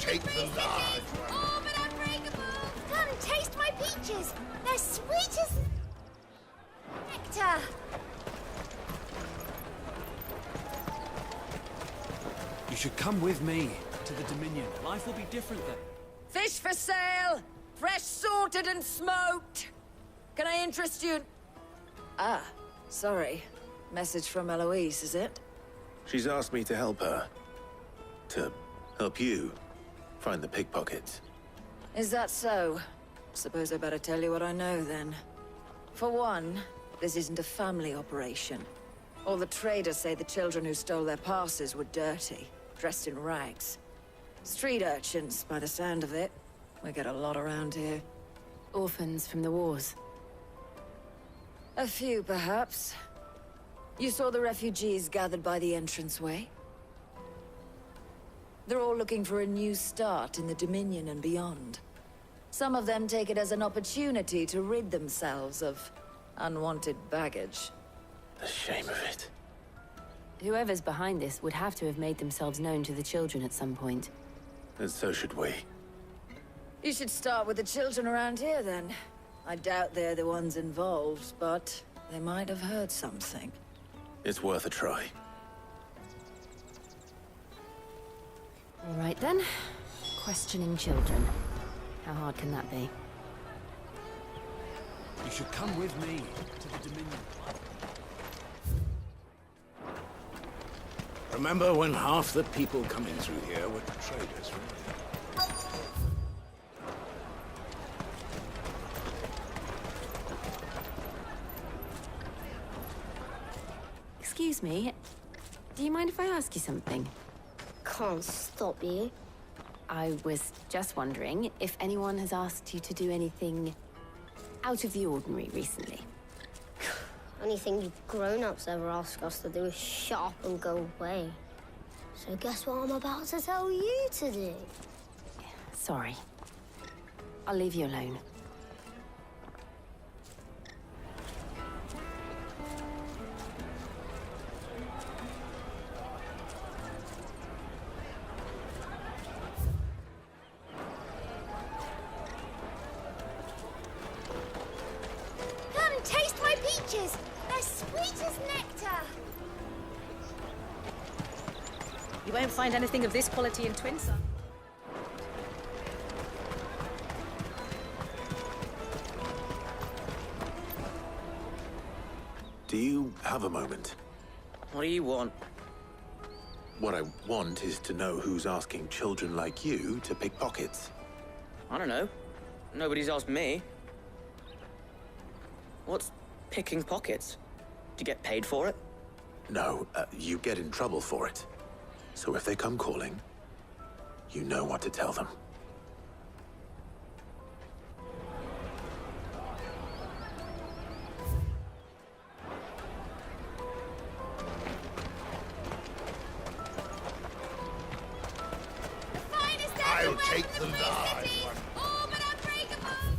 take the large one. Oh, but unbreakable! Come and taste my peaches. They're sweet as nectar. You should come with me to the Dominion. Life will be different then. Fish for sale! Fresh sorted and smoked! Can I interest you in... Ah, sorry. Message from Eloise, is it? She's asked me to help her. To help you find the pickpockets. Is that so? Suppose I better tell you what I know, then. For one, this isn't a family operation. All the traders say the children who stole their passes were dirty, dressed in rags. Street urchins, by the sound of it. We get a lot around here. Orphans from the wars. A few, perhaps. You saw the refugees gathered by the entranceway? They're all looking for a new start in the Dominion and beyond. Some of them take it as an opportunity to rid themselves of unwanted baggage. The shame of it. Whoever's behind this would have to have made themselves known to the children at some point. And so should we. You should start with the children around here, then. I doubt they're the ones involved, but they might have heard something. It's worth a try. All right, then. Questioning children. How hard can that be? You should come with me to the Dominion. Remember when half the people coming through here were traders, really? Excuse me. Do you mind if I ask you something? Can't stop you. I was just wondering if anyone has asked you to do anything out of the ordinary recently. Anything you grown-ups ever ask us to do is shut up and go away. So guess what I'm about to tell you to do? Sorry. I'll leave you alone. Come and taste my peaches. They're sweet as nectar. You won't find anything of this quality in Twinside. Do you have a moment? What do you want? What I want is to know who's asking children like you to pick pockets. I don't know. Nobody's asked me. What's picking pockets? Do you get paid for it? No, you get in trouble for it. So if they come calling, you know what to tell them. The finest I'll everywhere take from the Free large Cities. one. All but unbreakable.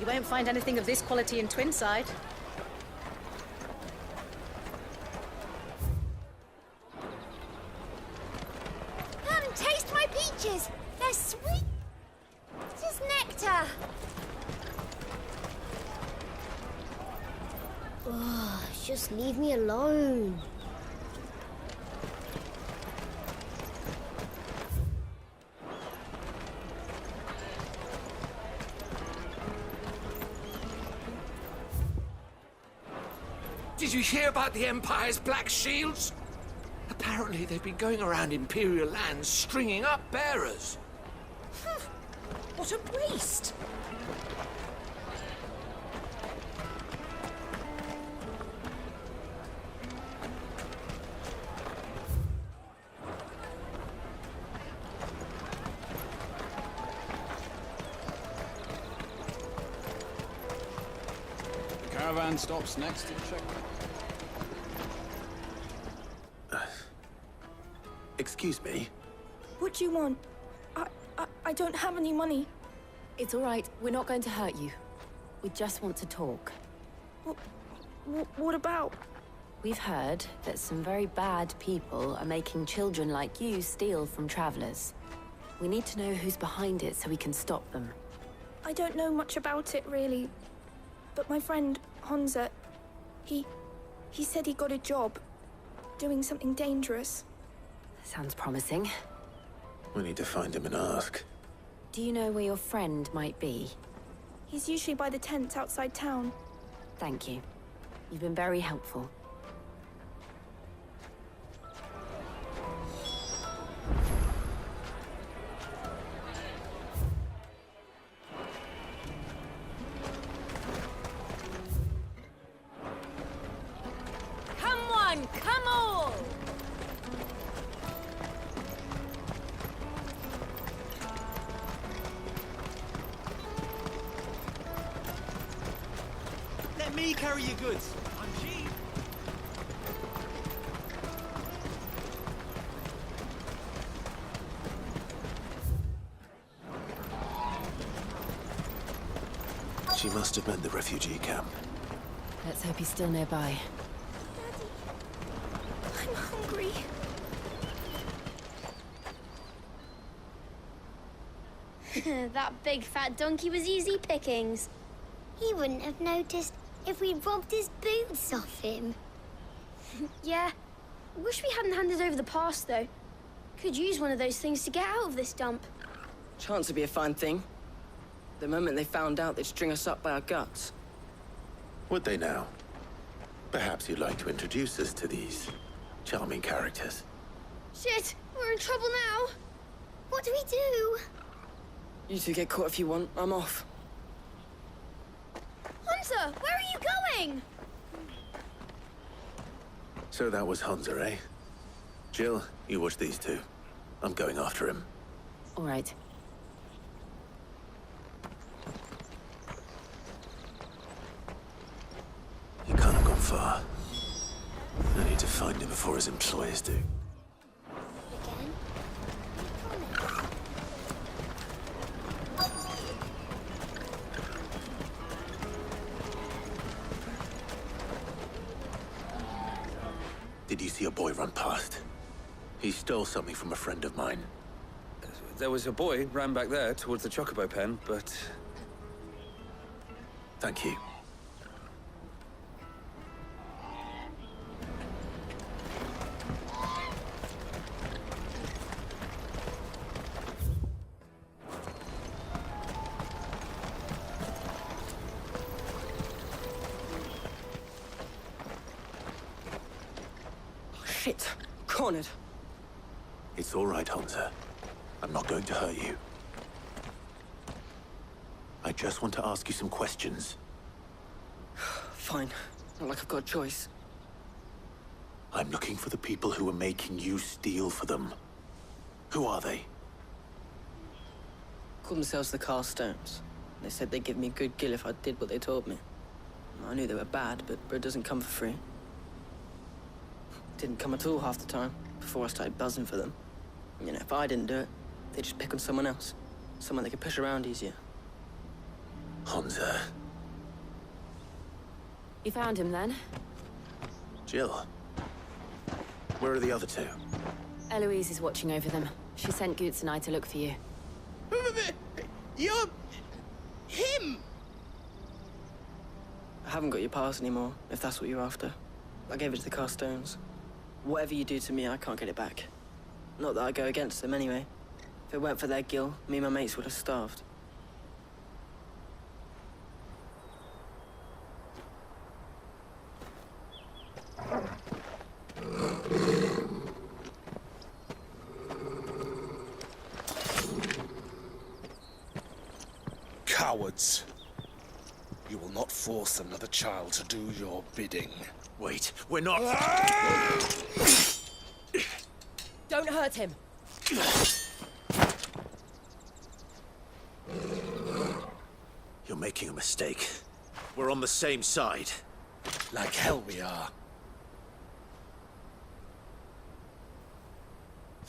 You won't find anything of this quality in Twinside. Come and taste my peaches. They're sweet as nectar. Ugh, just leave me alone. Did you hear about the Empire's Black Shields? Apparently they've been going around Imperial lands stringing up bearers. What a waste! Caravan stops next to check. Excuse me? What do you want? I don't have any money. It's all right. We're not going to hurt you. We just want to talk. What about? We've heard that some very bad people are making children like you steal from travelers. We need to know who's behind it so we can stop them. I don't know much about it, really. But my friend, Honza, he said he got a job doing something dangerous. Sounds promising. We need to find him and ask. Do you know where your friend might be? He's usually by the tents outside town. Thank you. You've been very helpful. Come on, come all! Let me carry your goods. I'm cheap. She must have meant the refugee camp. Let's hope he's still nearby. I'm hungry. That big fat donkey was easy pickings. He wouldn't have noticed if we'd robbed his boots off him. Yeah. Wish we hadn't handed over the pass, though. Could use one of those things to get out of this dump. Chance would be a fine thing. The moment they found out, they'd string us up by our guts. Would they now? Perhaps you'd like to introduce us to these charming characters. Shit, we're in trouble now. What do we do? You two get caught if you want. I'm off. Hunter, where are you going? So that was Honza, eh? Jill, you watch these two. I'm going after him. All right. He can't have gone far. I need to find him before his employers do. Again? Did you see a boy run past? He stole something from a friend of mine. There was a boy ran back there towards the chocobo pen, but... Thank you. Shit. Cornered. It's all right, Honza. I'm not going to hurt you. I just want to ask you some questions. Fine. Not like I've got a choice. I'm looking for the people who are making you steal for them. Who are they? Called themselves the Carstones. They said they'd give me a good gill if I did what they told me. I knew they were bad, but bread doesn't come for free. Didn't come at all half the time, before I started buzzing for them. You know, if I didn't do it, they'd just pick on someone else. Someone they could push around easier. Honza. You found him then? Jill. Where are the other two? Eloise is watching over them. She sent Goots and I to look for you. You're... him! I haven't got your pass anymore, if that's what you're after. I gave it to the Carstones. Whatever you do to me, I can't get it back. Not that I go against them anyway. If it weren't for their gill, me and my mates would have starved. Cowards. You will not force another child to do your bidding. Wait, we're not... Don't hurt him. You're making a mistake. We're on the same side. Like hell we are.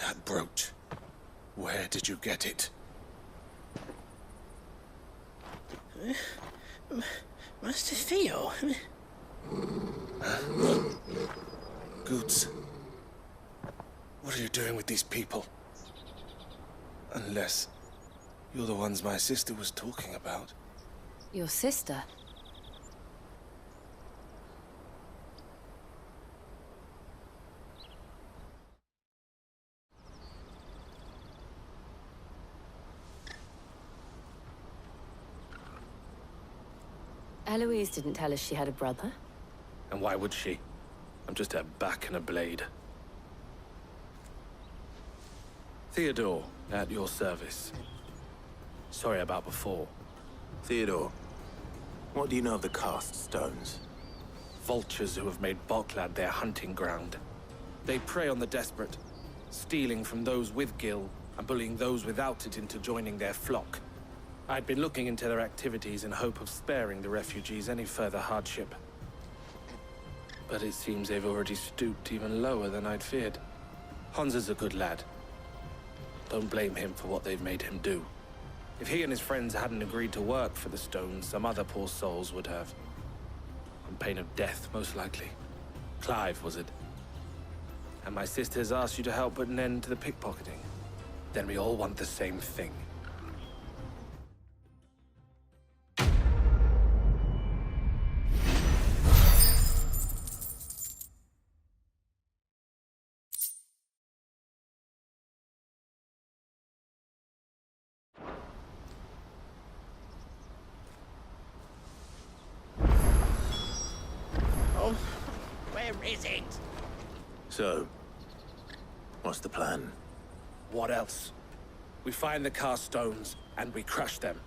That brooch. Where did you get it? Master Theo? Goods. What are you doing with these people? Unless you're the ones my sister was talking about. Your sister? Eloise didn't tell us she had a brother. And why would she? I'm just her back and a blade. Theodore, at your service. Sorry about before. Theodore, what do you know of the cast stones? Vultures who have made Boklad their hunting ground. They prey on the desperate, stealing from those with Gil and bullying those without it into joining their flock. I'd been looking into their activities in hope of sparing the refugees any further hardship. But it seems they've already stooped even lower than I'd feared. Hans is a good lad. Don't blame him for what they've made him do. If he and his friends hadn't agreed to work for the stones, some other poor souls would have. On pain of death, most likely. Clive, was it? And my sister's asked you to help put an end to the pickpocketing. Then we all want the same thing. Where is it? So, what's the plan? What else? We find the cast stones, and we crush them.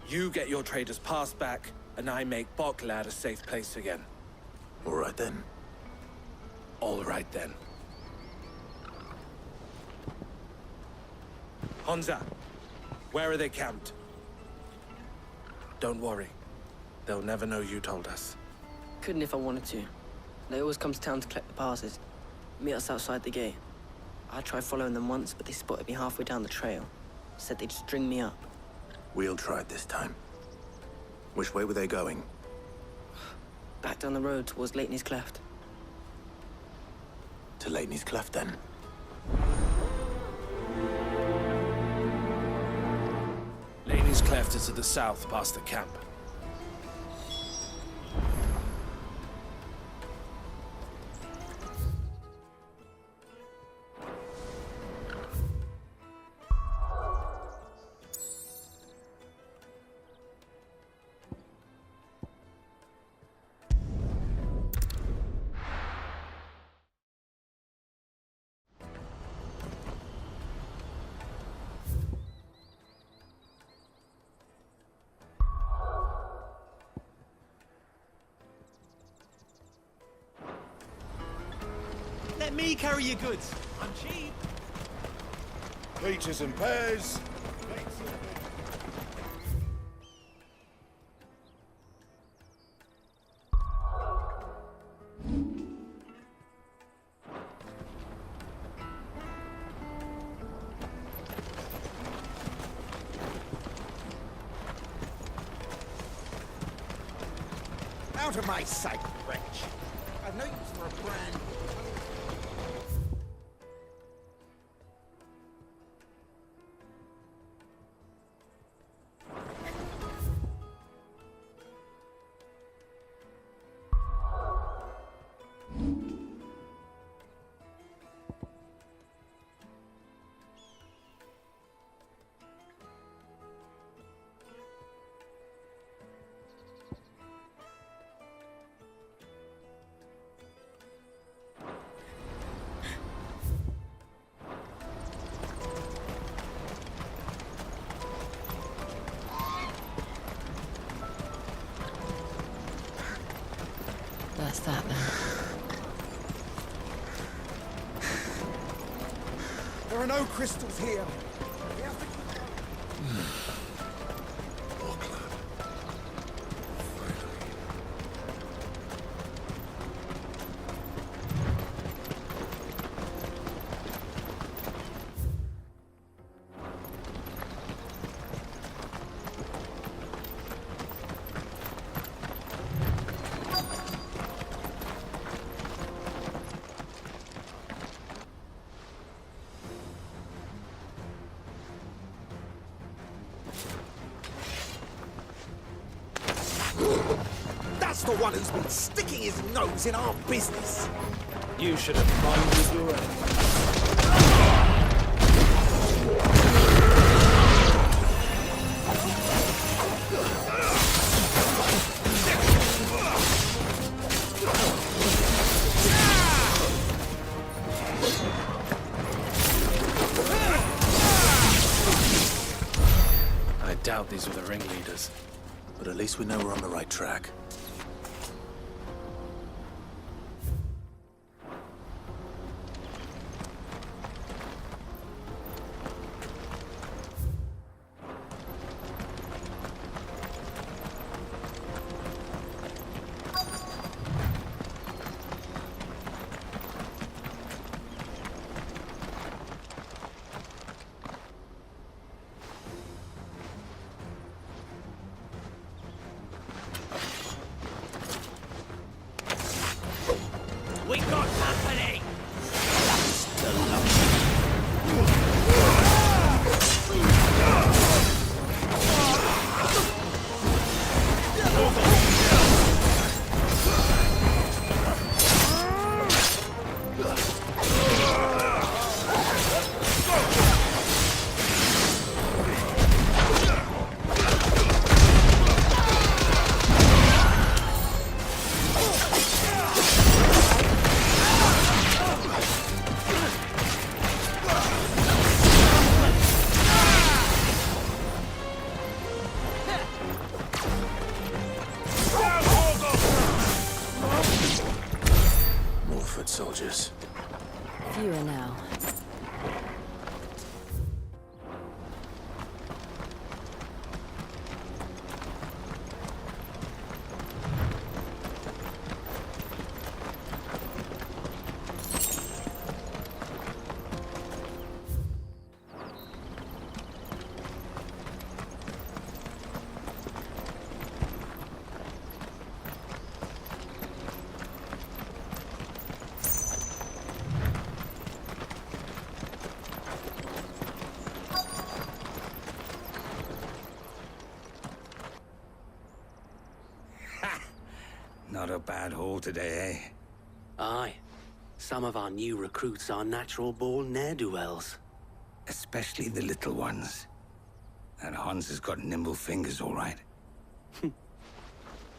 You get your trader's pass back, and I make Boklad a safe place again. All right then. All right then. Honza, where are they camped? Don't worry. They'll never know you told us. Couldn't if I wanted to. They always come to town to collect the passes. Meet us outside the gate. I tried following them once, but they spotted me halfway down the trail. Said they'd string me up. We'll try it this time. Which way were they going? Back down the road towards Lateney's Cleft. To Lateney's Cleft, then. Laney's Cleft is to the south, past the camp. Let me carry your goods. I'm cheap. Peaches and pears. Out of my sight, wretch. I've no use for a brand. That's that then. There are no crystals here. We have to... That's the one who's been sticking his nose in our business. You should have minded your own. I doubt these were the ringleaders. But at least we know we're on the right track. We got company! Soldiers. Fewer now. Not a bad haul today, eh? Aye. Some of our new recruits are natural-born ne'er-do-wells. Especially the little ones. That Hans has got nimble fingers, all right.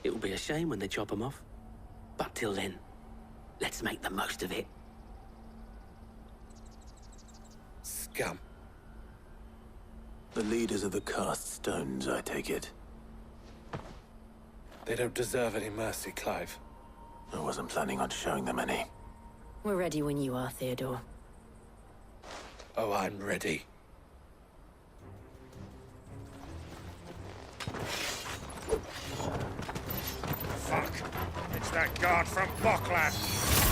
It'll be a shame when they chop them off. But till then, let's make the most of it. Scum. The leaders of the cast stones, I take it. They don't deserve any mercy, Clive. I wasn't planning on showing them any. We're ready when you are, Theodore. Oh, I'm ready. Fuck! It's that guard from Bokland!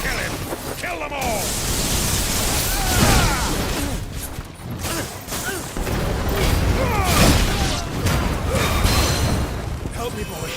Kill him! Kill them all! Help me, boy.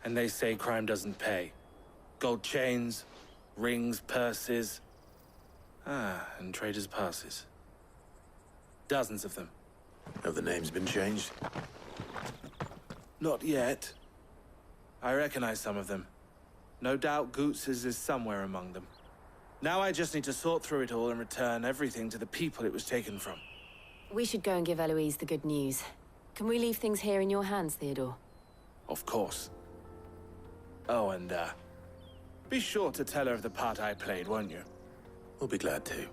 And they say crime doesn't pay. Gold chains, rings, purses. And traders' passes. Dozens of them. Have the names been changed? Not yet. I recognize some of them. No doubt Goots's is somewhere among them. Now I just need to sort through it all and return everything to the people it was taken from. We should go and give Eloise the good news. Can we leave things here in your hands, Theodore? Of course. Oh, and, be sure to tell her of the part I played, won't you? We'll be glad to.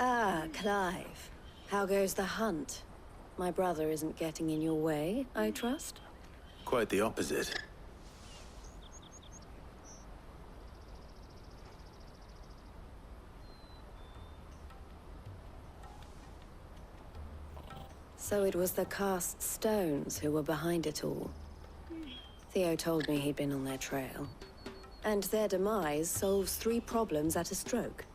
Ah, Clive. How goes the hunt? My brother isn't getting in your way, I trust? Quite the opposite. So it was the cast stones who were behind it all. Theo told me he'd been on their trail. And their demise solves 3 problems at a stroke.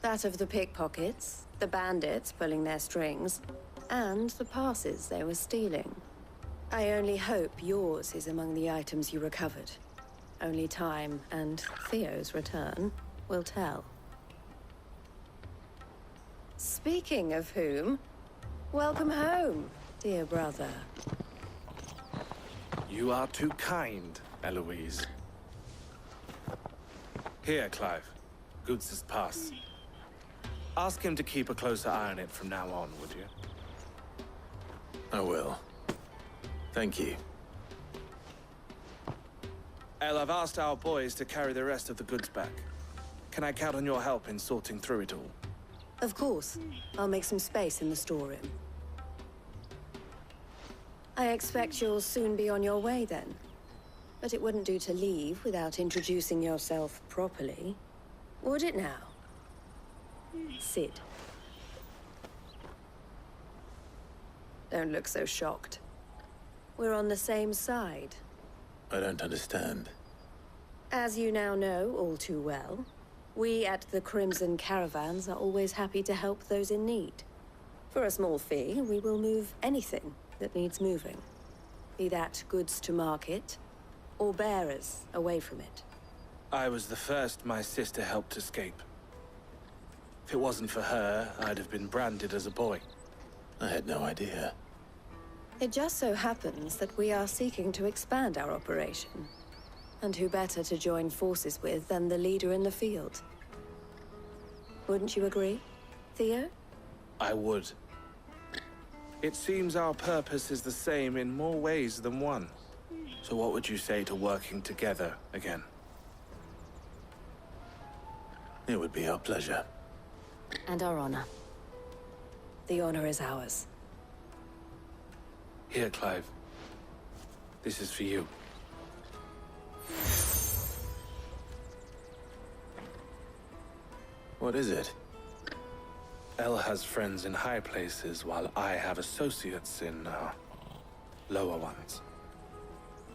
That of the pickpockets, the bandits pulling their strings, and the passes they were stealing. I only hope yours is among the items you recovered. Only time and Theo's return will tell. Speaking of whom, welcome home, dear brother. You are too kind, Eloise. Here, Clive. Goots's pass. Ask him to keep a closer eye on it from now on, would you? I will. Thank you. El, I've asked our boys to carry the rest of the goods back. Can I count on your help in sorting through it all? Of course. I'll make some space in the storeroom. I expect you'll soon be on your way then. But it wouldn't do to leave without introducing yourself properly. Would it now? Sid. Don't look so shocked. We're on the same side. I don't understand. As you now know all too well, we at the Crimson Caravans are always happy to help those in need. For a small fee, we will move anything that needs moving. Be that goods to market, or bearers away from it. I was the first my sister helped escape. If it wasn't for her, I'd have been branded as a boy. I had no idea. It just so happens that we are seeking to expand our operation. And who better to join forces with than the leader in the field? Wouldn't you agree, Theo? I would. It seems our purpose is the same in more ways than one. So what would you say to working together again? It would be our pleasure. And our honor. The honor is ours. Here, Clive. This is for you. What is it? El has friends in high places, while I have associates in, lower ones.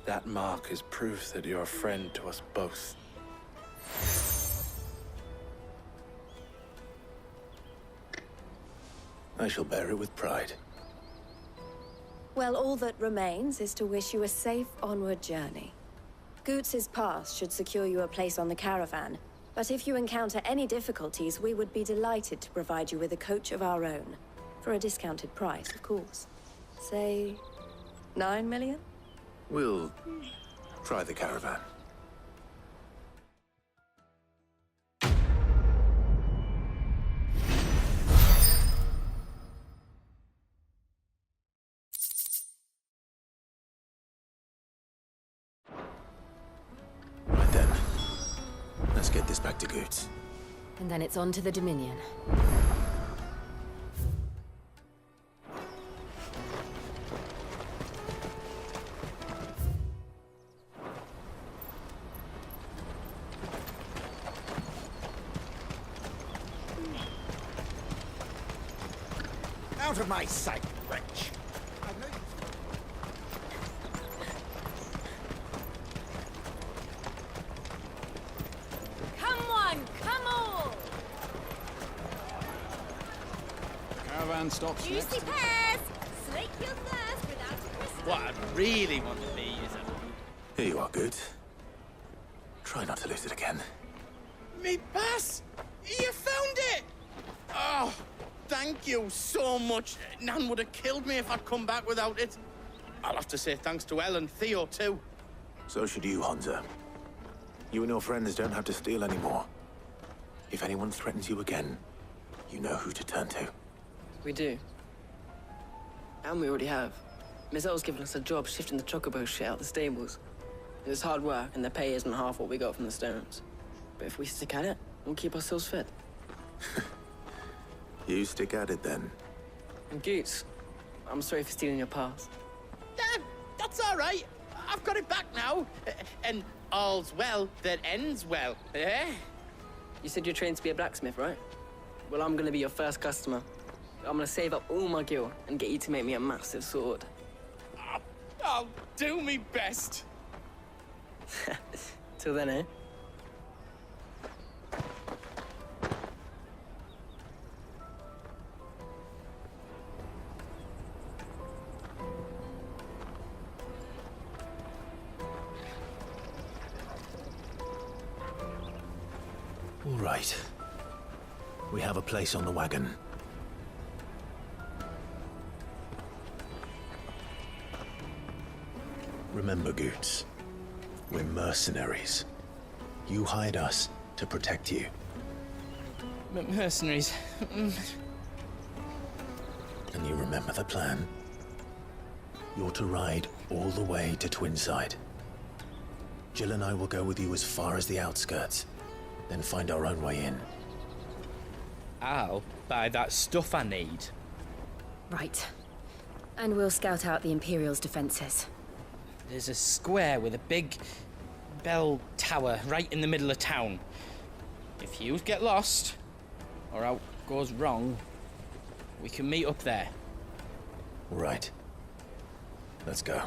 That mark is proof that you're a friend to us both. I shall bear it with pride. Well, all that remains is to wish you a safe onward journey. Goots's pass should secure you a place on the caravan, but if you encounter any difficulties, we would be delighted to provide you with a coach of our own. For a discounted price, of course. Say, 9 million? We'll try the caravan. Right then. Let's get this back to Goots. And then it's on to the Dominion. Out of my sight! wretch. Come on, come all! Caravan stops Juicy next. pears! Slake your thirst without a crystal. What I really want to be is a... Here you are, Good. Try not to lose it again. Me pass! You found it! Oh, thank you so much. Nan would have killed me if I'd come back without it. I'll have to say thanks to Elle and Theo, too. So should you, Hansa. You and your friends don't have to steal anymore. If anyone threatens you again, you know who to turn to. We do. And we already have. Miss Elle's given us a job shifting the chocobo shit out the stables. It's hard work, and the pay isn't half what we got from the stones. But if we stick at it, we'll keep ourselves fit. You stick at it, then. And Goots, I'm sorry for stealing your pass. That's all right. I've got it back now. And all's well that ends well, eh? You said you're trained to be a blacksmith, right? Well, I'm gonna be your first customer. I'm gonna save up all my gil and get you to make me a massive sword. I'll do me best. Till then, eh? All right. We have a place on the wagon. Remember, Goots, we're mercenaries. You hired us to protect you. Mercenaries. And you remember the plan? You're to ride all the way to Twinside. Jill and I will go with you as far as the outskirts, then find our own way in. I'll buy that stuff I need. Right. And we'll scout out the Imperial's defenses. There's a square with a big bell tower right in the middle of town. If you get lost, or out goes wrong, we can meet up there. Right. Let's go.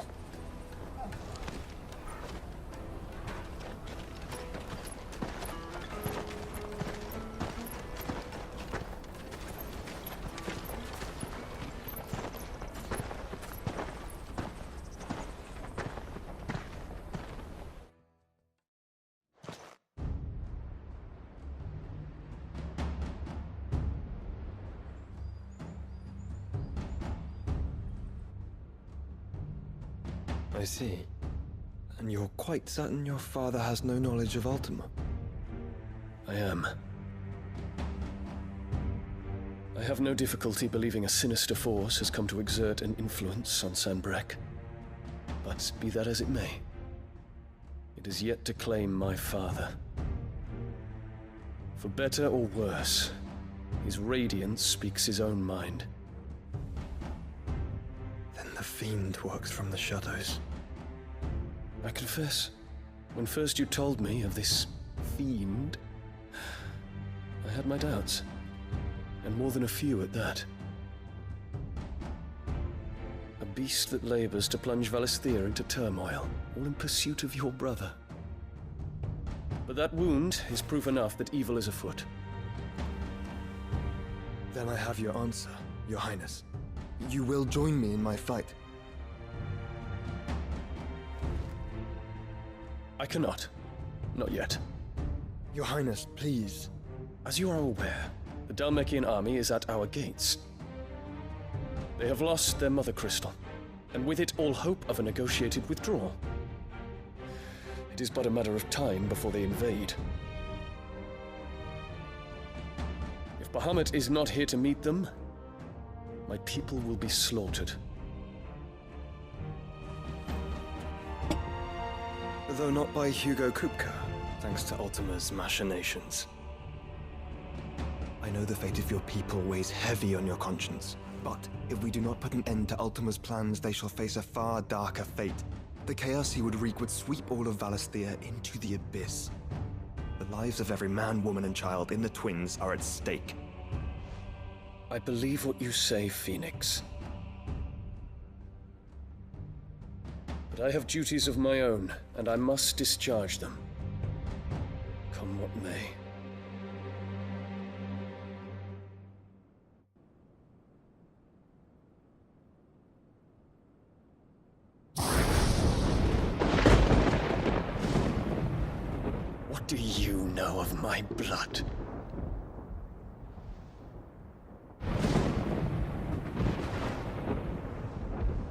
I see. And you're quite certain your father has no knowledge of Ultima? I am. I have no difficulty believing a sinister force has come to exert an influence on Sanbreque. But be that as it may, it is yet to claim my father. For better or worse, his radiance speaks his own mind. Then the fiend works from the shadows. I confess, when first you told me of this fiend, I had my doubts, and more than a few at that. A beast that labors to plunge Valisthea into turmoil, all in pursuit of your brother. But that wound is proof enough that evil is afoot. Then I have your answer, Your Highness. You will join me in my fight. I cannot. Not yet. Your Highness, please. As you are aware, the Dhalmekian army is at our gates. They have lost their mother crystal, and with it all hope of a negotiated withdrawal. It is but a matter of time before they invade. If Bahamut is not here to meet them, my people will be slaughtered. Though not by Hugo Kupka, thanks to Ultima's machinations. I know the fate of your people weighs heavy on your conscience, but if we do not put an end to Ultima's plans, they shall face a far darker fate. The chaos he would wreak would sweep all of Valisthea into the abyss. The lives of every man, woman, and child in the Twins are at stake. I believe what you say, Phoenix. But I have duties of my own, and I must discharge them. Come what may. What do you know of my blood?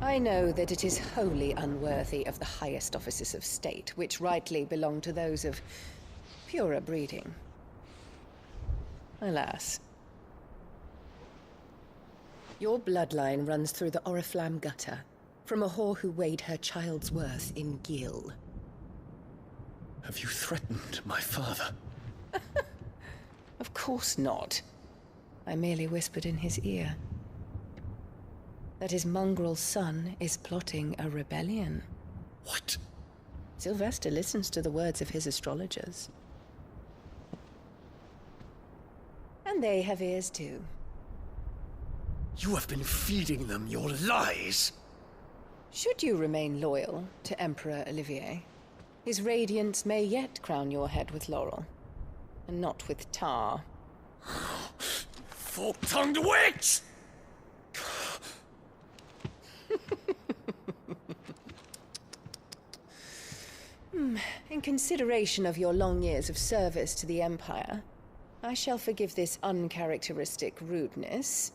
I know that it is wholly unworthy of the highest offices of state, which rightly belong to those of purer breeding. Alas. Your bloodline runs through the Oriflamme gutter, from a whore who weighed her child's worth in gil. Have you threatened my father? Of course not. I merely whispered in his ear that his mongrel son is plotting a rebellion. What? Sylvester listens to the words of his astrologers. And they have ears too. You have been feeding them your lies! Should you remain loyal to Emperor Olivier, his radiance may yet crown your head with laurel, and not with tar. Fork-tongued witch! In consideration of your long years of service to the Empire, I shall forgive this uncharacteristic rudeness.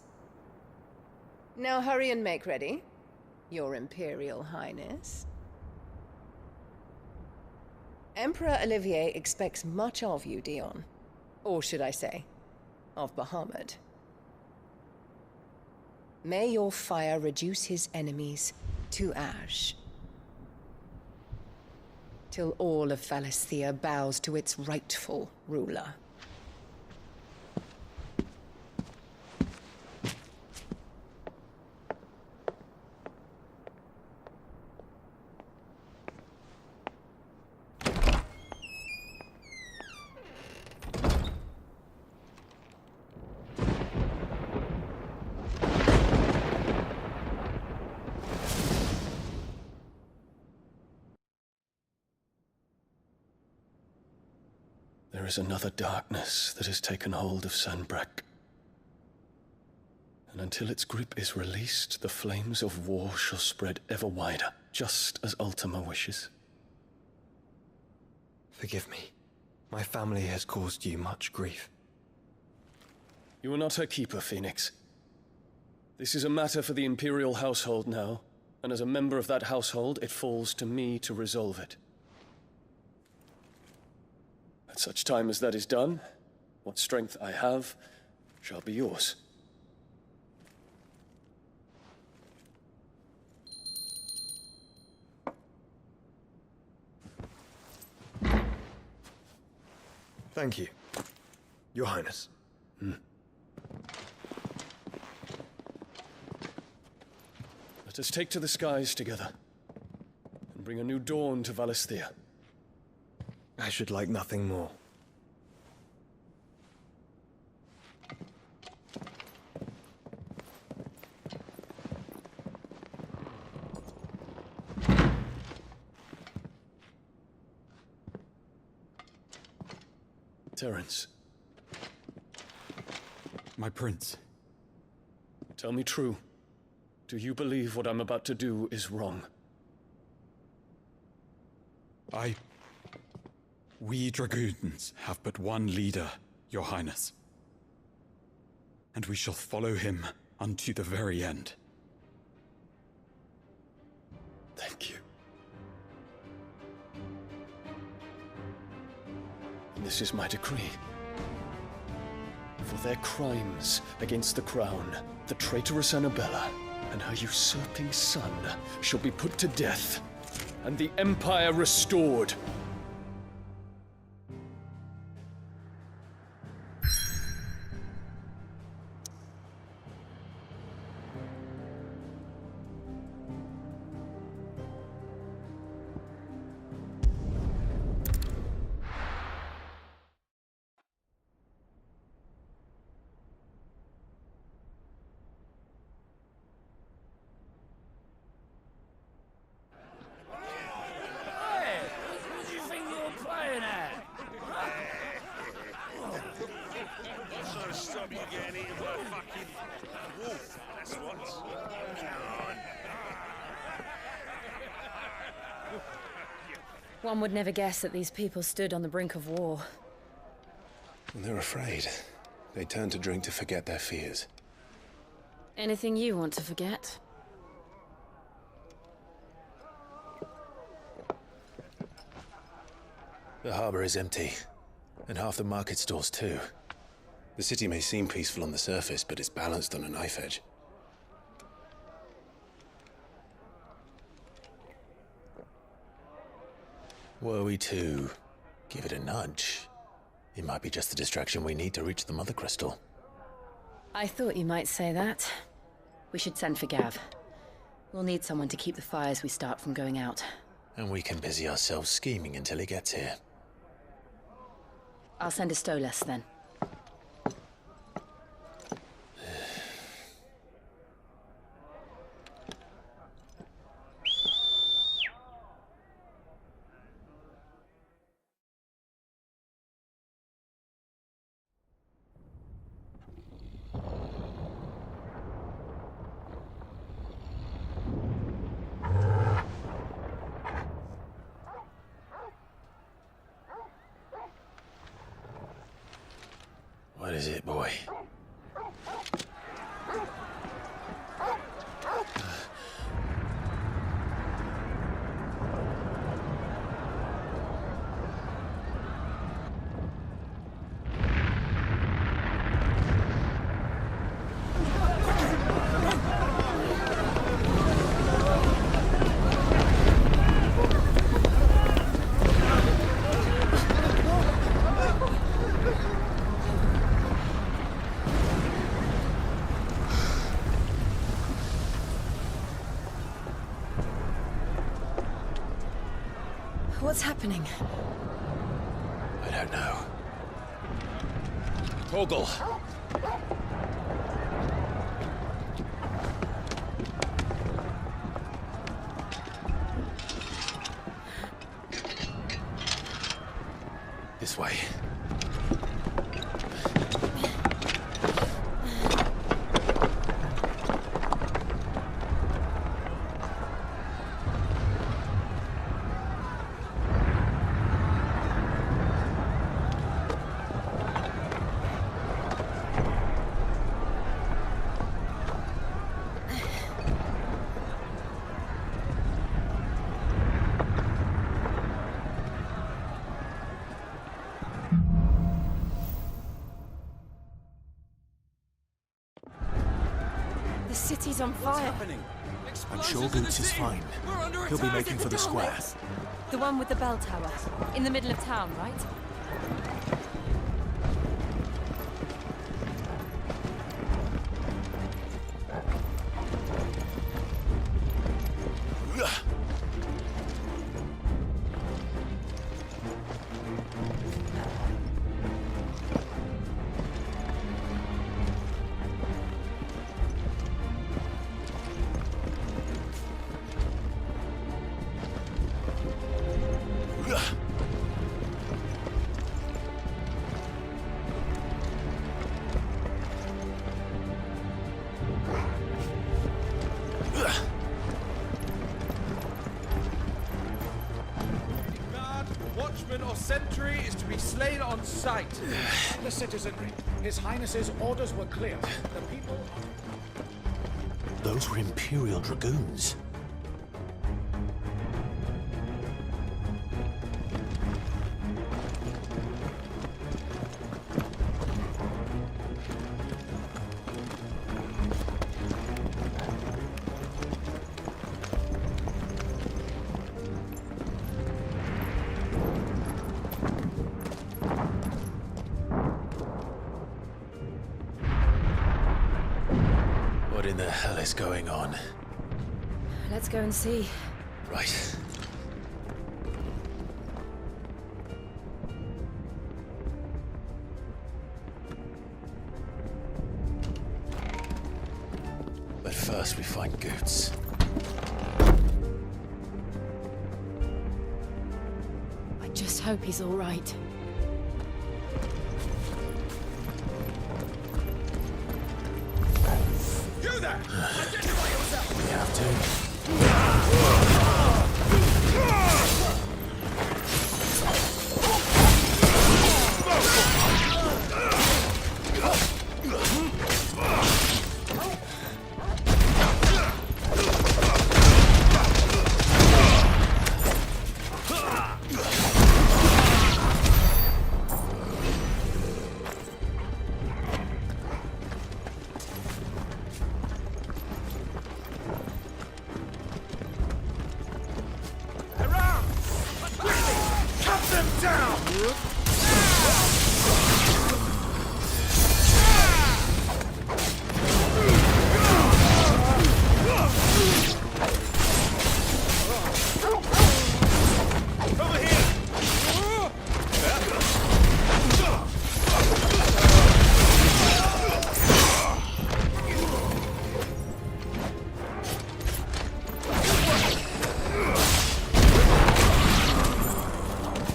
Now hurry and make ready, Your Imperial Highness. Emperor Olivier expects much of you, Dion. Or should I say, of Bahamut. May your fire reduce his enemies to ash, till all of Valisthea bows to its rightful ruler. There is another darkness that has taken hold of Sanbreque. And until its grip is released, the flames of war shall spread ever wider, just as Ultima wishes. Forgive me. My family has caused you much grief. You are not her keeper, Phoenix. This is a matter for the Imperial household now, and as a member of that household, it falls to me to resolve it. At such time as that is done, what strength I have shall be yours. Thank you, Your Highness. Let us take to the skies together, and bring a new dawn to Valisthea. I should like nothing more. Terence. My prince. Tell me true. Do you believe what I'm about to do is wrong? We dragoons have but one leader, Your Highness. And we shall follow him unto the very end. Thank you. And this is my decree. For their crimes against the crown, the traitorous Annabella and her usurping son shall be put to death, and the Empire restored. One would never guess that these people stood on the brink of war. And they're afraid. They turn to drink to forget their fears. Anything you want to forget? The harbor is empty, and half the market stalls too. The city may seem peaceful on the surface, but it's balanced on a knife edge. Were we to give it a nudge, it might be just the distraction we need to reach the Mother Crystal. I thought you might say that. We should send for Gav. We'll need someone to keep the fires we start from going out. And we can busy ourselves scheming until he gets here. I'll send a Stolas then. What is it, boy? What's happening? I don't know. Torgal! This way. The city's on fire. I'm sure Boots is fine. He'll be making for the square. The one with the bell tower. In the middle of town, right? Watchman or sentry is to be slain on sight. The citizenry. His Highness's orders were clear. The people... Those were Imperial Dragoons. What in the hell is going on? Let's go and see. Right. But first we find Goots. I just hope he's all right. You there! Identify yourself! We have to.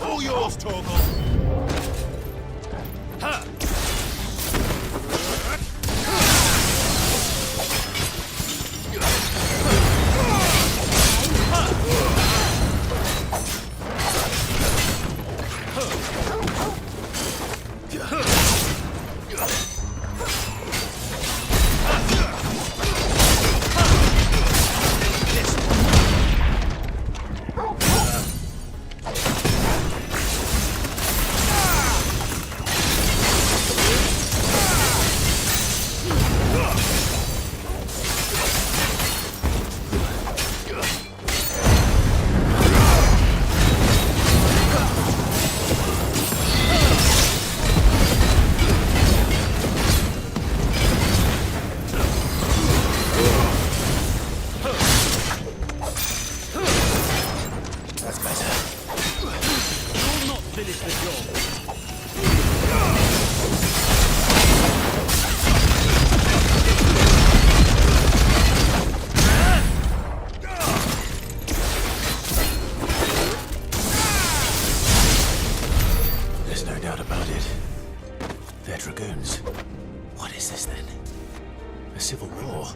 All yours, Torgal. There's no doubt about it. They're dragoons. What is this then? A civil war?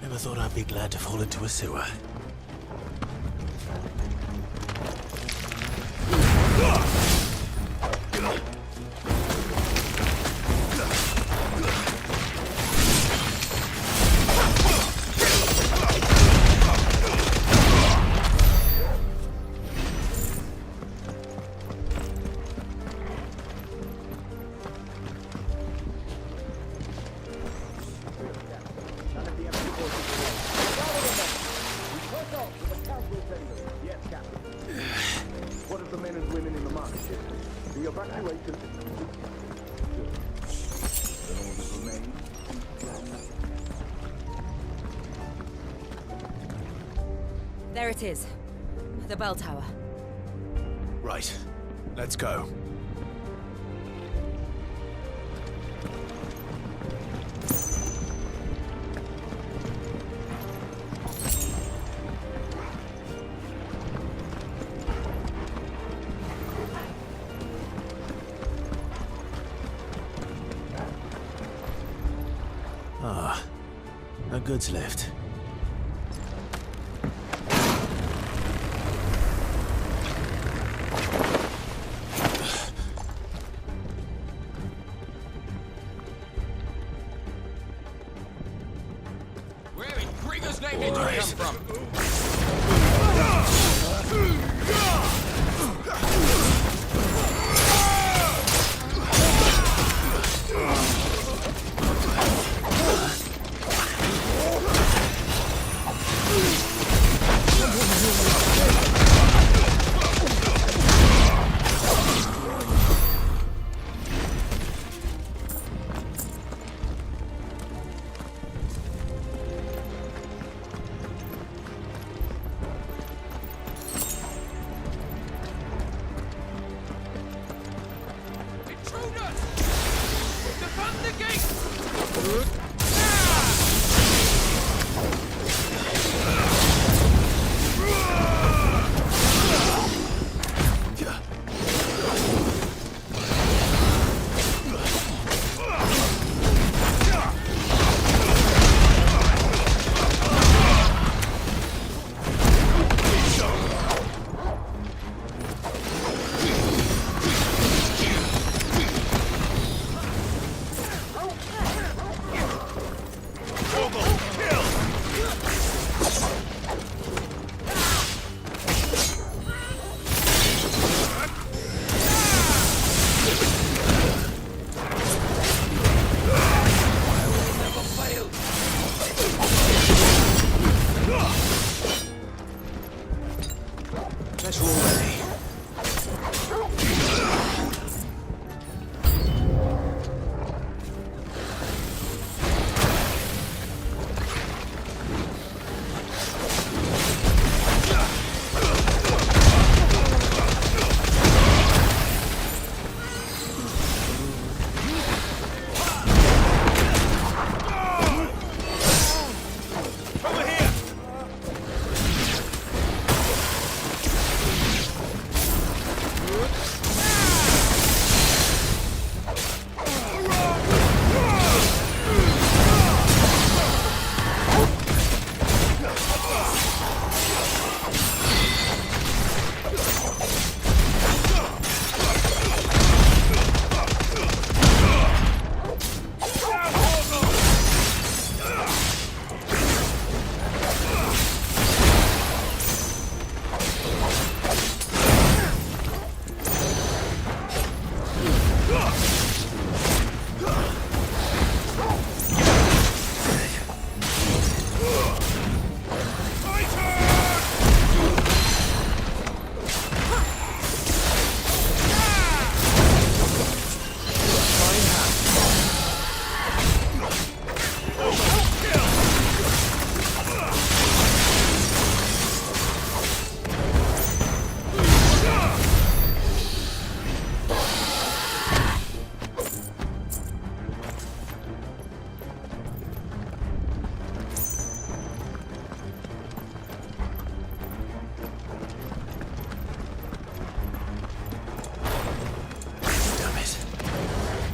Never thought I'd be glad to fall into a sewer. What of the men and women in the market? The evacuation. There it is. The bell tower. Right. Let's go. Ah, a goods lift. Where in Gregor's name did you come from? Better already.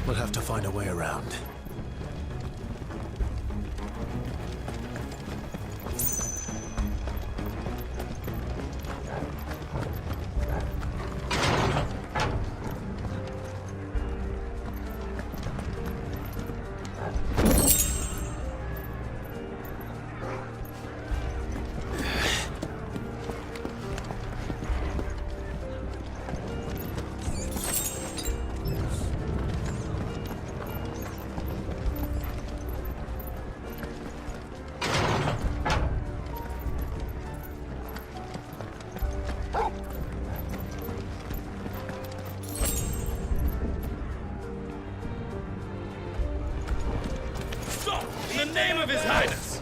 We'll have to find a way around. In the name of His Highness!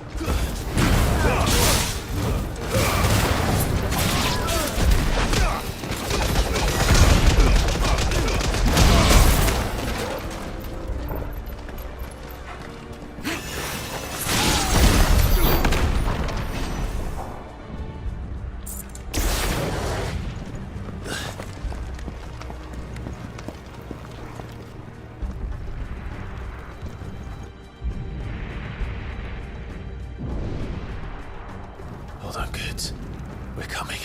Hold on, kids. We're coming.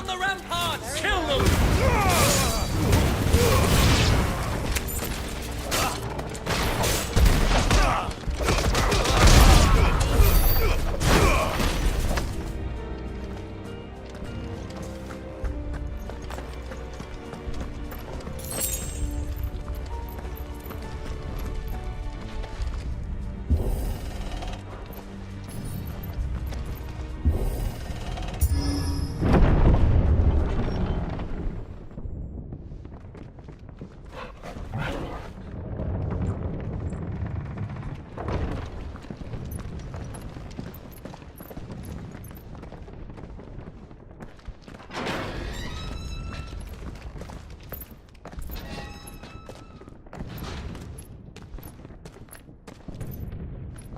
on the ramparts! Kill them!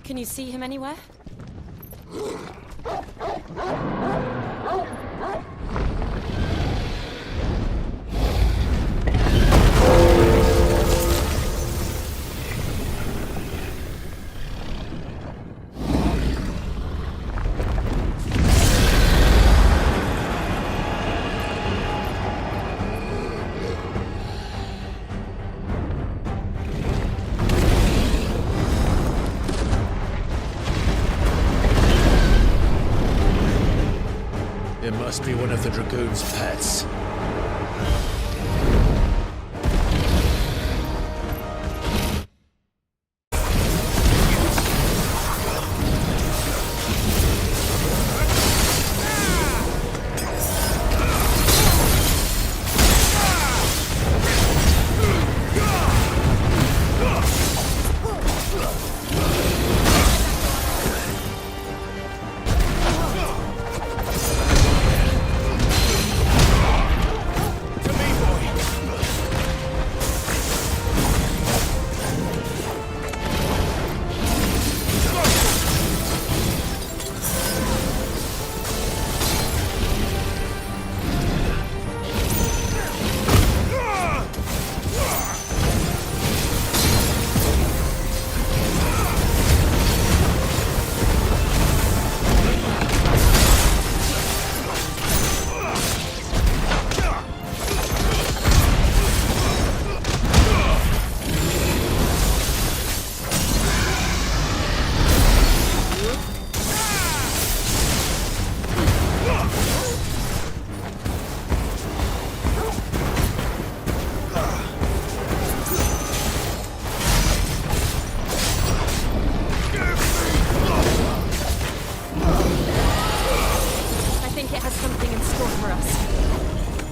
Can you see him anywhere? It must be one of the Dragoon's pets.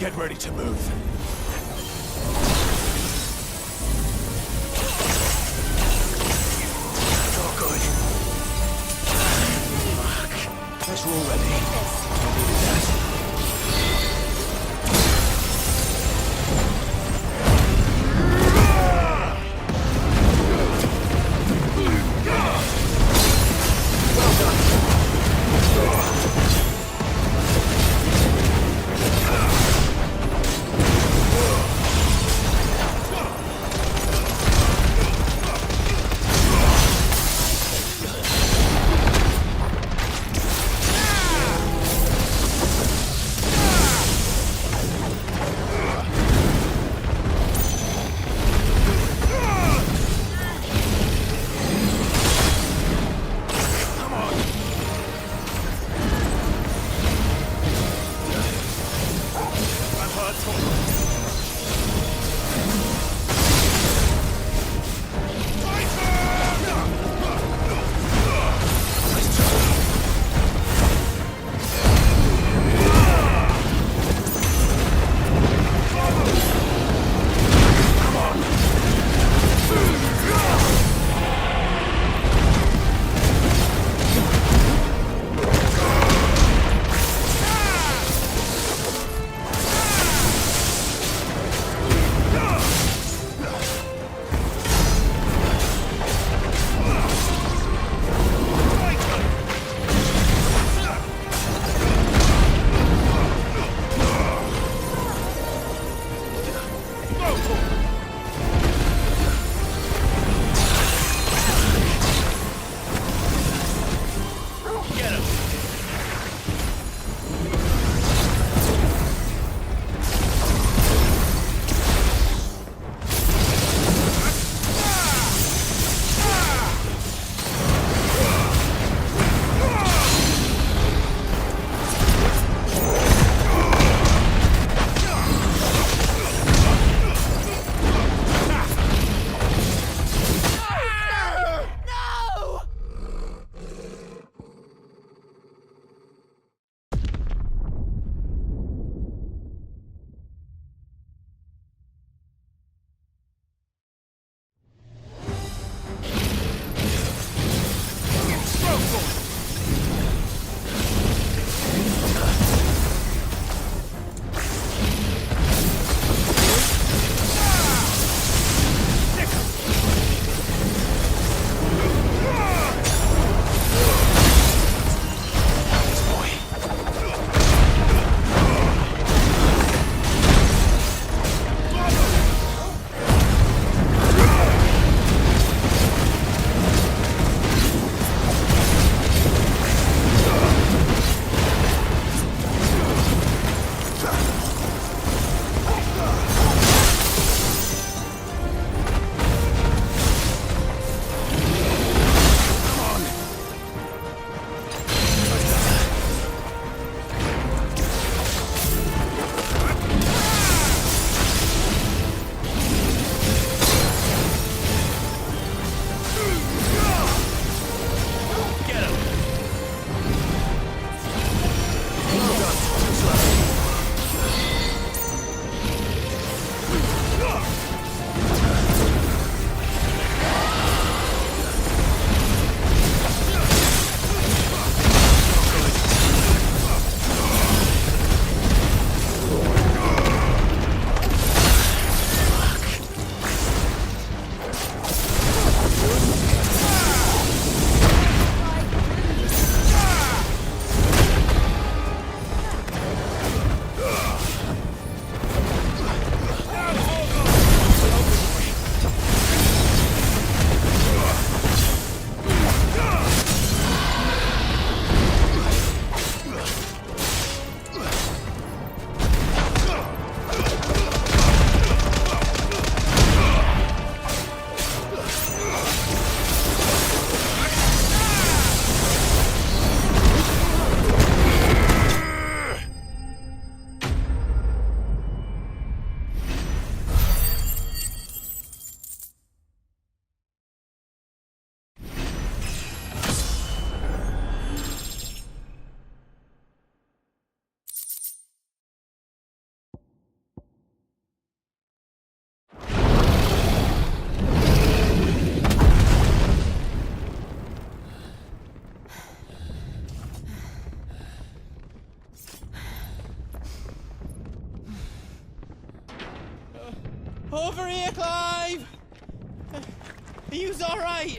Get ready to move. Not good. Fuck. Guess we're all ready. right.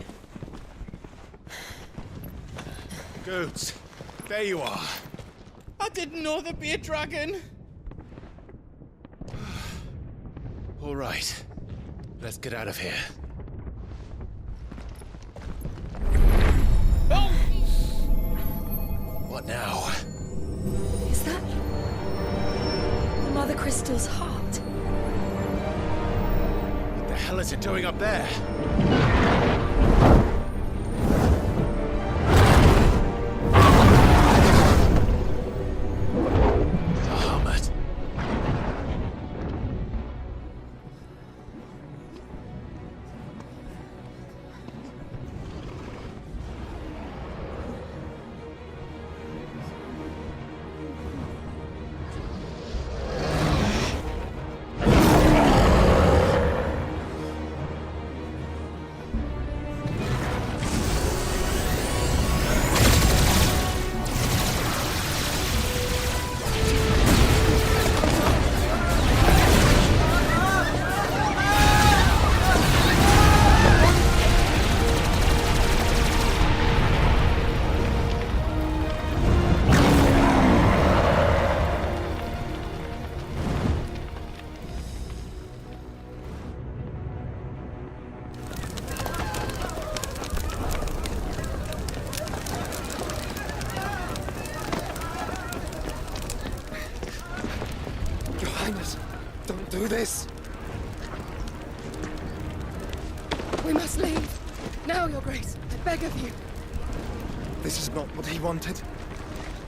Goods, there you are. I didn't know there'd be a dragon. All right, let's get out of here. Oh! What now? Is that Mother Crystal's heart? What the hell is it doing up there? Bahamut. Your Highness, don't do this. We must leave. Now, Your Grace. I beg of you. This is not what he wanted.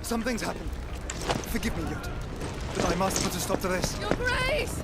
Something's happened. Forgive me, Yoda, but I must put a stop to this. Your Grace!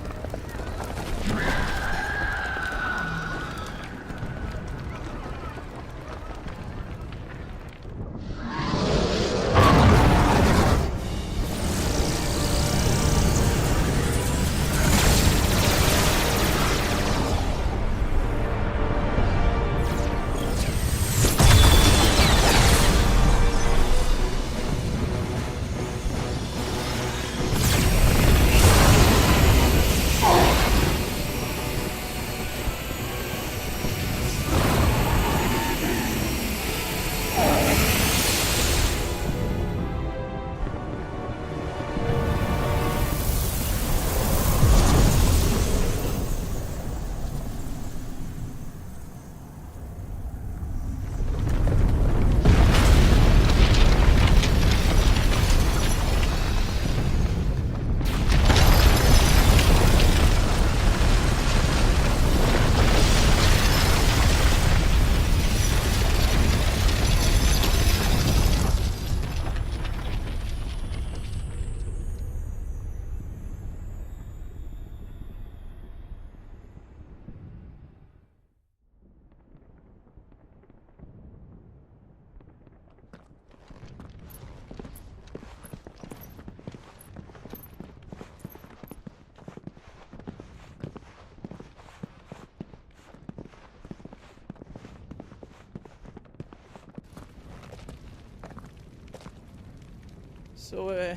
So,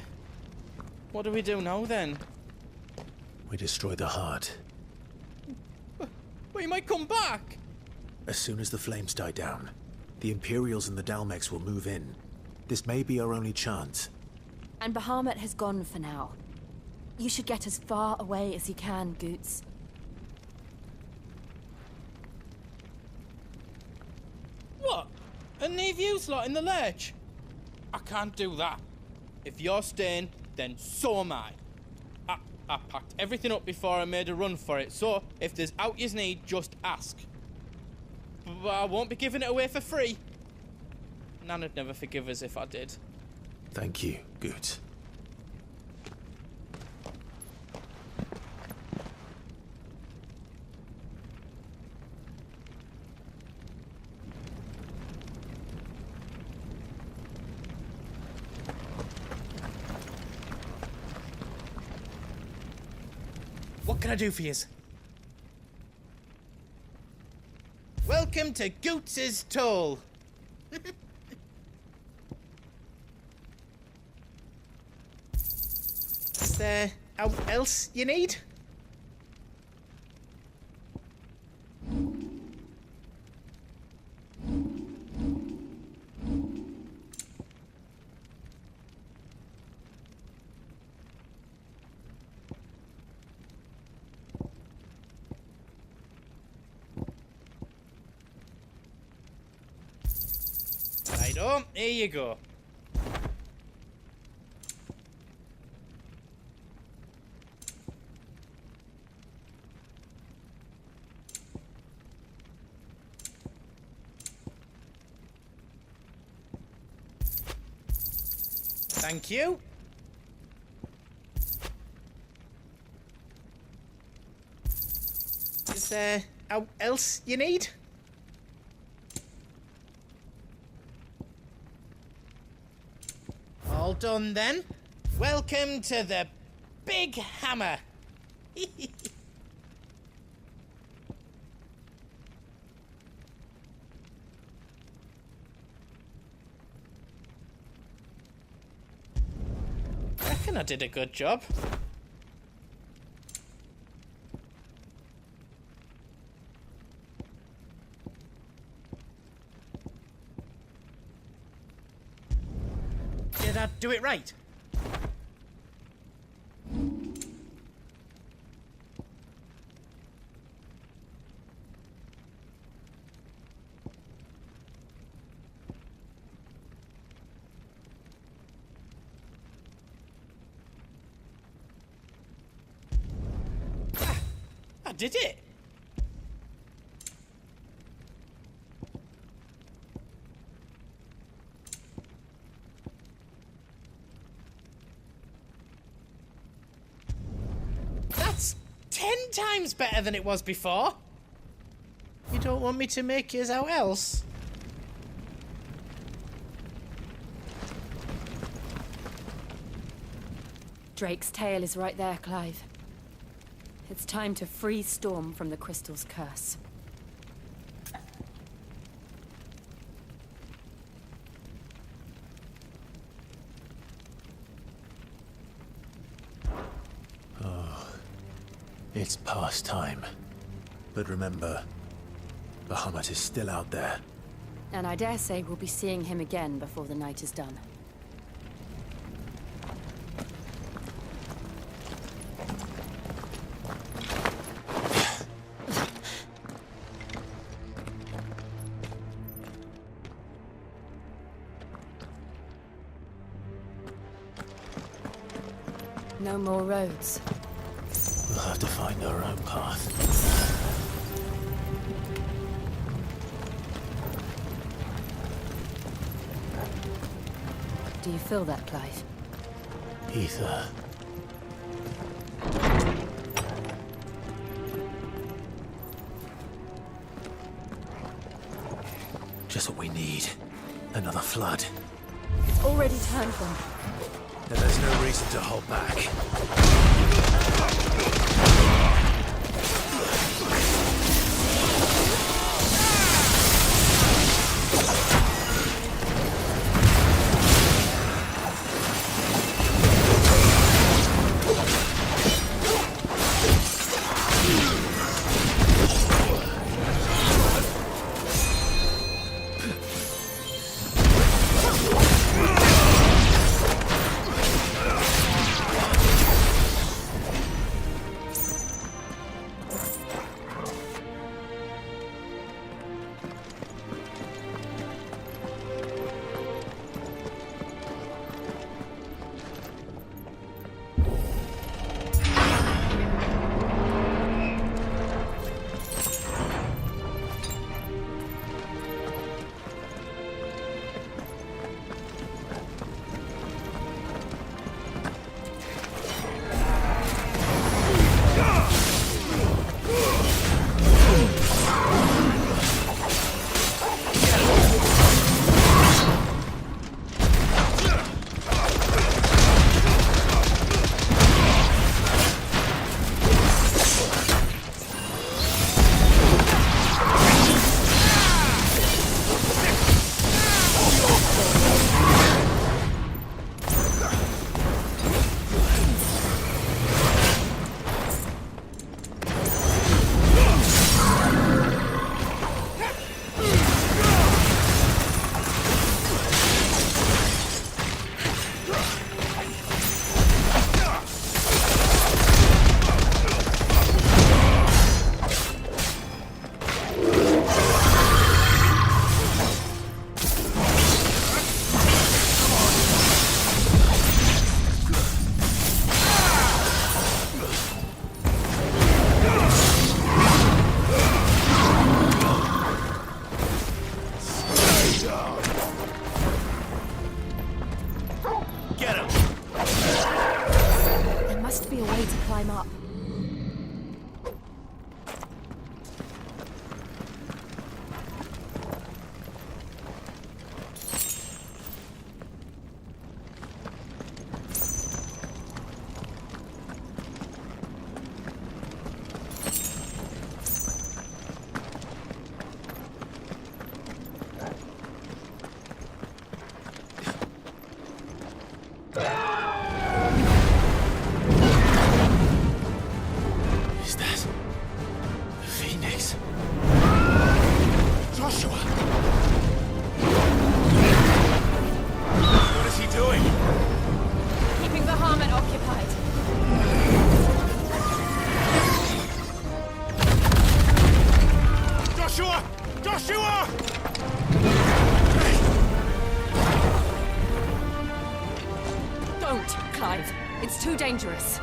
what do we do now then? We destroy the heart. But he might come back! As soon as the flames die down, the Imperials and the Dalmex will move in. This may be our only chance. And Bahamut has gone for now. You should get as far away as you can, Goots. What? And leave you lot in the lurch? I can't do that. If you're staying, then so am I. I packed everything up before I made a run for it, so if there's out you need, just ask. But I won't be giving it away for free. Nana'd never forgive us if I did. Thank you, Goots. What can I do for yous? Welcome to Goots's Toll. Is there out else you need? So, here you go. Thank you. Is there else you need? All done then. Welcome to the Big Hammer. Reckon I did a good job. Did I do it right? I did it! That's 10 times better than it was before! You don't want me to make yours out else? Drake's tail is right there, Clive. It's time to free Storm from the Crystal's curse. Oh, it's past time. But remember, Bahamut is still out there. And I dare say we'll be seeing him again before the night is done. No more roads. We'll have to find our own path. Do you feel that, Clive? Ether. Just what we need. Another flood. It's already turned them. Then there's no reason to hold back. climb up. Is that the Phoenix? Joshua! What is he doing? Keeping the Harmon occupied. Joshua! Joshua! Don't, Clive. It's too dangerous.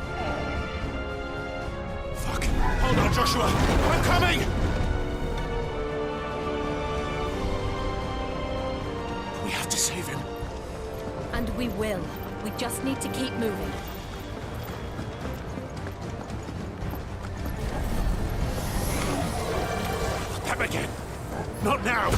Fuck. Hold on, Joshua! I'm coming! We have to save him. And we will. We just need to keep moving. Them again! Not now!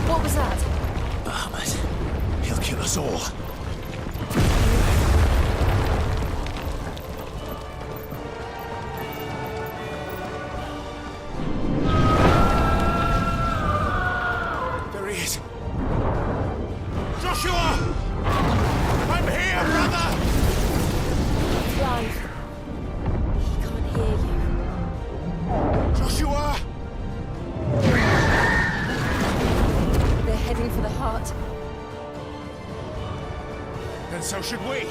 What was that? Bahamut. He'll kill us all. There he is! Joshua! I'm here, brother! Clive. He can't hear you. Joshua! They're heading for the heart. And so should we.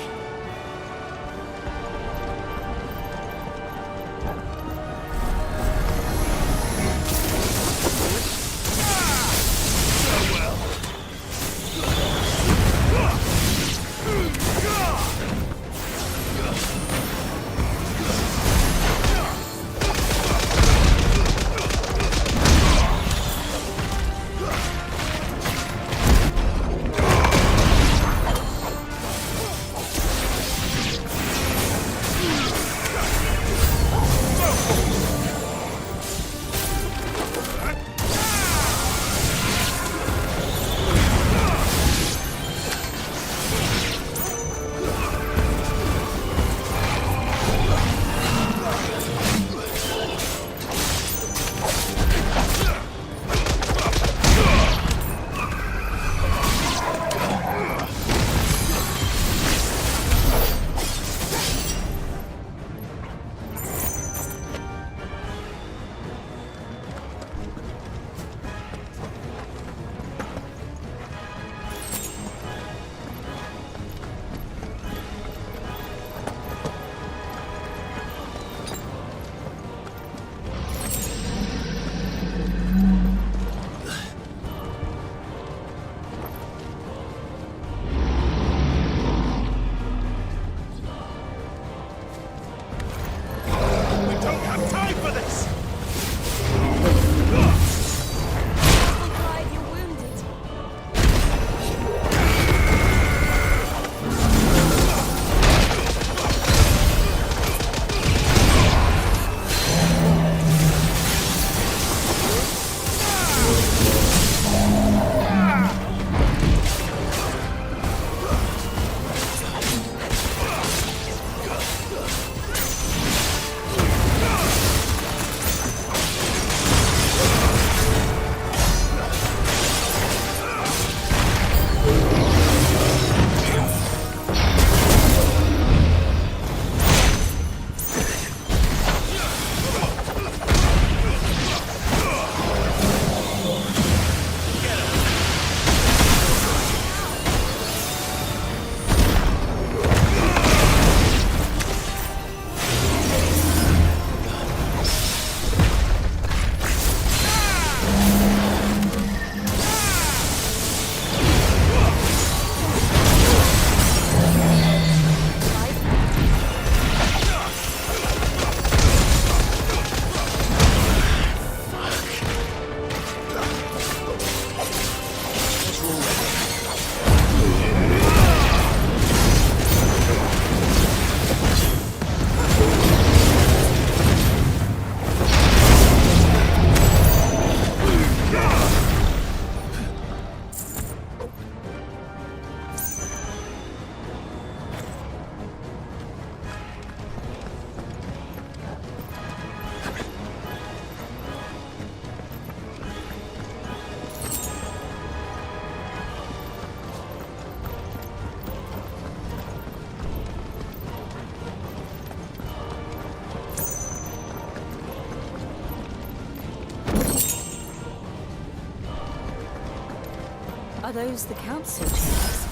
Are those the council chambers?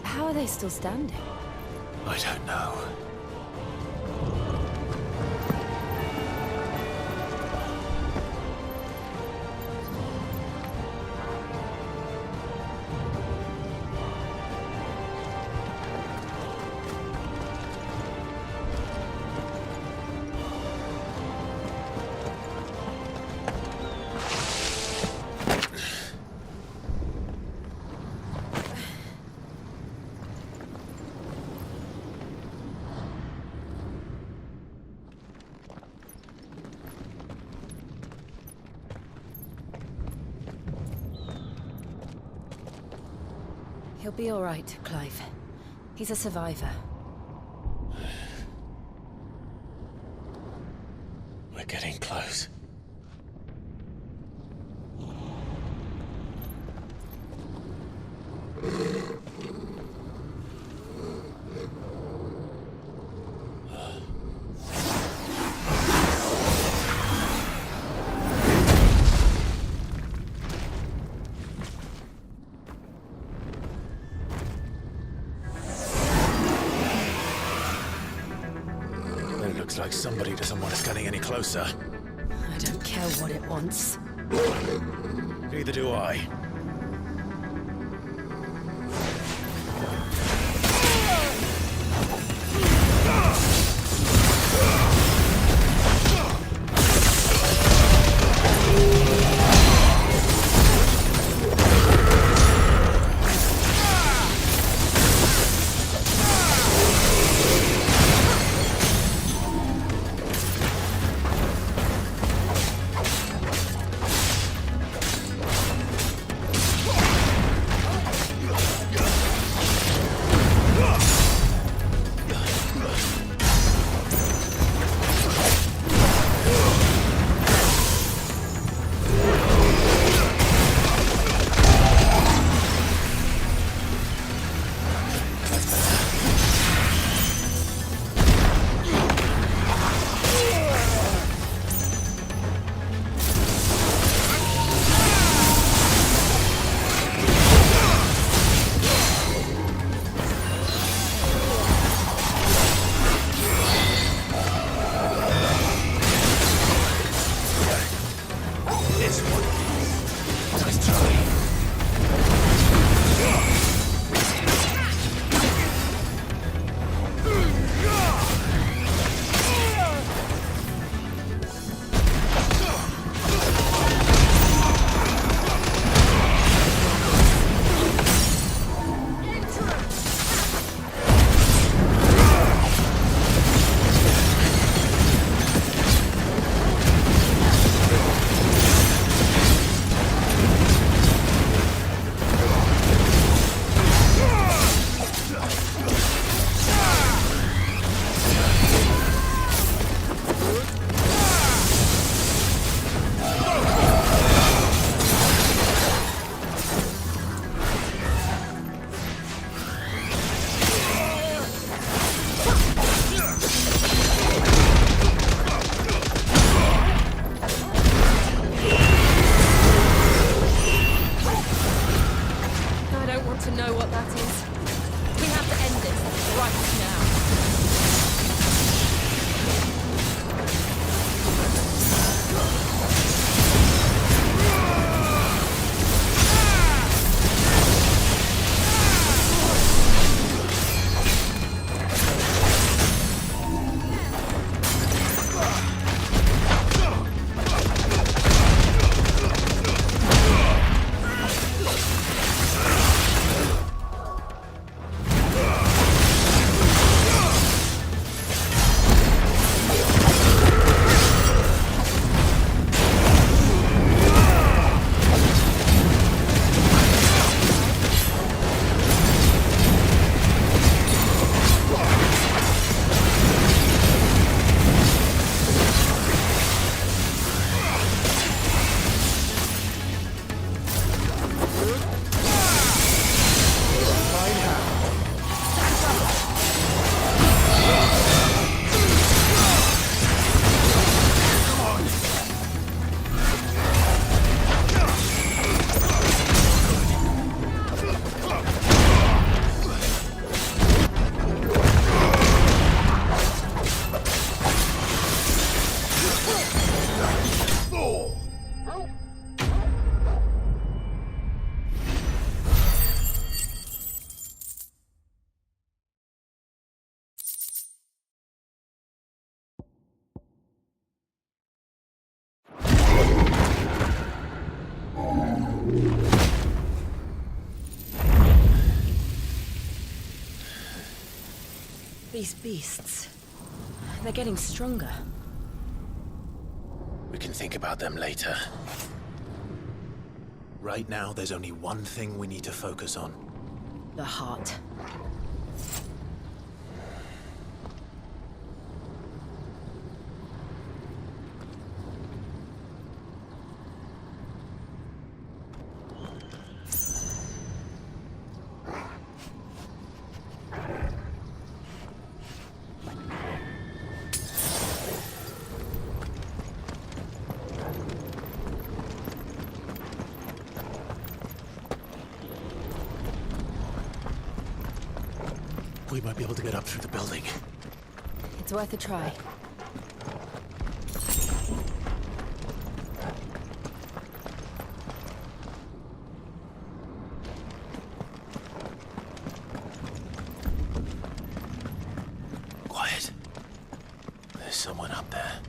How are they still standing? I don't know. He'll be all right, Clive. He's a survivor. We're getting close. Looks like somebody doesn't want us getting any closer. I don't care what it wants. Neither do I. These beasts, they're getting stronger. We can think about them later. Right now, there's only one thing we need to focus on. The heart. We might be able to get up through the building. It's worth a try. Quiet. There's someone up there.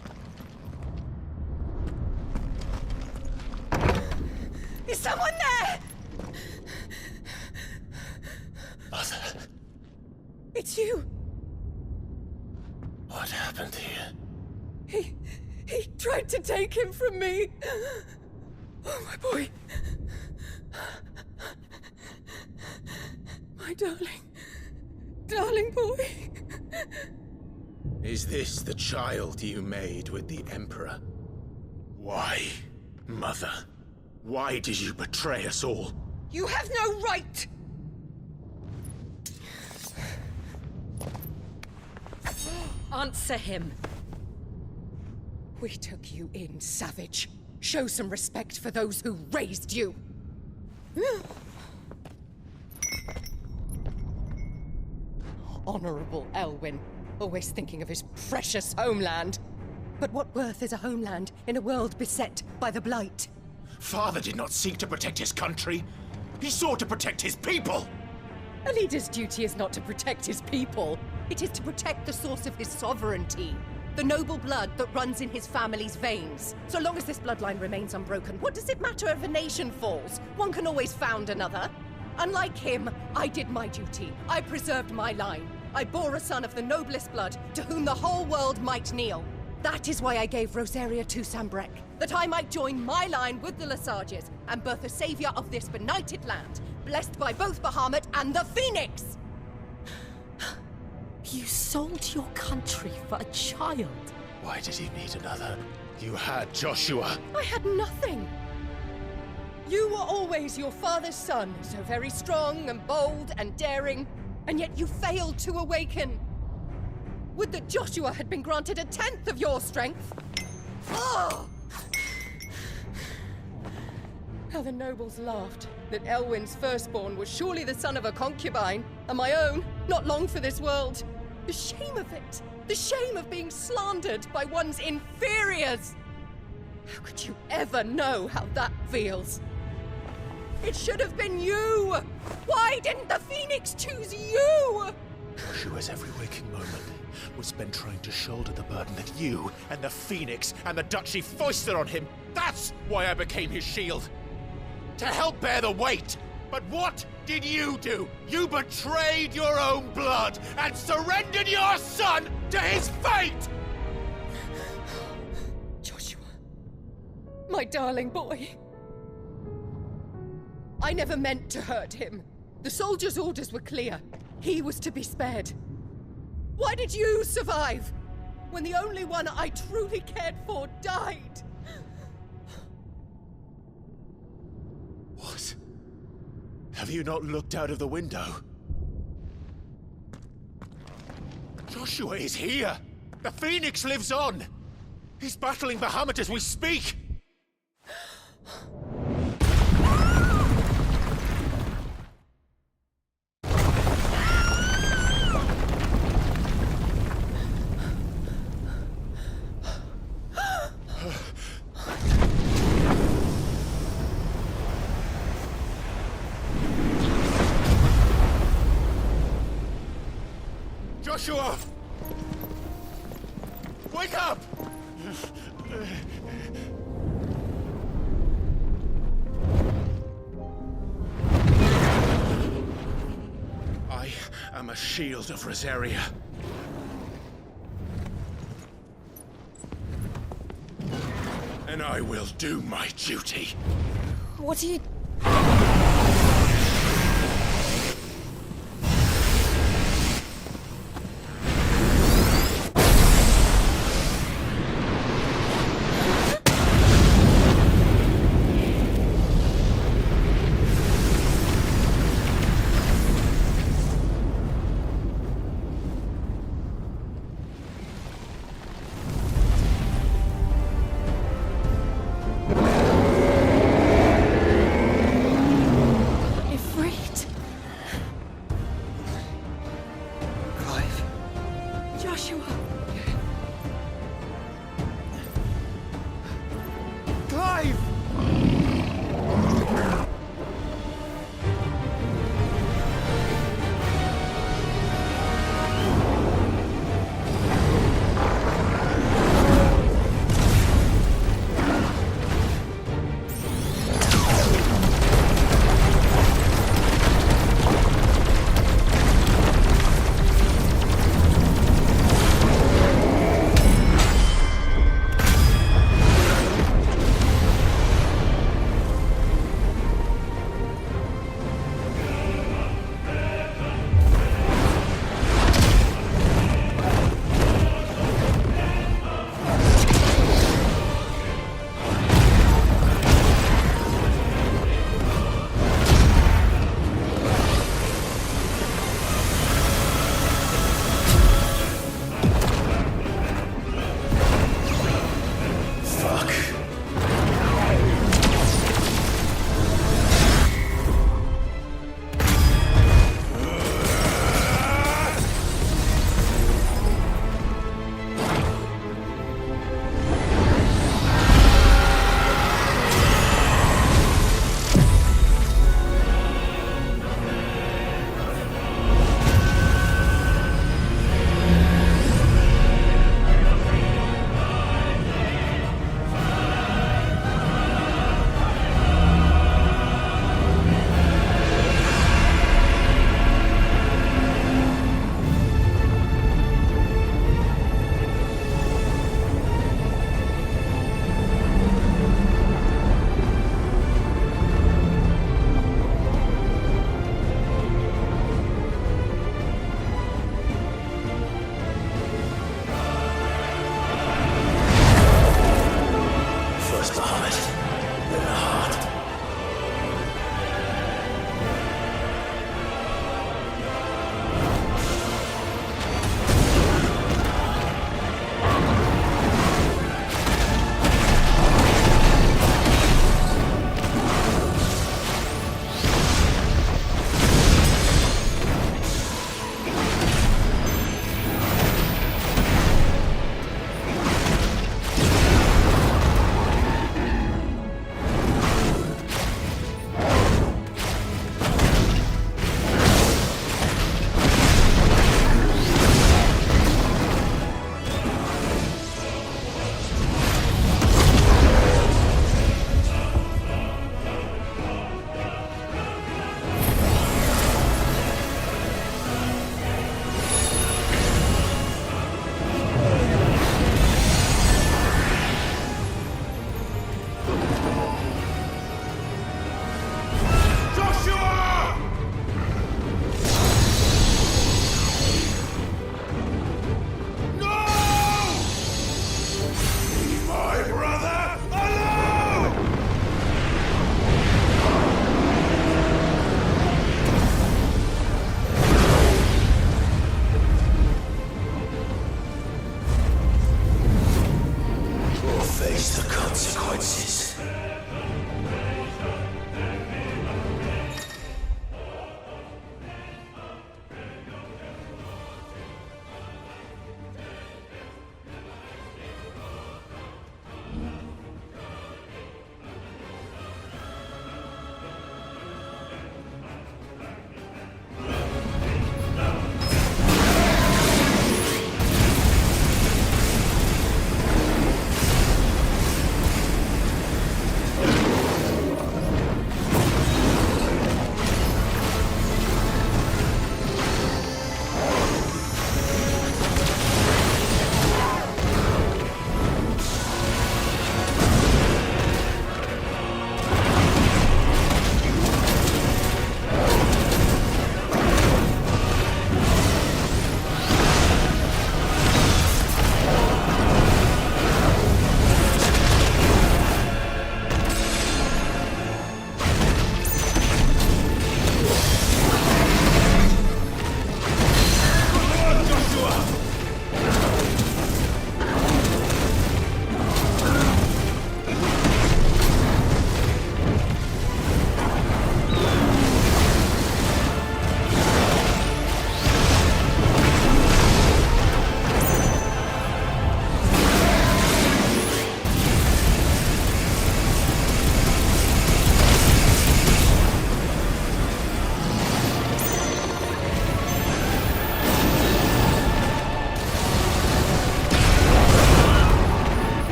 Is someone there? Mother. It's you. What happened here? He tried to take him from me. Oh, my boy. My darling boy. Is this the child you made with the Emperor? Why, Mother? Why did you betray us all? You have no right! Answer him. We took you in, savage. Show some respect for those who raised you. Honorable Elwyn, always thinking of his precious homeland. But what worth is a homeland in a world beset by the Blight? Father did not seek to protect his country. He sought to protect his people. A leader's duty is not to protect his people. It is to protect the source of his sovereignty. The noble blood that runs in his family's veins. So long as this bloodline remains unbroken, what does it matter if a nation falls? One can always found another. Unlike him, I did my duty. I preserved my line. I bore a son of the noblest blood, to whom the whole world might kneel. That is why I gave Rosaria to Sambrek, that I might join my line with the Lesages and birth a savior of this benighted land, blessed by both Bahamut and the Phoenix! You sold your country for a child. Why did he need another? You had Joshua. I had nothing. You were always your father's son, so very strong and bold and daring, and yet you failed to awaken. Would that Joshua had been granted 1/10 of your strength? Oh! How the nobles laughed that Elwyn's firstborn was surely the son of a concubine, and my own, not long for this world. The shame of it! The shame of being slandered by one's inferiors! How could you ever know how that feels? It should have been you! Why didn't the Phoenix choose you? Joshua's every waking moment was spent trying to shoulder the burden that you and the Phoenix and the Duchy foisted on him. That's why I became his shield. To help bear the weight. But what did you do? You betrayed your own blood and surrendered your son to his fate! Joshua, my darling boy. I never meant to hurt him. The soldiers' orders were clear. He was to be spared. Why did you survive when the only one I truly cared for died? What? Have you not looked out of the window? Joshua is here! The Phoenix lives on! He's battling Bahamut as we speak! Joshua! Wake up! am a shield of Rosaria. And I will do my duty. What are you...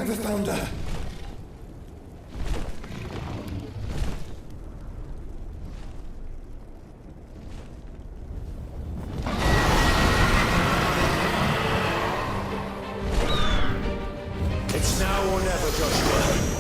I've found her. It's now or never, Joshua.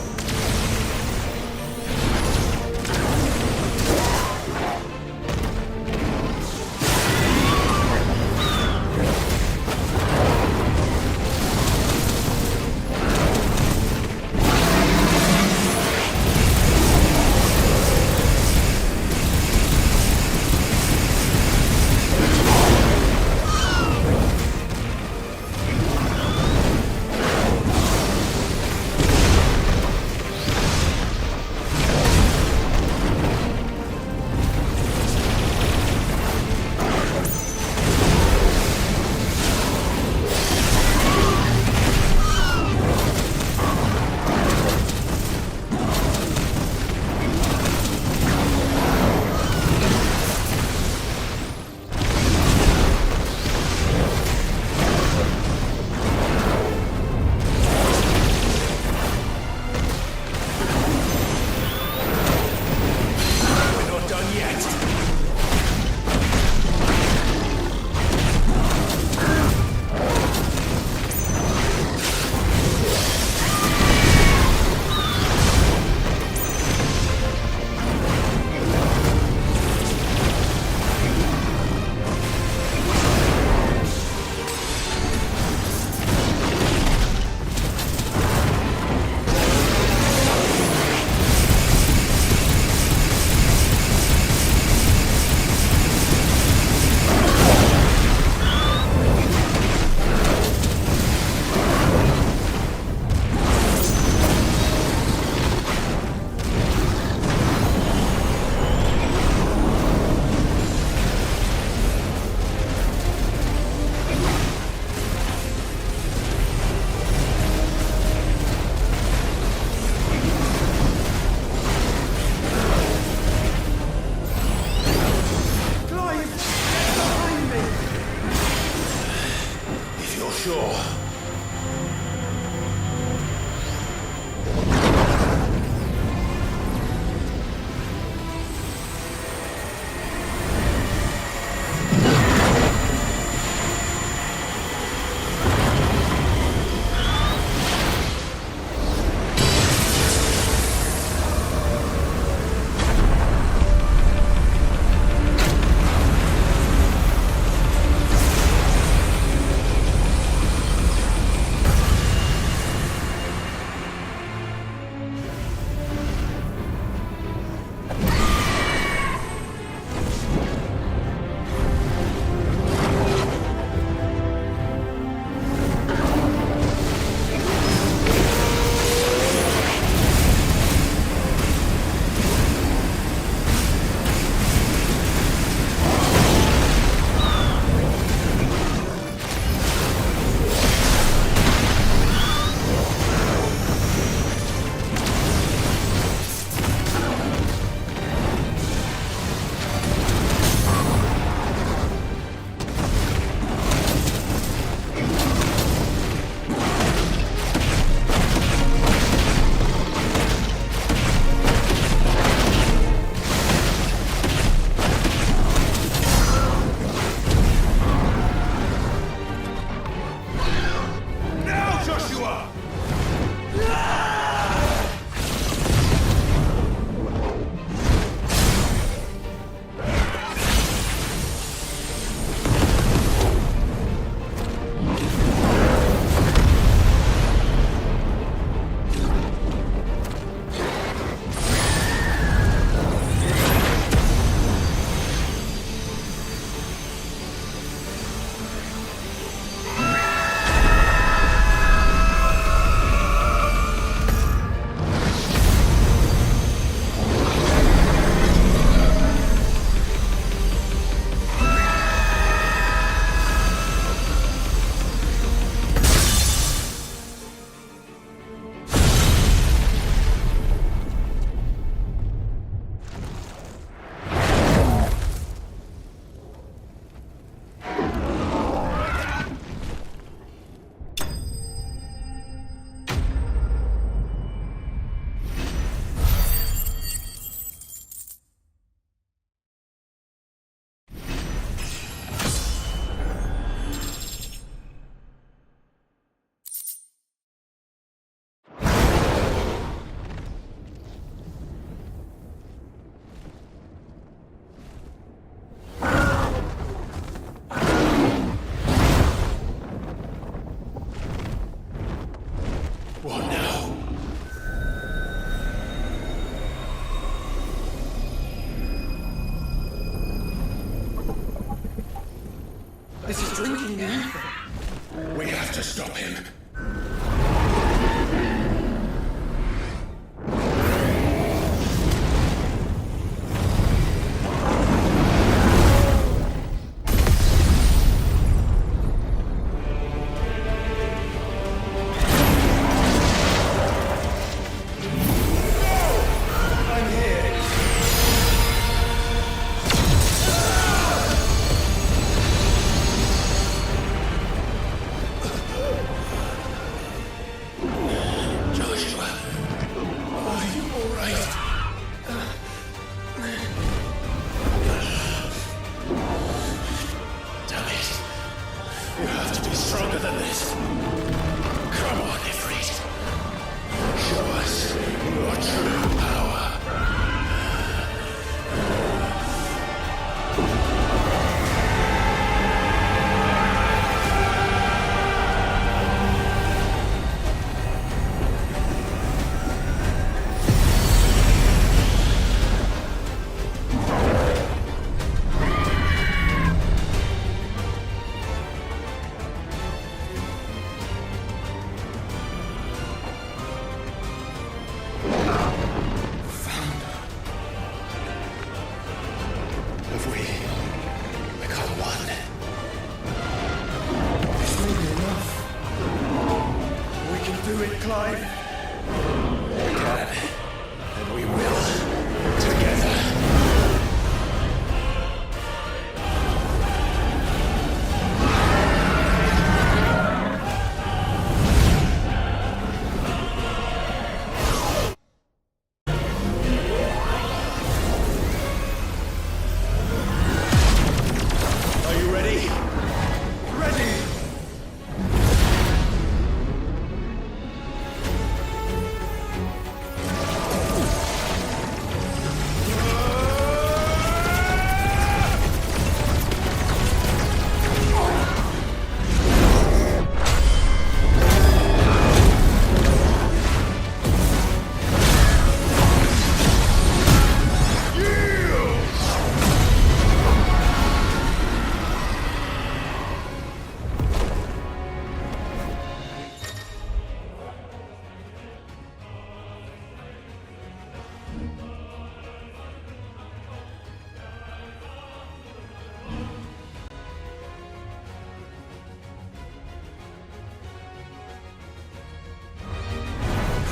to stop him.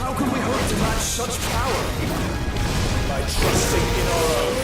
How can we hope to match such power? By trusting in our own.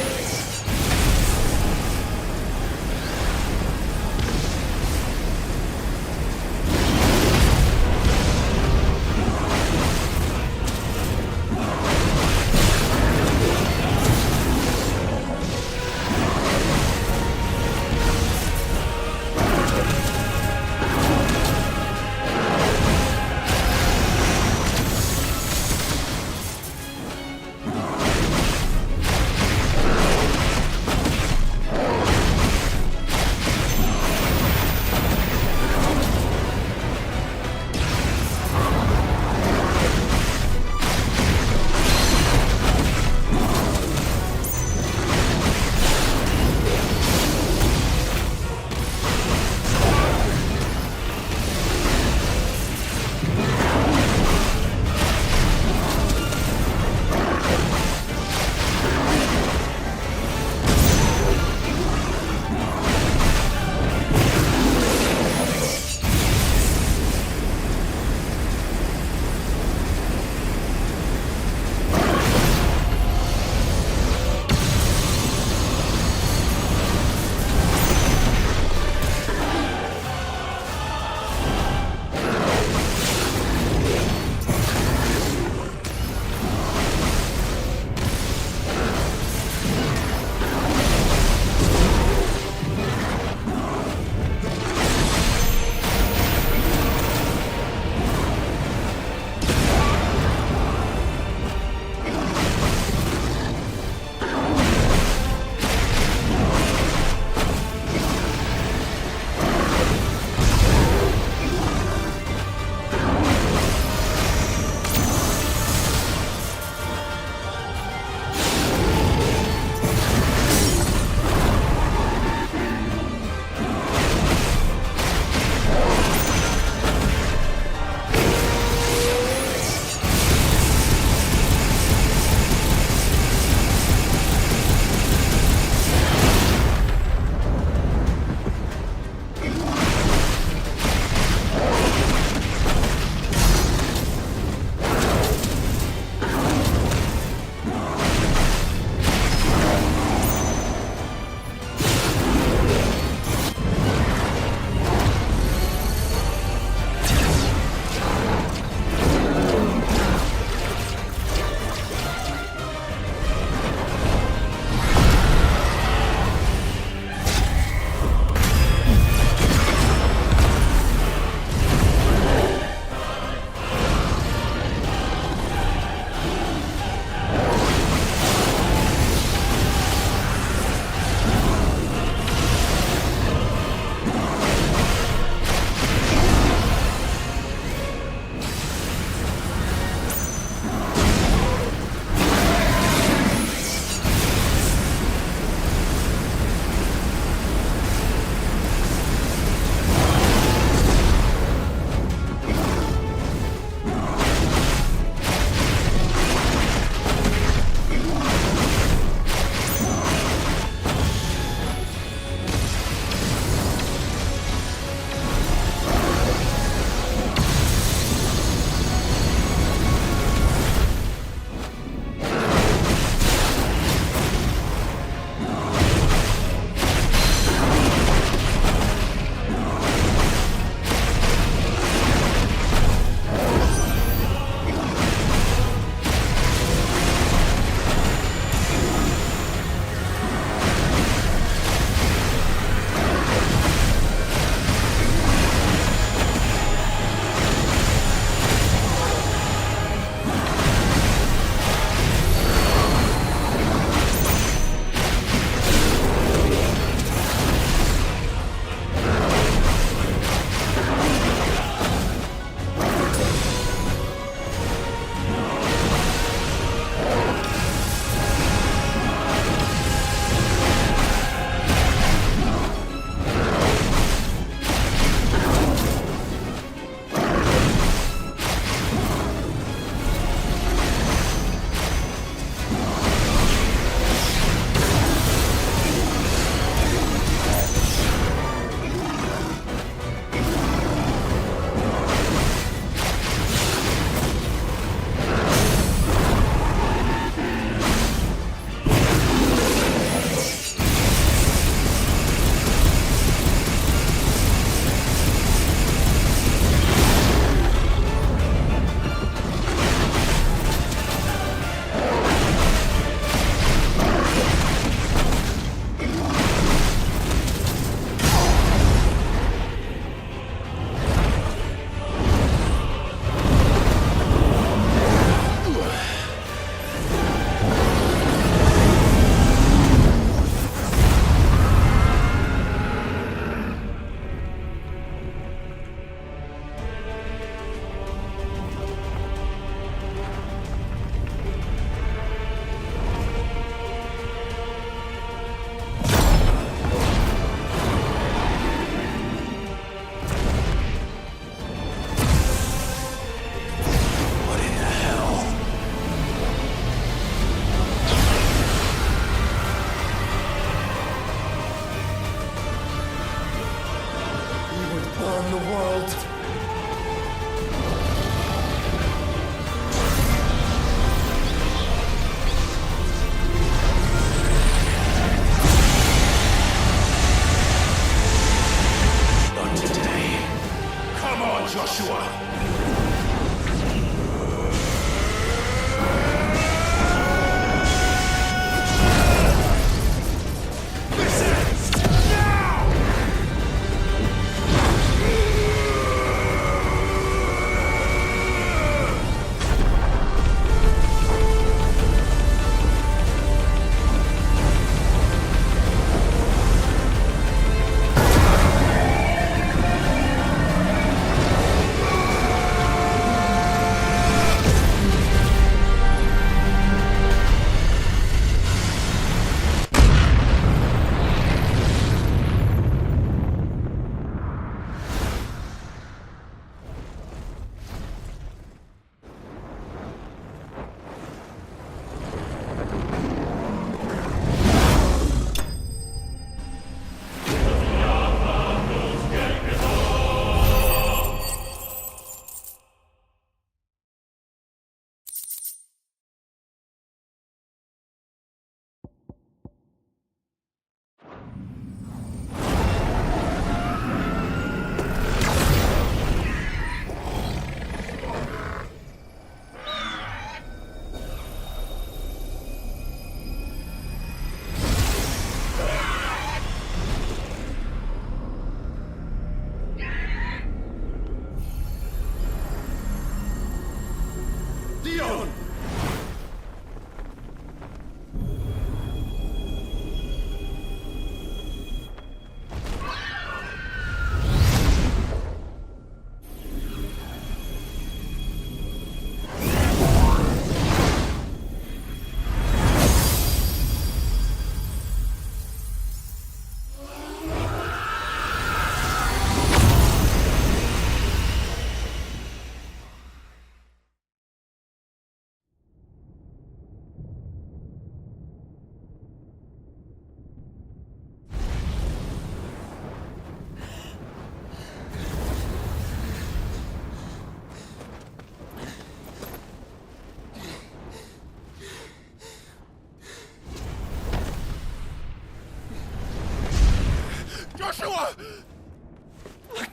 Joshua!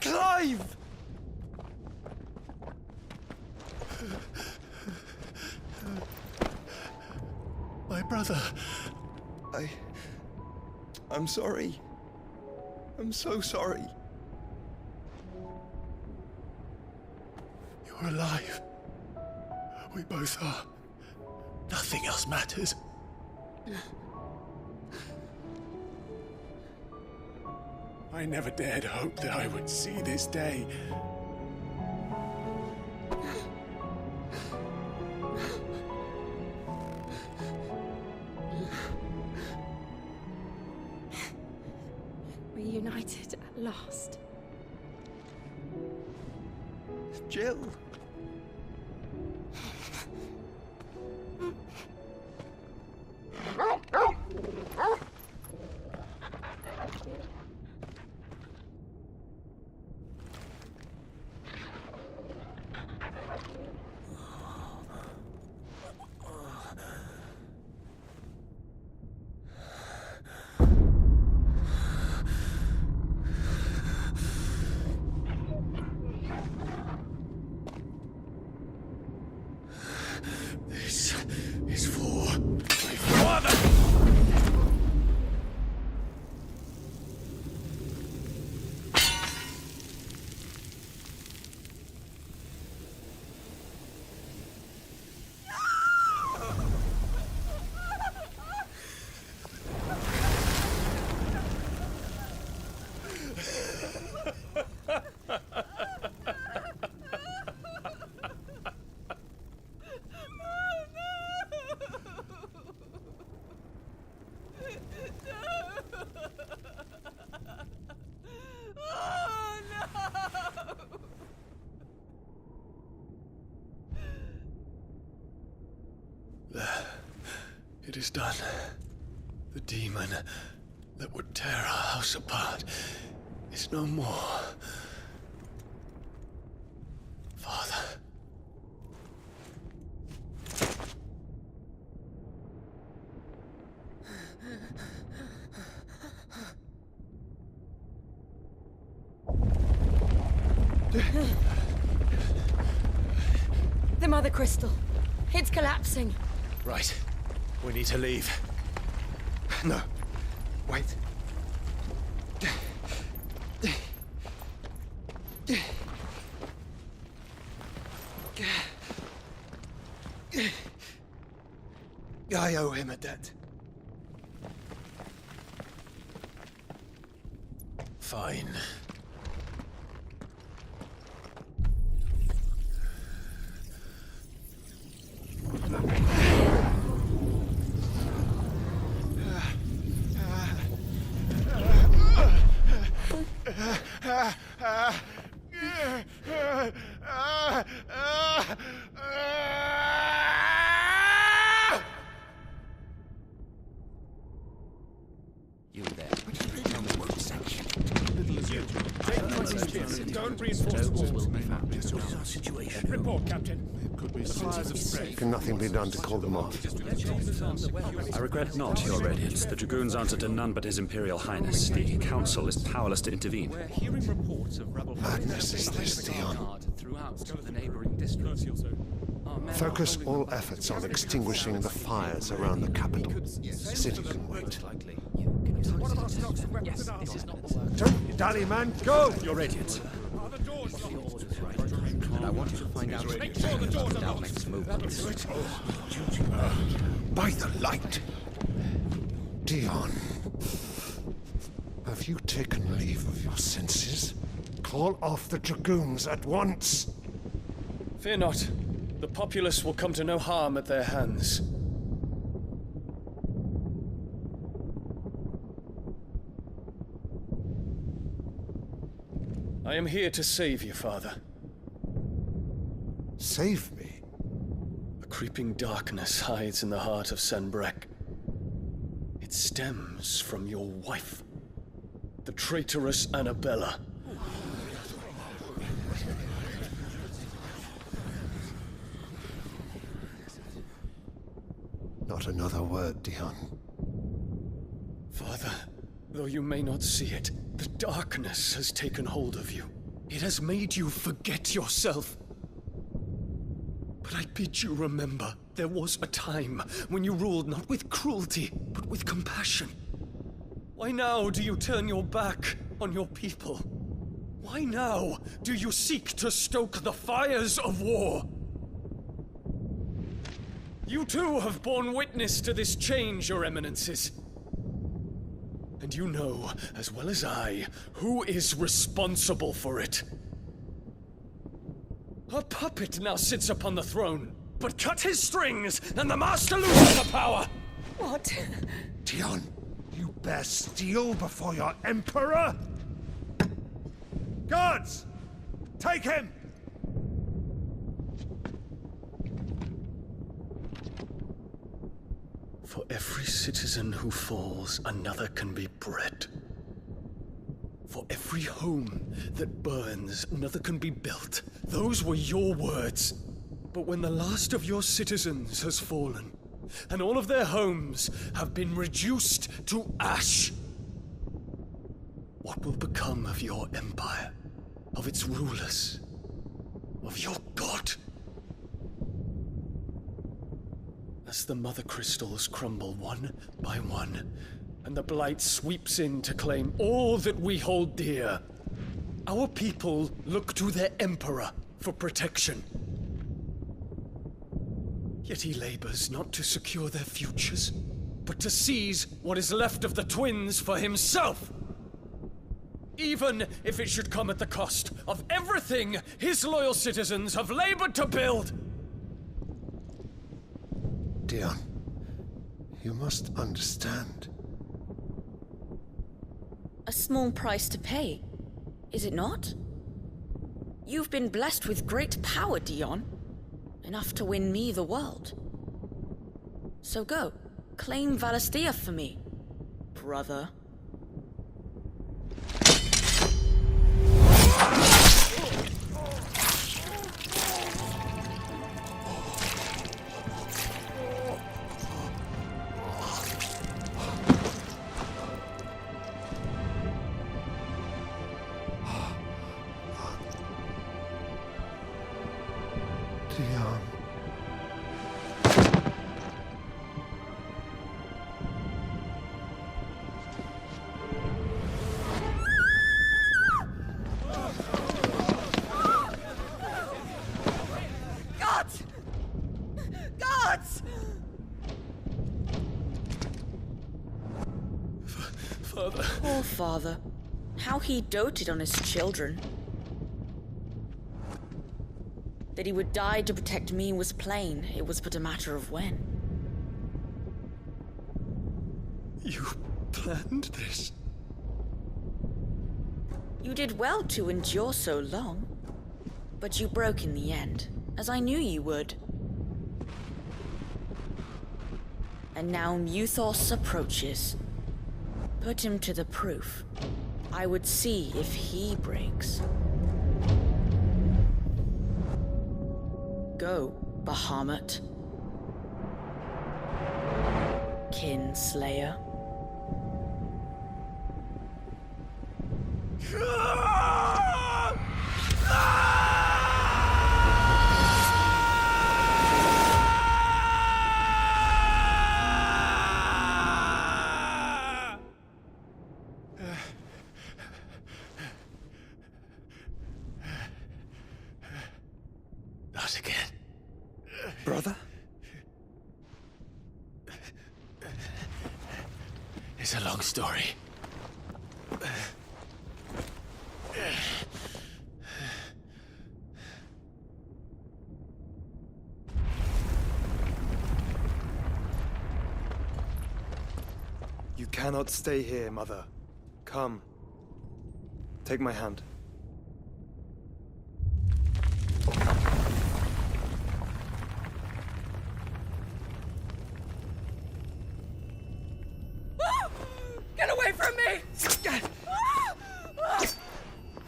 Clive! My brother. I'm sorry. I'm so sorry. You're alive. We both are. Nothing else matters. I never dared hope that I would see this day. Reunited at last. Jill. This is for my father! It is done. The demon that would tear our house apart is no more. Father. The Mother Crystal. It's collapsing. Right. We need to leave. No. Wait. I owe him a debt. Fine. You there. Tell me what section. Don't reinforce the walls. Will be found. What is our situation? Report, Captain. Can nothing be done to call them off? I regret not, Your Radiance. The Dragoons answer to none but His Imperial Highness. The Council is powerless to intervene. We're hearing reports of rebel Madness is this, Dion. throughout the neighboring districts. Focus all efforts on extinguishing the fires around the capital. The city can wait. Don't you dally, man. Go! Your Radiance. And I want you to find out everything about Dalmec's movements. By the light! Dion, have you taken leave of your senses? Call off the Dragoons at once! Fear not. The populace will come to no harm at their hands. I am here to save you, Father. Save me? A creeping darkness hides in the heart of Senbrek. It stems from your wife, the traitorous Annabella. Not another word, Dion. Father, though you may not see it, the darkness has taken hold of you. It has made you forget yourself. But I bid you remember, there was a time when you ruled not with cruelty, but with compassion. Why now do you turn your back on your people? Why now do you seek to stoke the fires of war? You too have borne witness to this change, Your Eminences. And you know, as well as I, who is responsible for it. A puppet now sits upon the throne, but cut his strings, and the master loses the power! What? Dion, you bear steel before your Emperor? Guards! Take him! For every citizen who falls, another can be bred. For every home that burns, another can be built. Those were your words. But when the last of your citizens has fallen, and all of their homes have been reduced to ash, what will become of your empire, of its rulers, of your god? As the Mother Crystals crumble one by one, and the Blight sweeps in to claim all that we hold dear, our people look to their Emperor for protection. Yet he labors not to secure their futures, but to seize what is left of the twins for himself! Even if it should come at the cost of everything his loyal citizens have labored to build! Dion, you must understand. A small price to pay, is it not? You've been blessed with great power, Dion. Enough to win me the world. So go, claim Valisthea for me, brother. Dion. Guards! Guards! Father. Poor father. How he doted on his children. That he would die to protect me was plain. It was but a matter of when. You planned this? You did well to endure so long. But you broke in the end, as I knew you would. And now Muthos approaches. Put him to the proof. I would see if he breaks. Go, Bahamut. Kinslayer. Not again. Brother? It's a long story. You cannot stay here, Mother. Come. Take my hand. Get away from me!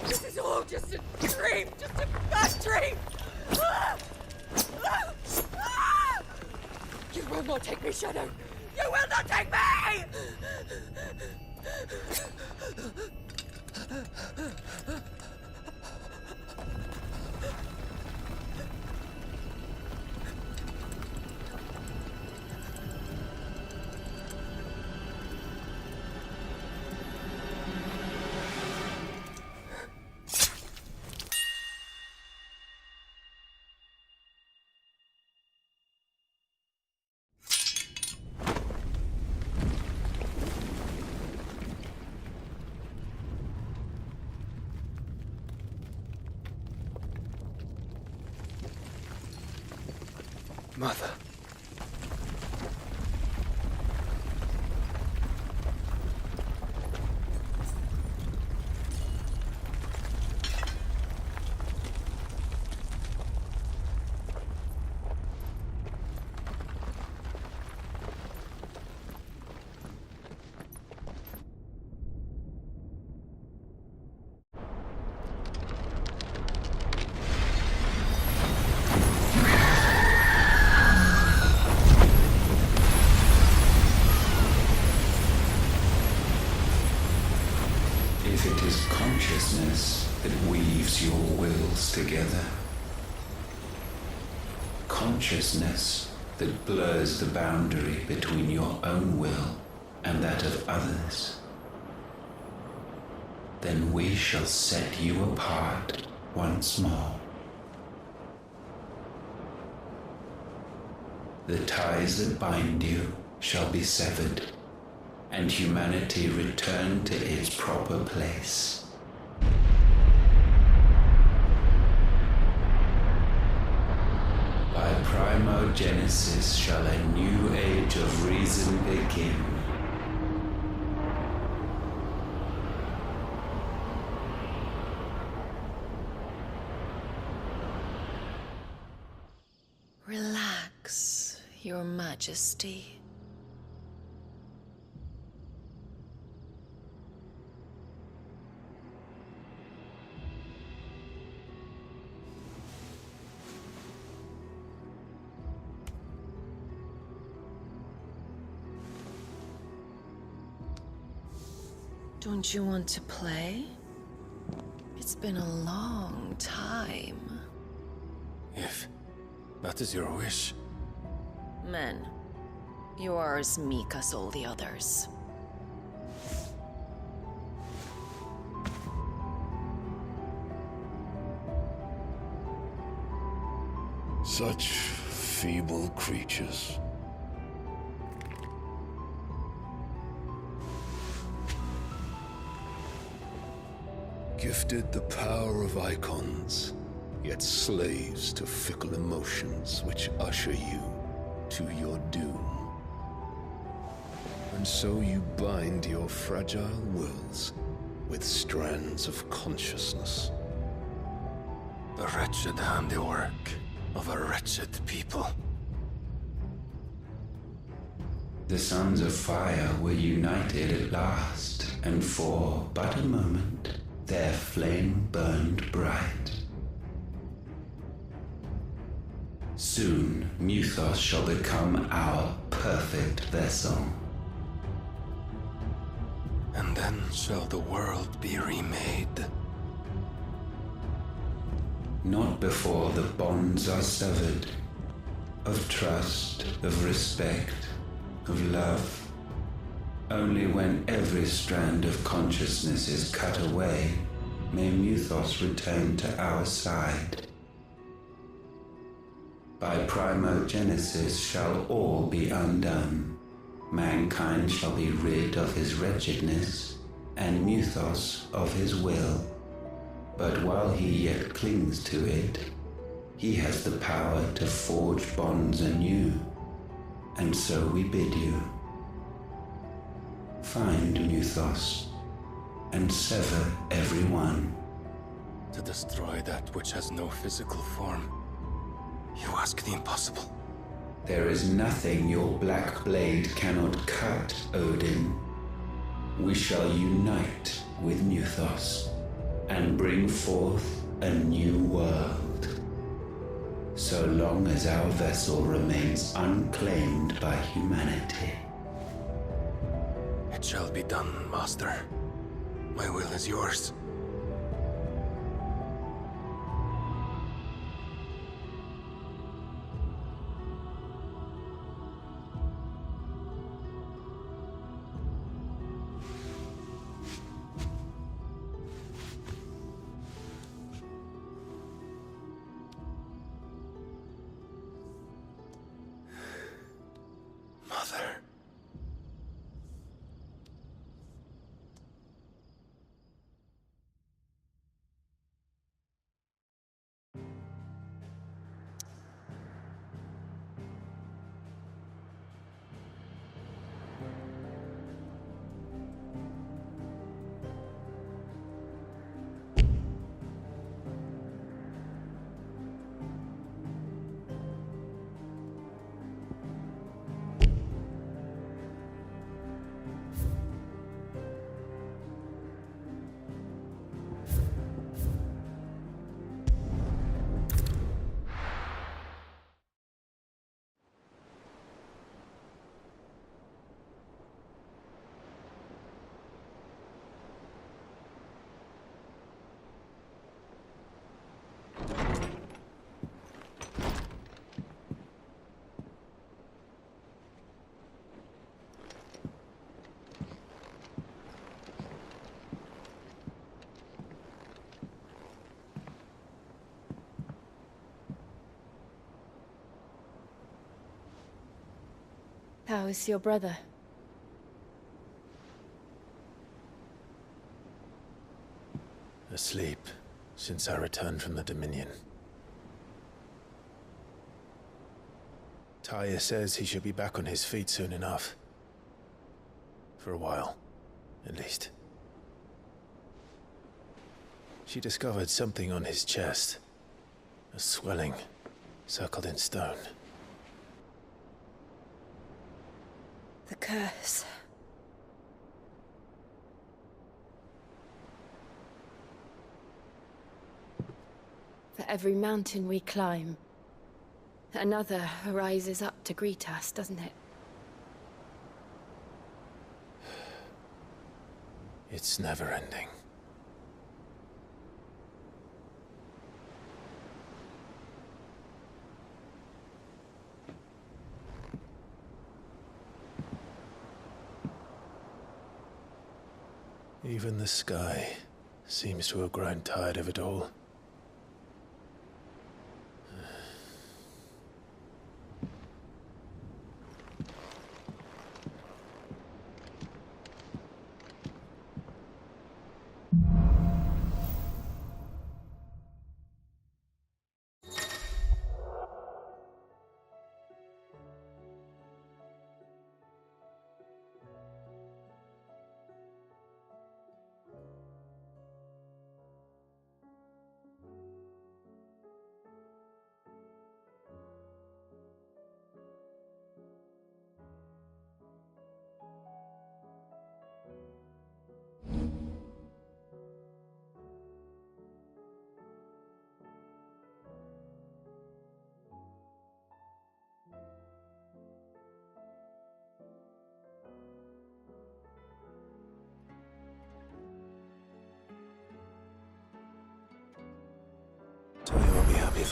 This is all just a dream, just a bad dream! You will not take me, Shadow! You will not take me! Mother. If it is consciousness that weaves your wills together, consciousness that blurs the boundary between your own will and that of others, then we shall set you apart once more. The ties that bind you shall be severed, and humanity return to its proper place. By primogenesis shall a new age of reason begin. Relax, Your Majesty. Don't you want to play? It's been a long time. If that is your wish. Men, you are as meek as all the others. Such feeble creatures. Gifted the power of icons, yet slaves to fickle emotions which usher you to your doom. And so you bind your fragile wills with strands of consciousness. The wretched handiwork of a wretched people. The sons of fire were united at last, and for but a moment their flame burned bright. Soon Muthos shall become our perfect vessel. And then shall the world be remade. Not before the bonds are severed, of trust, of respect, of love. Only when every strand of consciousness is cut away, may Muthos return to our side. By primogenesis shall all be undone. Mankind shall be rid of his wretchedness, and Muthos of his will. But while he yet clings to it, he has the power to forge bonds anew. And so we bid you, find Muthos, and sever every one. To destroy that which has no physical form, you ask the impossible. There is nothing your black blade cannot cut, Odin. We shall unite with Muthos, and bring forth a new world. So long as our vessel remains unclaimed by humanity. It shall be done, Master. My will is yours. Mother. How is your brother? Asleep since I returned from the Dominion. Taya says he should be back on his feet soon enough. For a while, at least. She discovered something on his chest. A swelling, circled in stone. The curse. For every mountain we climb, another rises up to greet us, doesn't it? It's never ending. Even the sky seems to have grown tired of it all.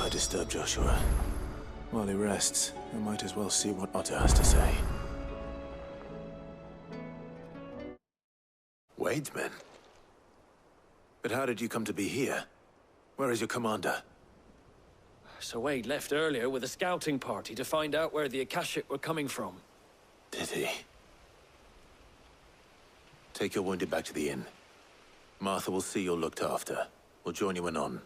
I disturb Joshua. While he rests, we might as well see what Otter has to say. Wade's men? But how did you come to be here? Where is your commander? So Wade left earlier with a scouting party to find out where the Akashic were coming from. Did he? Take your wounded back to the inn. Martha will see you're looked after. We'll join you anon.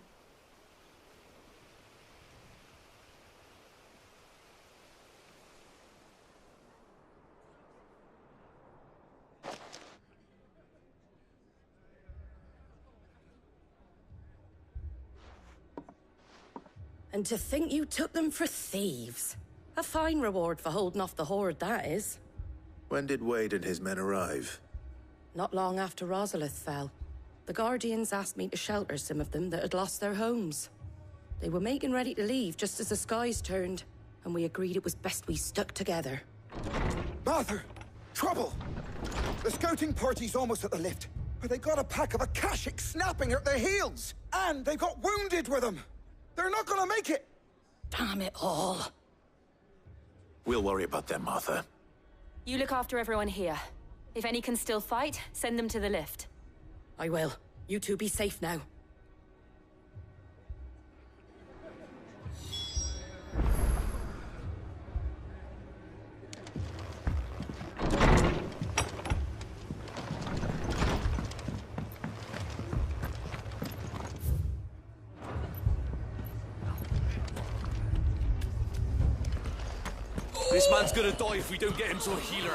And to think you took them for thieves. A fine reward for holding off the horde, that is. When did Wade and his men arrive? Not long after Rosalith fell. The Guardians asked me to shelter some of them that had lost their homes. They were making ready to leave just as the skies turned, and we agreed it was best we stuck together. Martha! Trouble! The scouting party's almost at the lift, but they got a pack of Akashic snapping at their heels! And they got wounded with them! They're not gonna make it! Damn it all. We'll worry about them, Martha. You look after everyone here. If any can still fight, send them to the lift. I will. You two be safe now. This man's gonna die if we don't get him to a healer.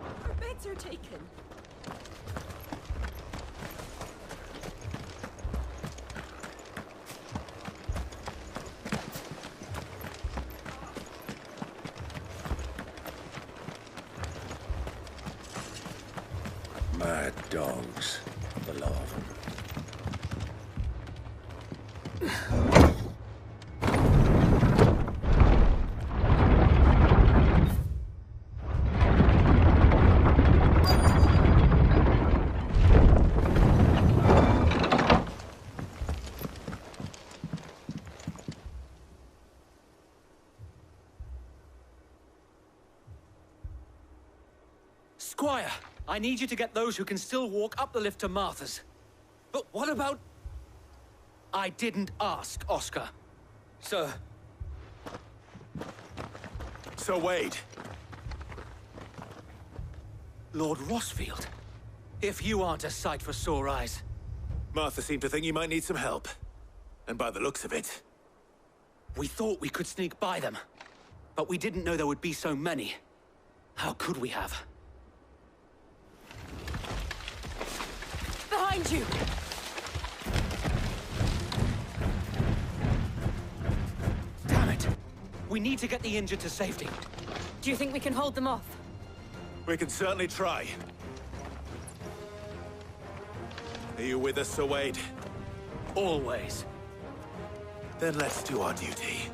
Our beds are taken. Mad dogs, the lot of them. Squire, I need you to get those who can still walk up the lift to Martha's. But what about... I didn't ask, Oscar. Sir. So, Wade. Lord Rossfield. If you aren't a sight for sore eyes. Martha seemed to think you might need some help. And by the looks of it... We thought we could sneak by them. But we didn't know there would be so many. How could we have? Behind you! Damn it! We need to get the injured to safety. Do you think we can hold them off? We can certainly try. Are you with us, Sir Wade? Always. Then let's do our duty.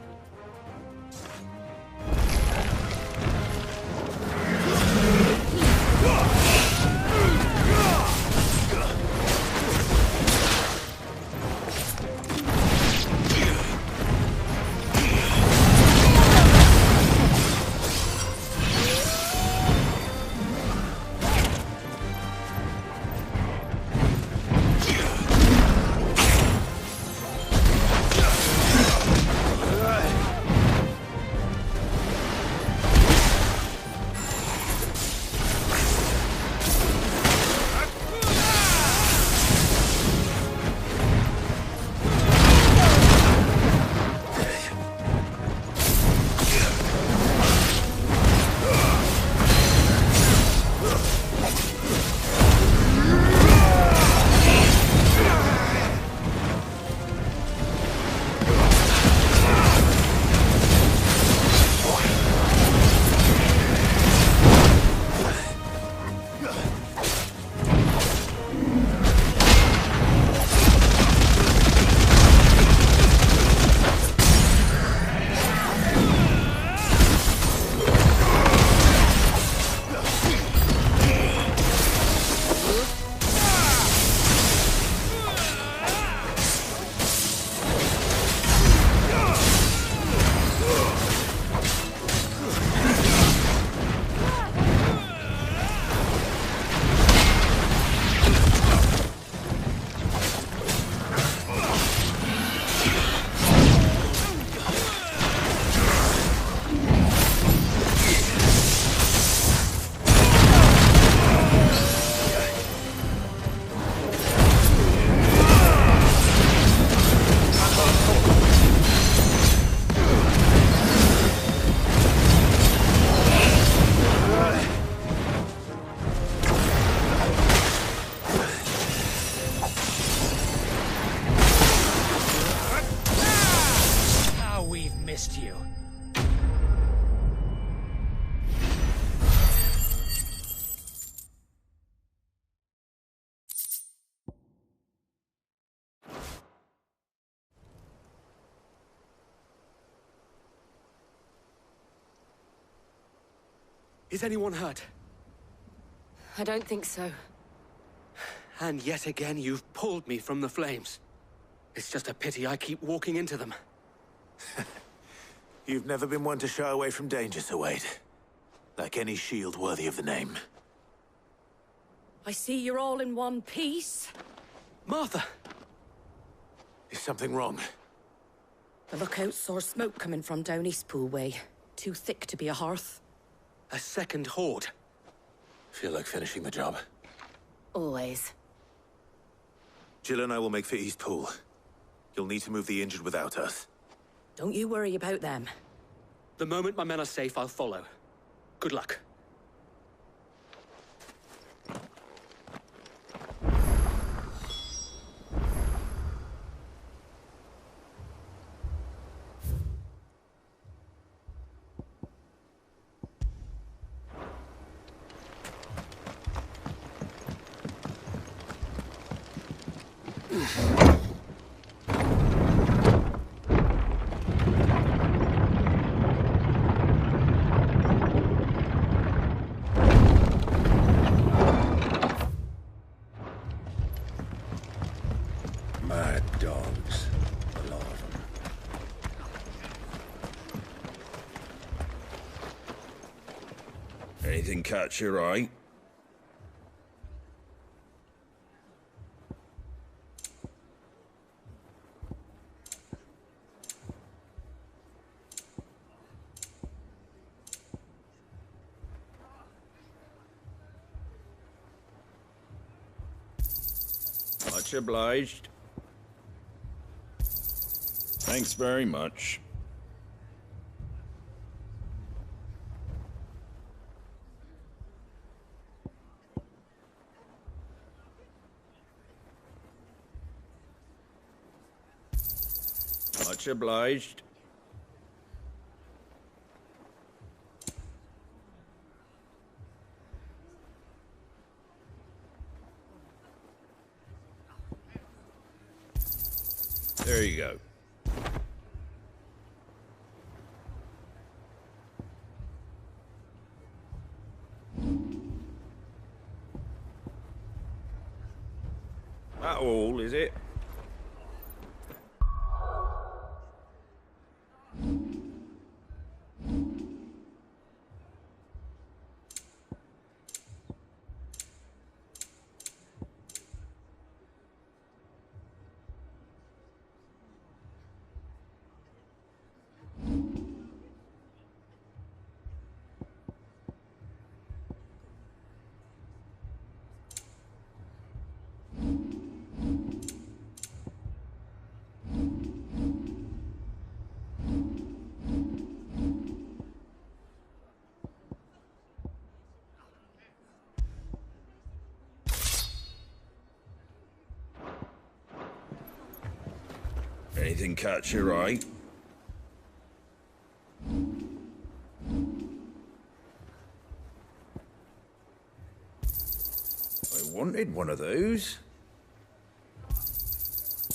missed you. Is anyone hurt? I don't think so. And yet again, you've pulled me from the flames. It's just a pity I keep walking into them. You've never been one to shy away from danger, Sir Wade. Like any shield worthy of the name. I see you're all in one piece. Martha! Is something wrong? The lookout saw smoke coming from down Eastpool way. Too thick to be a hearth. A second horde. Feel like finishing the job. Always. Jill and I will make for Eastpool. You'll need to move the injured without us. Don't you worry about them. The moment my men are safe, I'll follow. Good luck. Mad dogs. A lot of them. Anything catch your eye? Much obliged. Thanks very much. Much obliged. There you go. That all, is it? Anything catch your eye? I wanted one of those.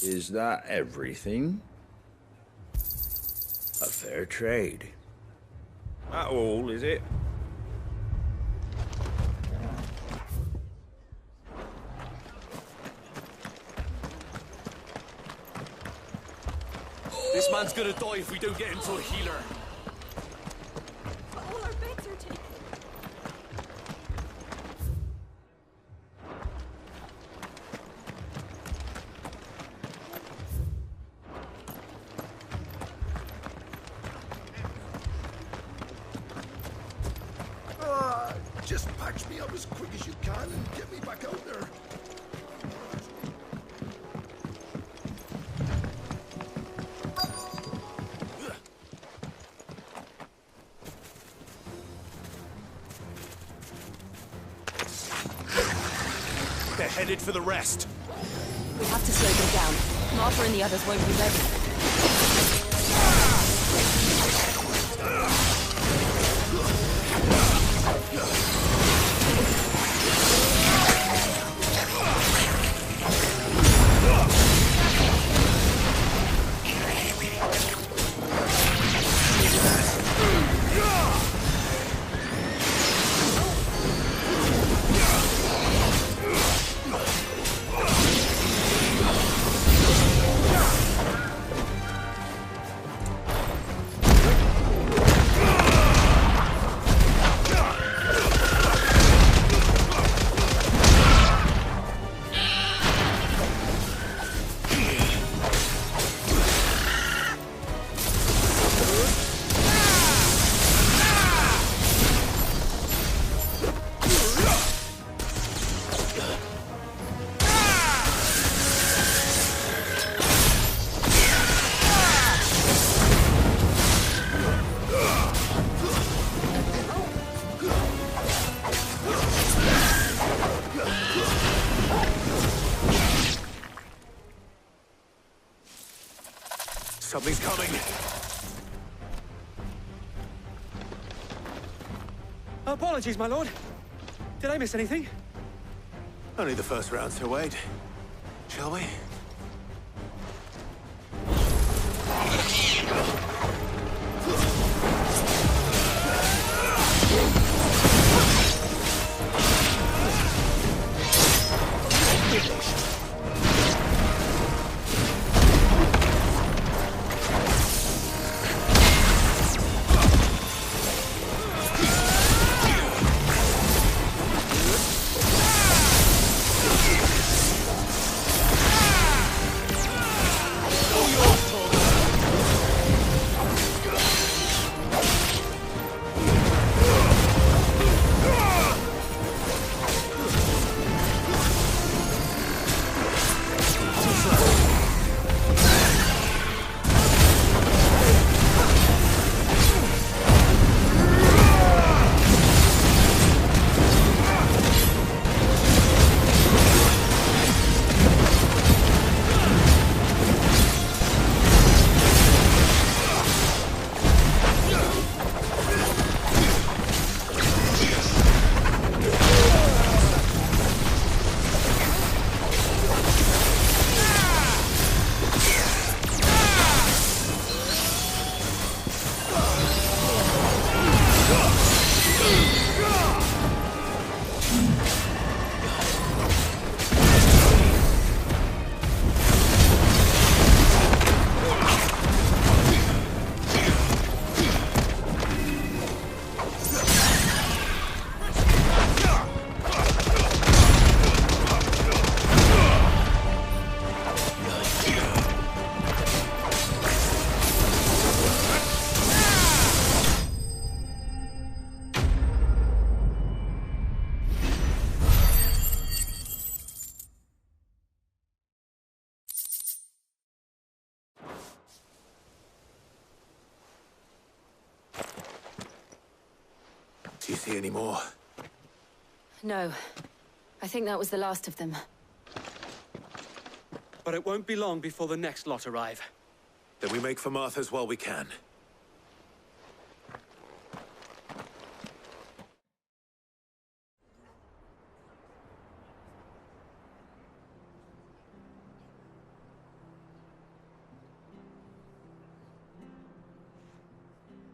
Is that everything? A fair trade. That all, is it? This man's gonna die if we don't get him to a healer. All our beds are taken. Just patch me up as quick as you can and get me back out there. They're headed for the rest. We have to slow them down. Martha and the others won't be ready. Something's coming. Apologies, my lord. Did I miss anything? Only the first round, so wait. Shall we? Do you see any more? No. I think that was the last of them. But it won't be long before the next lot arrive. Then we make for Martha's while we can.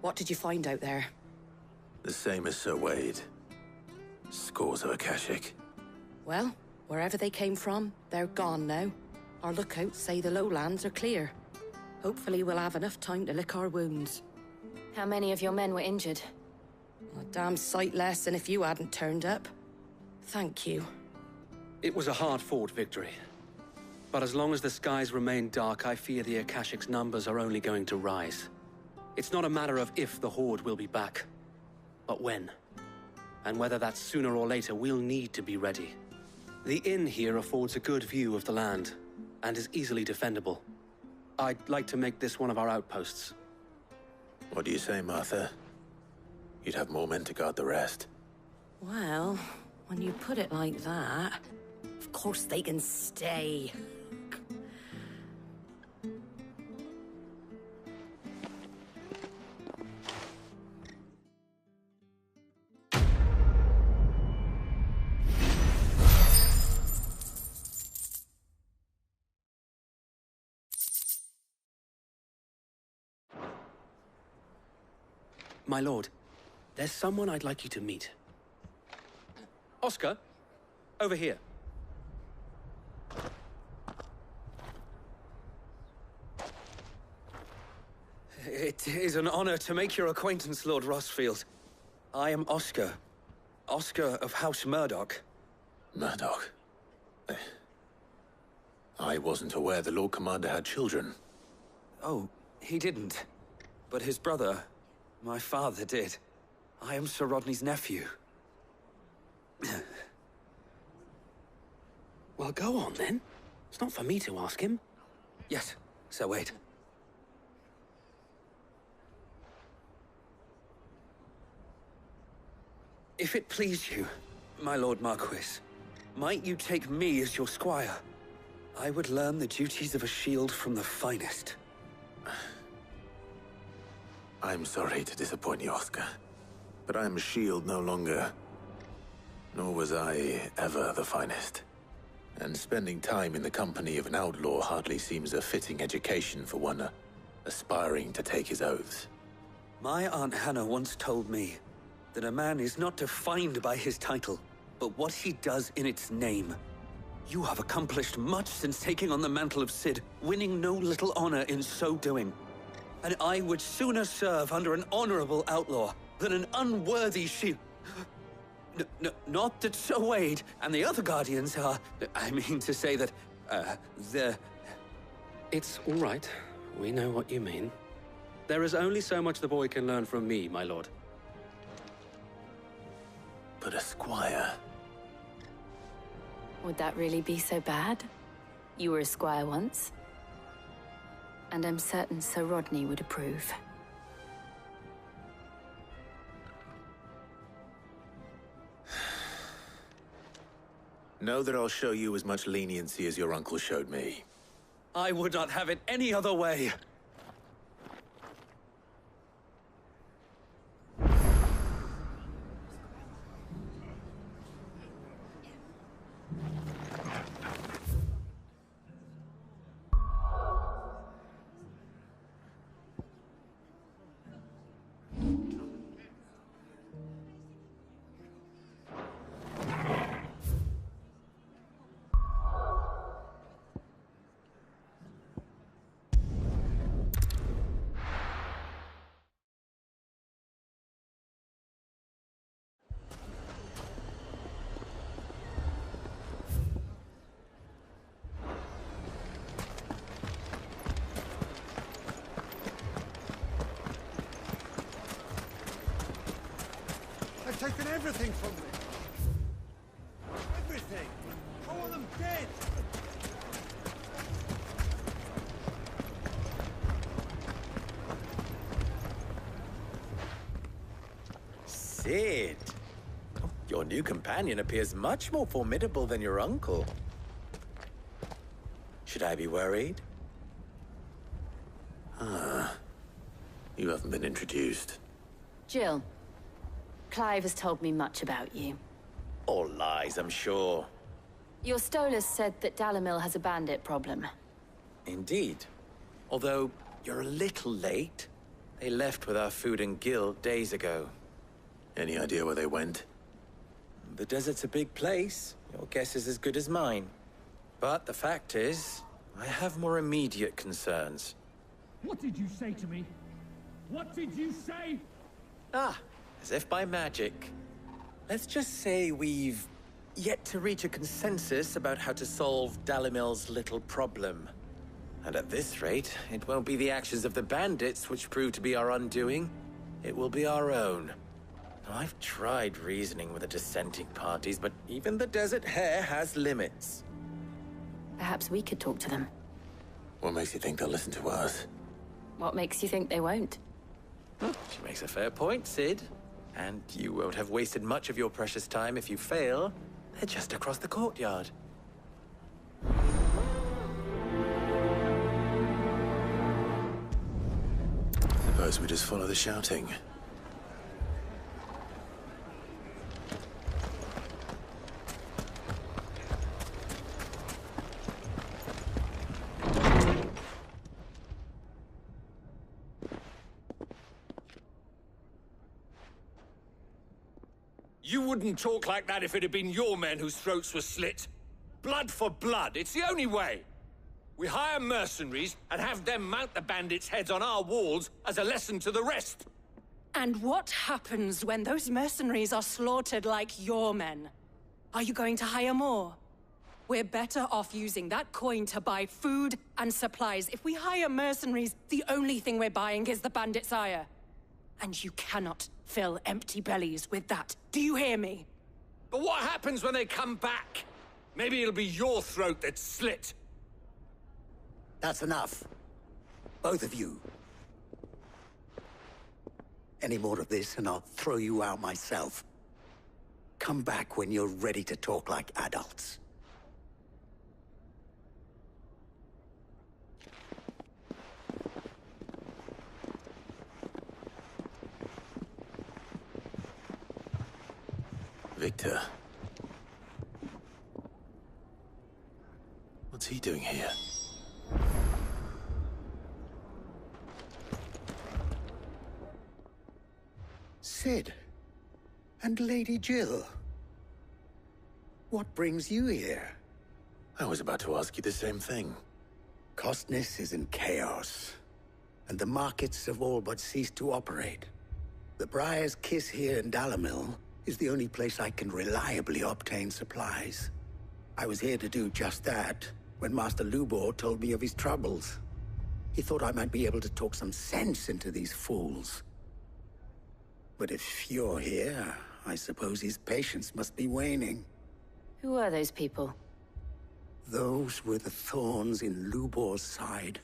What did you find out there? The same as Sir Wade. Scores of Akashic. Well, wherever they came from, they're gone now. Our lookouts say the lowlands are clear. Hopefully we'll have enough time to lick our wounds. How many of your men were injured? A damn sight less than if you hadn't turned up. Thank you. It was a hard-fought victory. But as long as the skies remain dark, I fear the Akashic's numbers are only going to rise. It's not a matter of if the Horde will be back, but when. And whether that's sooner or later, we'll need to be ready. The inn here affords a good view of the land, and is easily defendable. I'd like to make this one of our outposts. What do you say, Martha? You'd have more men to guard the rest. Well, when you put it like that, of course they can stay. My lord, there's someone I'd like you to meet. Oscar, over here. It is an honor to make your acquaintance, Lord Rossfield. I am Oscar. Oscar of House Murdoch. Murdoch? I wasn't aware the Lord Commander had children. Oh, he didn't. But his brother, my father, did. I am Sir Rodney's nephew. Well, go on, then. It's not for me to ask him. Yes, Sir Wade. If it please you, my Lord Marquis, might you take me as your squire? I would learn the duties of a shield from the finest. I'm sorry to disappoint you, Oscar. But I'm a shield no longer. Nor was I ever the finest. And spending time in the company of an outlaw hardly seems a fitting education for one aspiring to take his oaths. My Aunt Hannah once told me that a man is not defined by his title, but what he does in its name. You have accomplished much since taking on the mantle of Cid, winning no little honor in so doing. And I would sooner serve under an honorable outlaw than an unworthy shield. Not that Sir Wade and the other Guardians are... I mean to say that, they're... It's all right. We know what you mean. There is only so much the boy can learn from me, my lord. But a squire... Would that really be so bad? You were a squire once. And I'm certain Sir Rodney would approve. Know that I'll show you as much leniency as your uncle showed me. I would not have it any other way. They've taken everything from me. Everything. I want them dead. Cid. Your new companion appears much more formidable than your uncle. Should I be worried? Ah. You haven't been introduced. Jill. Clive has told me much about you. All lies, I'm sure. Your Stolas said that Dalimil has a bandit problem. Indeed. Although, you're a little late. They left with our food and guild days ago. Any idea where they went? The desert's a big place. Your guess is as good as mine. But the fact is, I have more immediate concerns. What did you say to me? What did you say? Ah, as if by magic. Let's just say we've yet to reach a consensus about how to solve Dalimil's little problem. And at this rate, it won't be the actions of the bandits which prove to be our undoing. It will be our own. Now, I've tried reasoning with the dissenting parties, but even the Desert Hare has limits. Perhaps we could talk to them. What makes you think they'll listen to us? What makes you think they won't? She makes a fair point, Cid. And you won't have wasted much of your precious time if you fail. They're just across the courtyard. Suppose we just follow the shouting. You wouldn't talk like that if it had been your men whose throats were slit. Blood for blood, it's the only way. We hire mercenaries and have them mount the bandits' heads on our walls as a lesson to the rest. And what happens when those mercenaries are slaughtered like your men? Are you going to hire more? We're better off using that coin to buy food and supplies. If we hire mercenaries, the only thing we're buying is the bandits' ire. And you cannot fill empty bellies with that. Do you hear me? But what happens when they come back? Maybe it'll be your throat that's slit. That's enough. Both of you. Any more of this and I'll throw you out myself. Come back when you're ready to talk like adults. Victor. What's he doing here? Cid. And Lady Jill. What brings you here? I was about to ask you the same thing. Costness is in chaos, and the markets have all but ceased to operate. The Briar's Kiss here in Dalimil is the only place I can reliably obtain supplies. I was here to do just that when Master Lubor told me of his troubles. He thought I might be able to talk some sense into these fools. But if you're here, I suppose his patience must be waning. Who are those people? Those were the thorns in Lubor's side.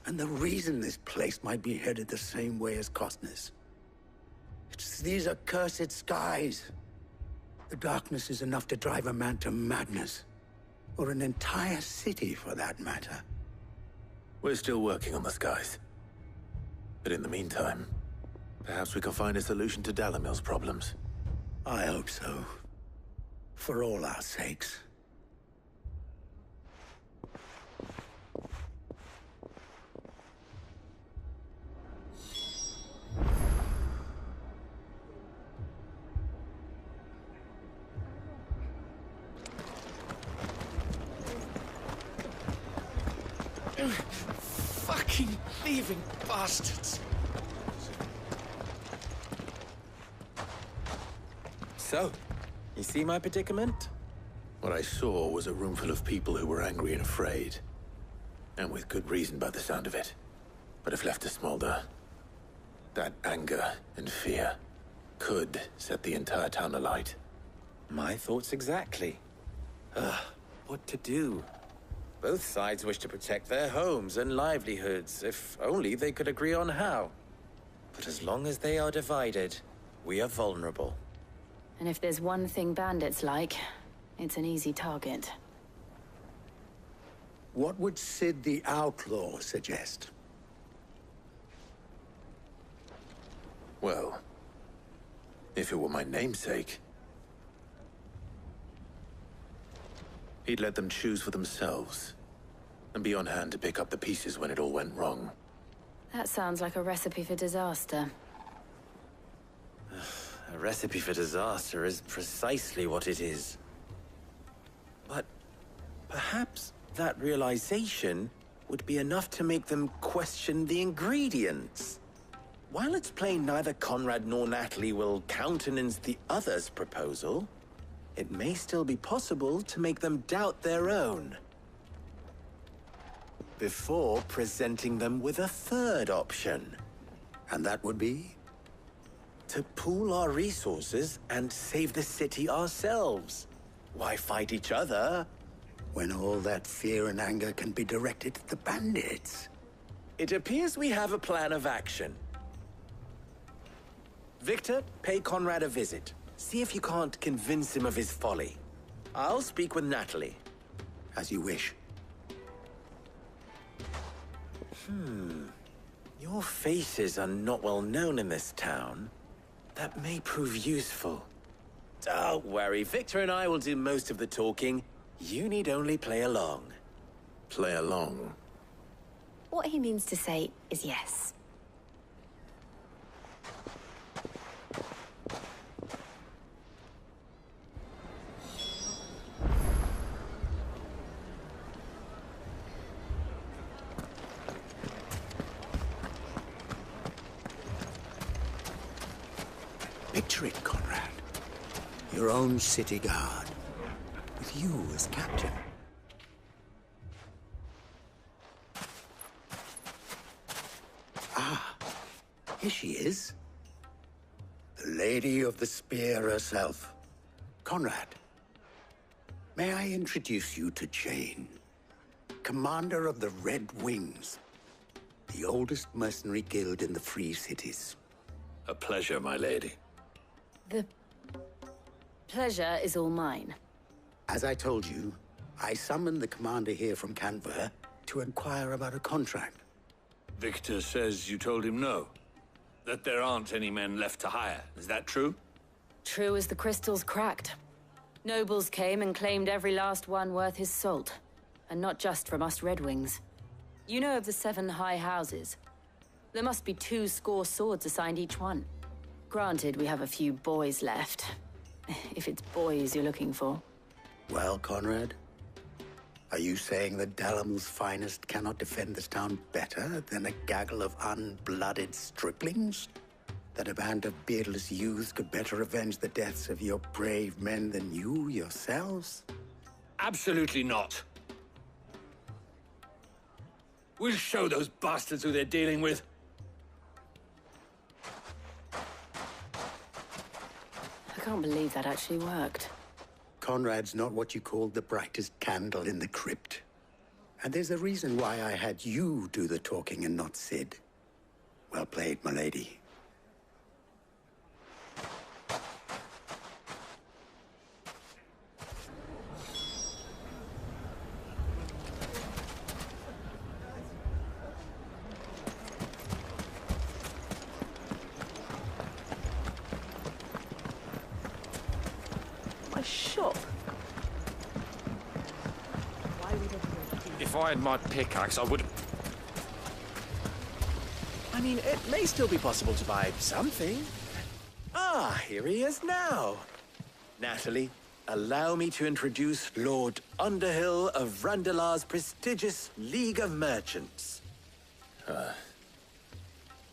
And the reason this place might be headed the same way as Costness. It's these accursed skies. The darkness is enough to drive a man to madness. Or an entire city, for that matter. We're still working on the skies. But in the meantime, perhaps we can find a solution to Dalimil's problems. I hope so. For all our sakes. Fucking thieving bastards! So, you see my predicament? What I saw was a room full of people who were angry and afraid. And with good reason by the sound of it. But if left to smolder, that anger and fear could set the entire town alight. My thoughts exactly. What to do? Both sides wish to protect their homes and livelihoods, if only they could agree on how. But as long as they are divided, we are vulnerable. And if there's one thing bandits like, it's an easy target. What would Cid the Outlaw suggest? Well, if it were my namesake, he'd let them choose for themselves, and be on hand to pick up the pieces when it all went wrong. That sounds like a recipe for disaster. A recipe for disaster is precisely what it is. But perhaps that realization would be enough to make them question the ingredients. While it's plain neither Conrad nor Natalie will countenance the other's proposal, it may still be possible to make them doubt their own. Before presenting them with a third option. And that would be? To pool our resources and save the city ourselves. Why fight each other? When all that fear and anger can be directed at the bandits. It appears we have a plan of action. Victor, pay Conrad a visit. See if you can't convince him of his folly. I'll speak with Natalie. As you wish. Your faces are not well known in this town. That may prove useful. Don't worry, Victor and I will do most of the talking. You need only play along. Play along? What he means to say is yes. Picture it, Conrad. Your own city guard. With you as captain. Ah, here she is. The Lady of the Spear herself. Conrad, may I introduce you to Jane, commander of the Red Wings, the oldest mercenary guild in the Free Cities. A pleasure, my lady. The pleasure is all mine. As I told you, I summoned the commander here from Canver to inquire about a contract. Victor says you told him no. That there aren't any men left to hire. Is that true? True as the crystals cracked. Nobles came and claimed every last one worth his salt. And not just from us Red Wings. You know of the 7 high houses? There must be 2 swords assigned each one. Granted, we have a few boys left. If it's boys you're looking for. Well, Conrad? Are you saying that Dalamel's finest cannot defend this town better than a gaggle of unblooded striplings? That a band of beardless youths could better avenge the deaths of your brave men than you yourselves? Absolutely not. We'll show those bastards who they're dealing with. I can't believe that actually worked. Conrad's not what you called the brightest candle in the crypt. And there's a reason why I had you do the talking and not Sid. Well played, my lady. Shop. If I had my pickaxe, I would... I mean, it may still be possible to buy something. Ah, here he is now. Natalie, allow me to introduce Lord Underhill of Randalar's prestigious League of Merchants.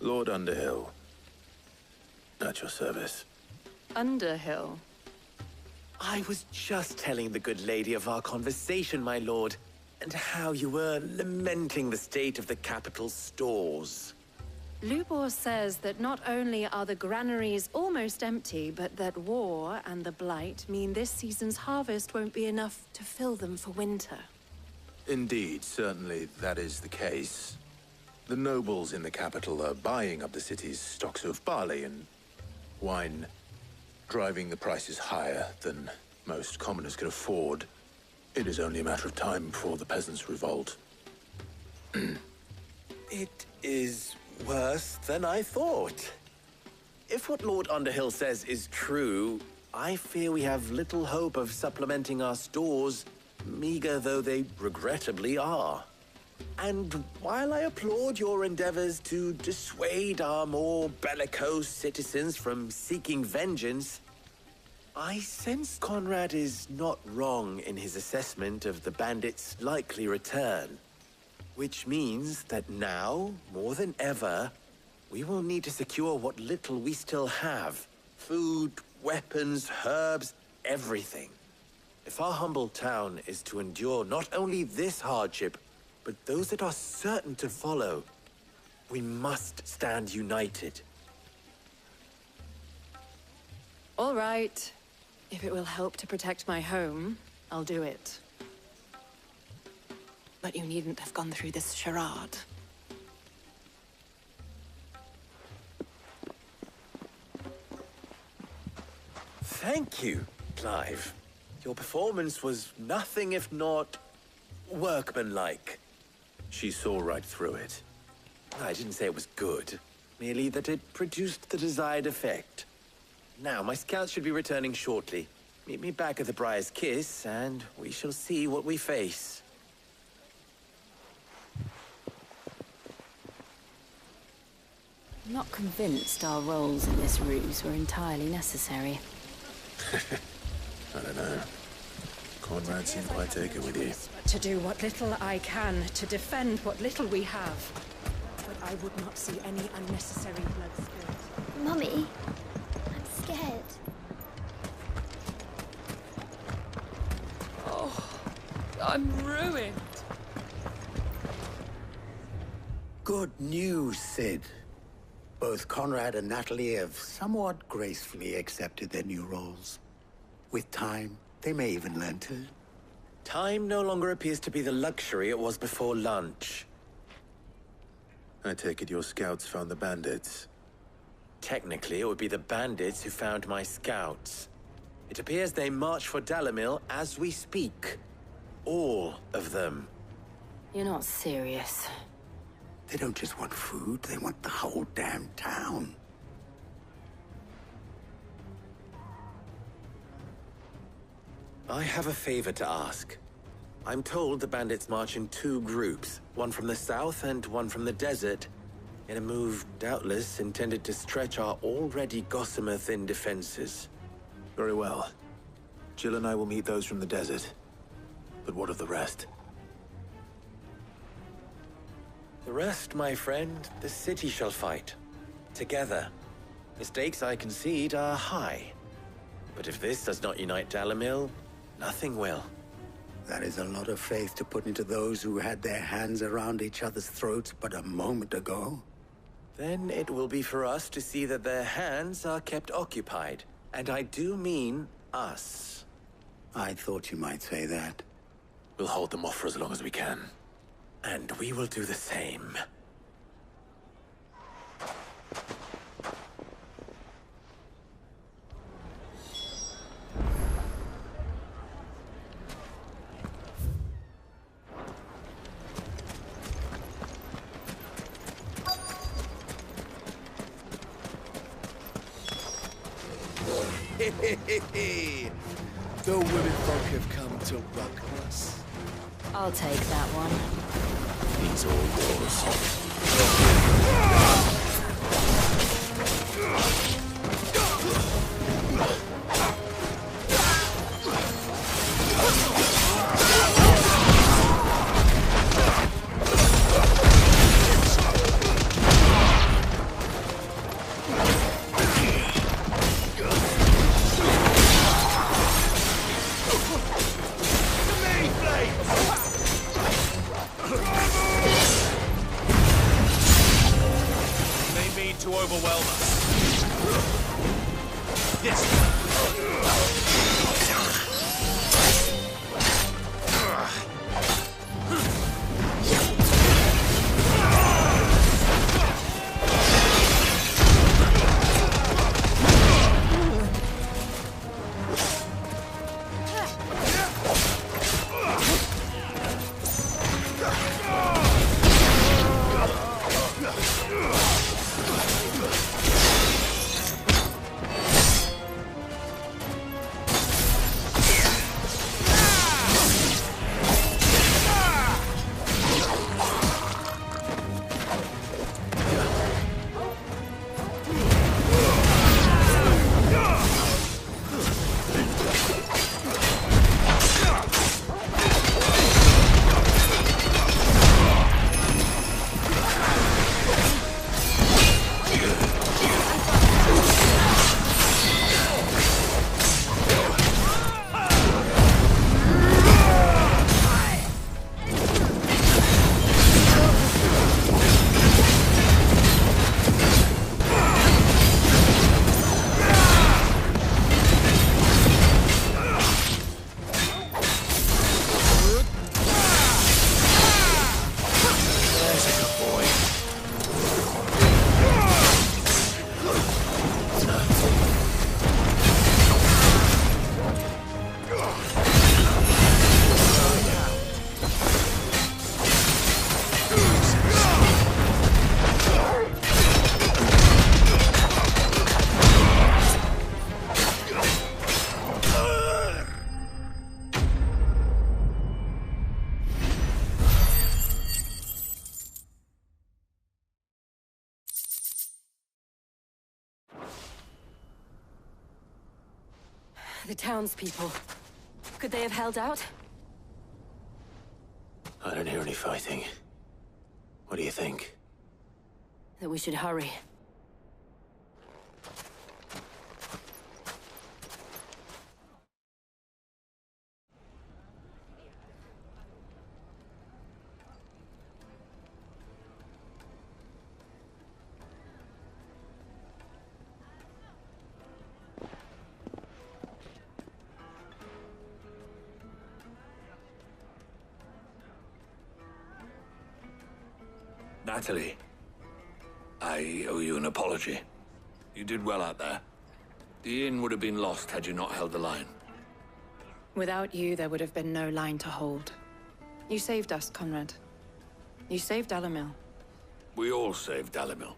Lord Underhill. At your service. Underhill? I was just telling the good lady of our conversation, my lord, and how you were lamenting the state of the capital's stores. Lubor says that not only are the granaries almost empty, but that war and the Blight mean this season's harvest won't be enough to fill them for winter. Indeed, certainly that is the case. The nobles in the capital are buying up the city's stocks of barley and wine, driving the prices higher than most commoners can afford. It is only a matter of time before the peasants revolt. It is worse than I thought. If what Lord Underhill says is true, I fear we have little hope of supplementing our stores, meager though they regrettably are. And while I applaud your endeavors to dissuade our more bellicose citizens from seeking vengeance, I sense Conrad is not wrong in his assessment of the bandits' likely return. Which means that now, more than ever, we will need to secure what little we still have. Food, weapons, herbs, everything. If our humble town is to endure not only this hardship, but those that are certain to follow, we must stand united. All right. If it will help to protect my home, I'll do it. But you needn't have gone through this charade. Thank you, Clive. Your performance was nothing if not workmanlike. She saw right through it. I didn't say it was good, merely that it produced the desired effect. Now, my scouts should be returning shortly. Meet me back at the Briar's Kiss, and we shall see what we face. I'm not convinced our roles in this ruse were entirely necessary. I don't know. Conrad seemed quite taken with you. To do what little I can to defend what little we have. But I would not see any unnecessary blood spilled. Mummy, I'm scared. Oh, I'm ruined. Good news, Sid. Both Conrad and Natalie have somewhat gracefully accepted their new roles. With time, they may even learn to. Time no longer appears to be the luxury it was before lunch. I take it your scouts found the bandits. Technically, it would be the bandits who found my scouts. It appears they march for Dalimil as we speak. All of them. You're not serious. They don't just want food, they want the whole damn town. I have a favor to ask. I'm told the bandits march in two groups, one from the south and one from the desert, in a move doubtless intended to stretch our already gossamer-thin defenses. Very well. Jill and I will meet those from the desert. But what of the rest? The rest, my friend, the city shall fight. Together. The stakes, I concede, are high. But if this does not unite Dalimil, nothing will. That is a lot of faith to put into those who had their hands around each other's throats but a moment ago. Then it will be for us to see that their hands are kept occupied. And I do mean us. I thought you might say that. We'll hold them off for as long as we can. And we will do the same. The women folk have come to welcome us. I'll take that one. It's all yours. To overwhelm us. Yes. The townspeople. Could they have held out? I don't hear any fighting. What do you think? That we should hurry. Natalie, I owe you an apology. You did well out there. The inn would have been lost had you not held the line. Without you, there would have been no line to hold. You saved us, Conrad. You saved Dalimil. We all saved Dalimil.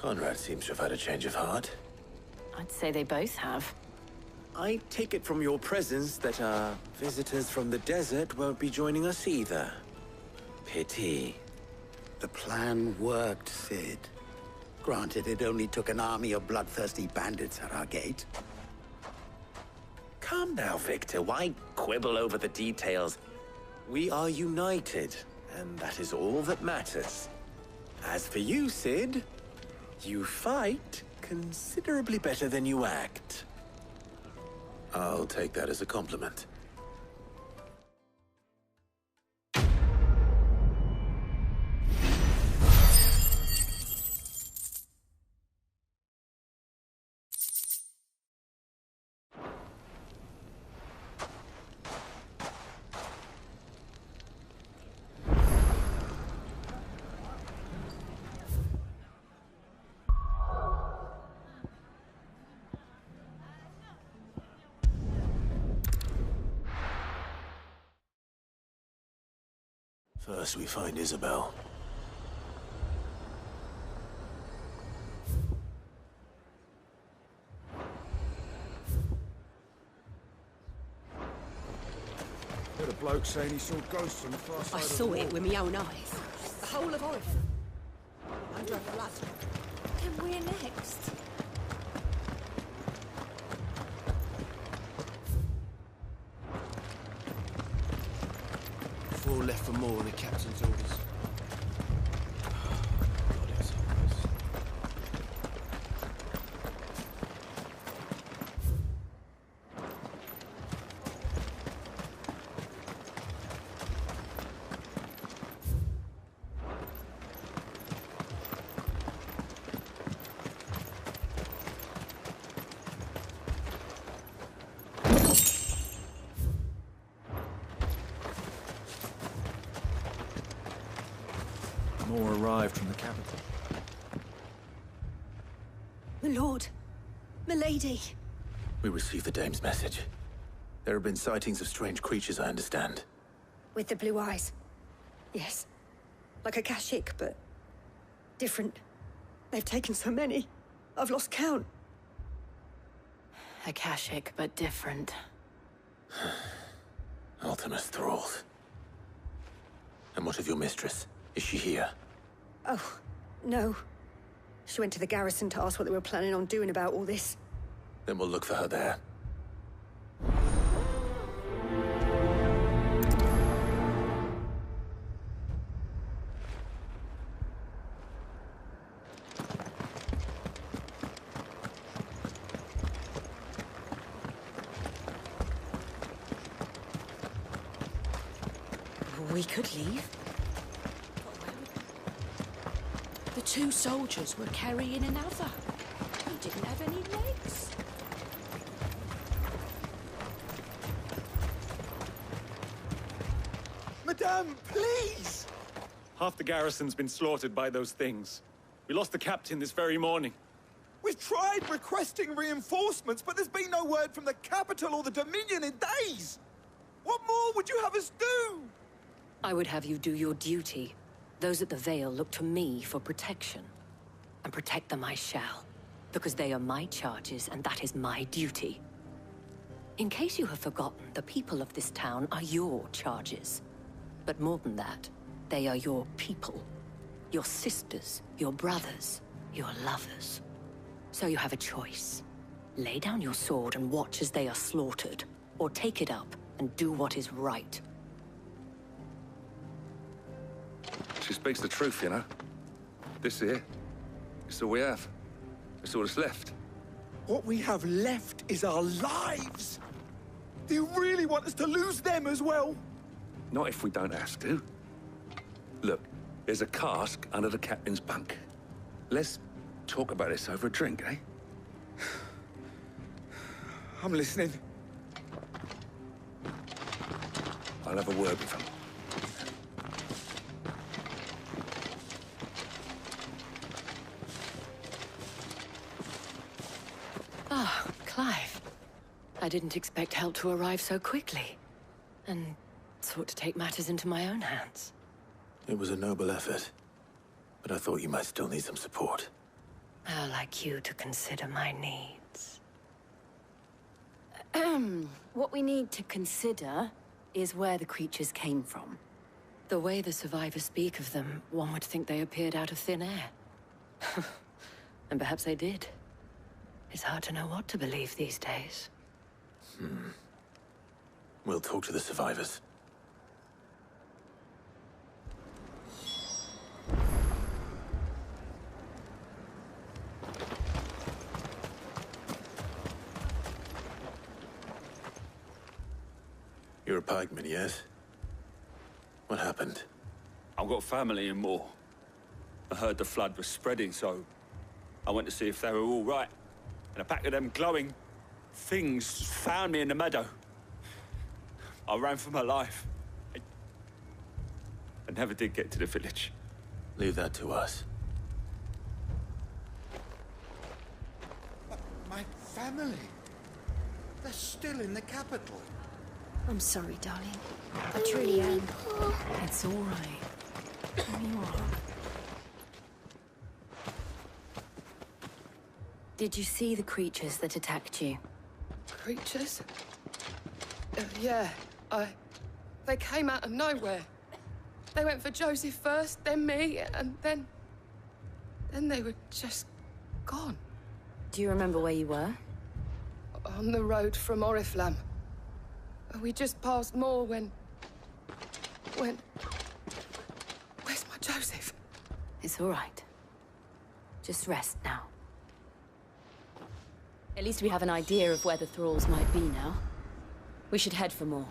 Conrad seems to have had a change of heart. I'd say they both have. I take it from your presence that our visitors from the desert won't be joining us either. Pity. The plan worked, Sid. Granted, it only took an army of bloodthirsty bandits at our gate. Calm now, Victor. Why quibble over the details? We are united, and that is all that matters. As for you, Sid, you fight considerably better than you act. I'll take that as a compliment. First we find Isabel. Heard a bloke saying he saw ghosts on the far side I of saw the it wall. with my own eyes. The whole of Oregon. Under a flood. Then we're next. Four left for more on the captain's orders. More arrived from the capital. My lord. Milady. We received the dame's message. There have been sightings of strange creatures, I understand. With the blue eyes. Yes. Like a Kashik, but different. They've taken so many. I've lost count. Akashic, but different. Ultimus thralls. And what of your mistress? Is she here? Oh, no. She went to the garrison to ask what they were planning on doing about all this. Then we'll look for her there. We could leave. The two soldiers were carrying another. He didn't have any legs. Madame, please! Half the garrison's been slaughtered by those things. We lost the captain this very morning. We've tried requesting reinforcements, but there's been no word from the capital or the Dominion in days! What more would you have us do? I would have you do your duty. Those at the Vale look to me for protection. And protect them I shall. Because they are my charges, and that is my duty. In case you have forgotten, the people of this town are your charges. But more than that, they are your people. Your sisters, your brothers, your lovers. So you have a choice. Lay down your sword and watch as they are slaughtered, or take it up and do what is right. She speaks the truth, you know. This here, it's all we have. It's all that's left. What we have left is our lives! Do you really want us to lose them as well? Not if we don't have to. Look, there's a cask under the captain's bunk. Let's talk about this over a drink, eh? I'm listening. I'll have a word with him. Ah, Clive. I didn't expect help to arrive so quickly. And sought to take matters into my own hands. It was a noble effort, but I thought you might still need some support. I'd like you to consider my needs. What we need to consider is where the creatures came from. The way the survivors speak of them, one would think they appeared out of thin air. And perhaps they did. It's hard to know what to believe these days. We'll talk to the survivors. You're a pikeman, yes? What happened? I've got family in Moor. I heard the flood was spreading, so I went to see if they were all right. And a pack of them glowing things found me in the meadow. I ran for my life. I never did get to the village. Leave that to us. But my family... they're still in the capital. I'm sorry, darling. I truly am. It's all right. You are. Did you see the creatures that attacked you? Creatures? Yeah, they came out of nowhere. They went for Joseph first, then me, and then they were just gone. Do you remember where you were? On the road from Oriflamme. We just passed Moor when... Where's my Joseph? It's all right. Just rest now. At least we have an idea of where the thralls might be now. We should head for more.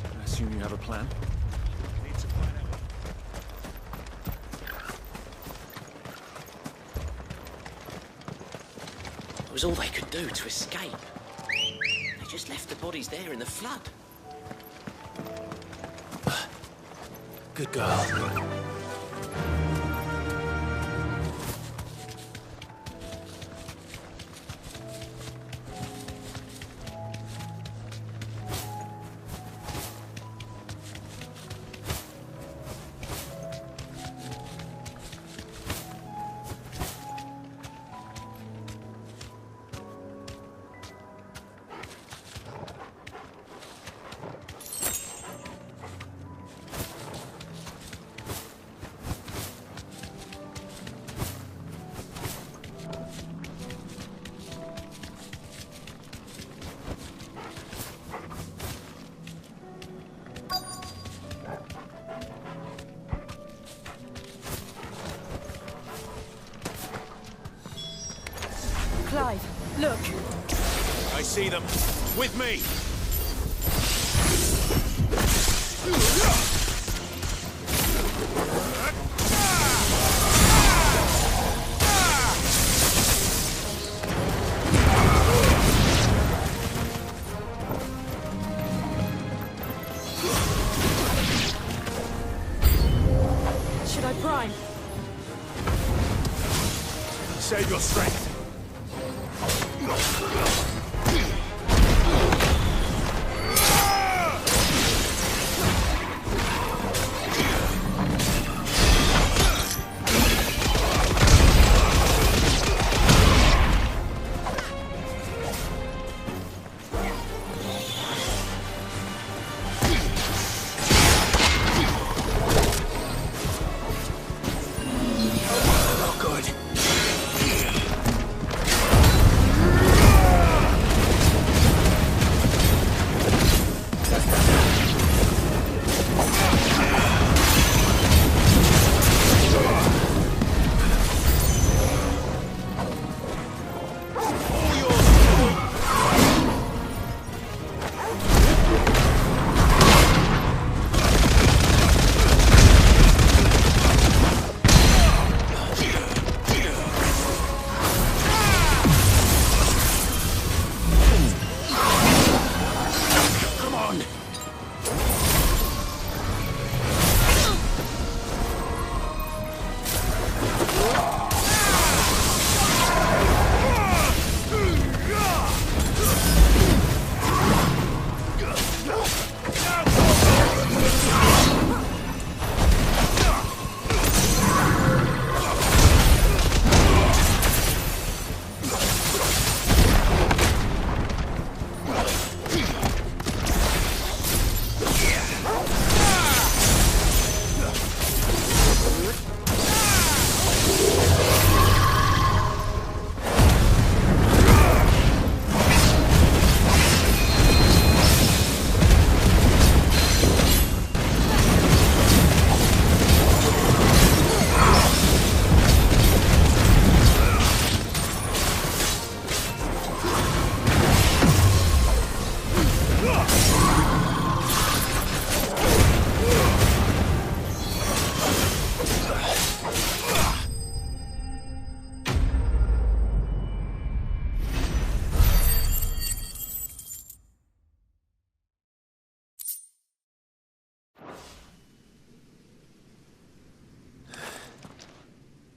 I assume you have a plan? Need to find out. It was all they could do to escape. They just left the bodies there in the flood. Good girl. Clive, look! I see them. With me! Should I prime? Save your strength. Not good.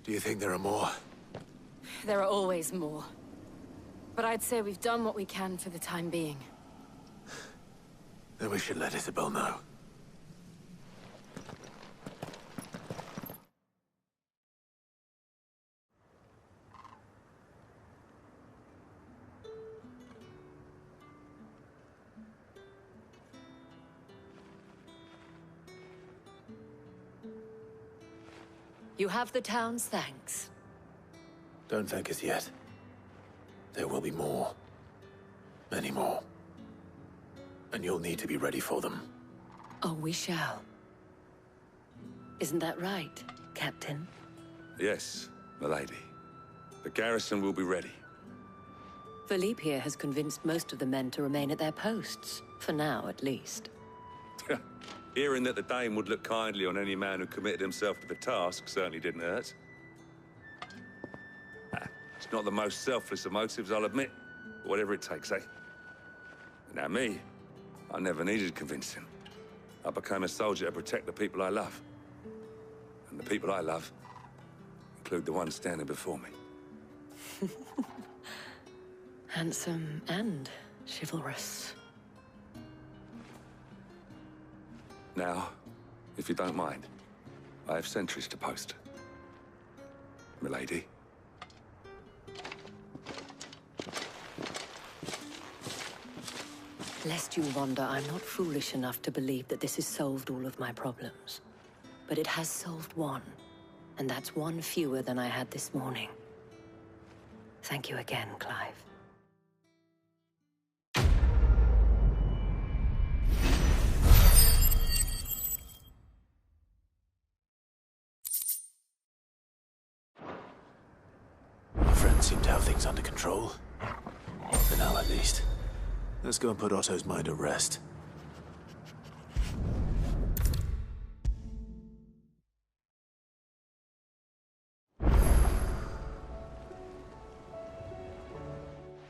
Do you think there are more? There are always more. But I'd say we've done what we can for the time being. Then we should let Isabel know. You have the town's thanks. Don't thank us yet. There will be more. Many more. And you'll need to be ready for them. Oh, we shall. Isn't that right, Captain? Yes, milady. The garrison will be ready. Philippe here has convinced most of the men to remain at their posts. For now, at least. Hearing that the Dane would look kindly on any man who committed himself to the task certainly didn't hurt. It's not the most selfless of motives, I'll admit. But whatever it takes, eh? Now me, I never needed convincing. I became a soldier to protect the people I love. And the people I love include the ones standing before me. Handsome and chivalrous. Now, if you don't mind, I have sentries to post. Milady. Lest you wonder, I'm not foolish enough to believe that this has solved all of my problems. But it has solved one, and that's one fewer than I had this morning. Thank you again, Clive. Our friends seem to have things under control. For now, at least. Let's go and put Otto's mind at rest.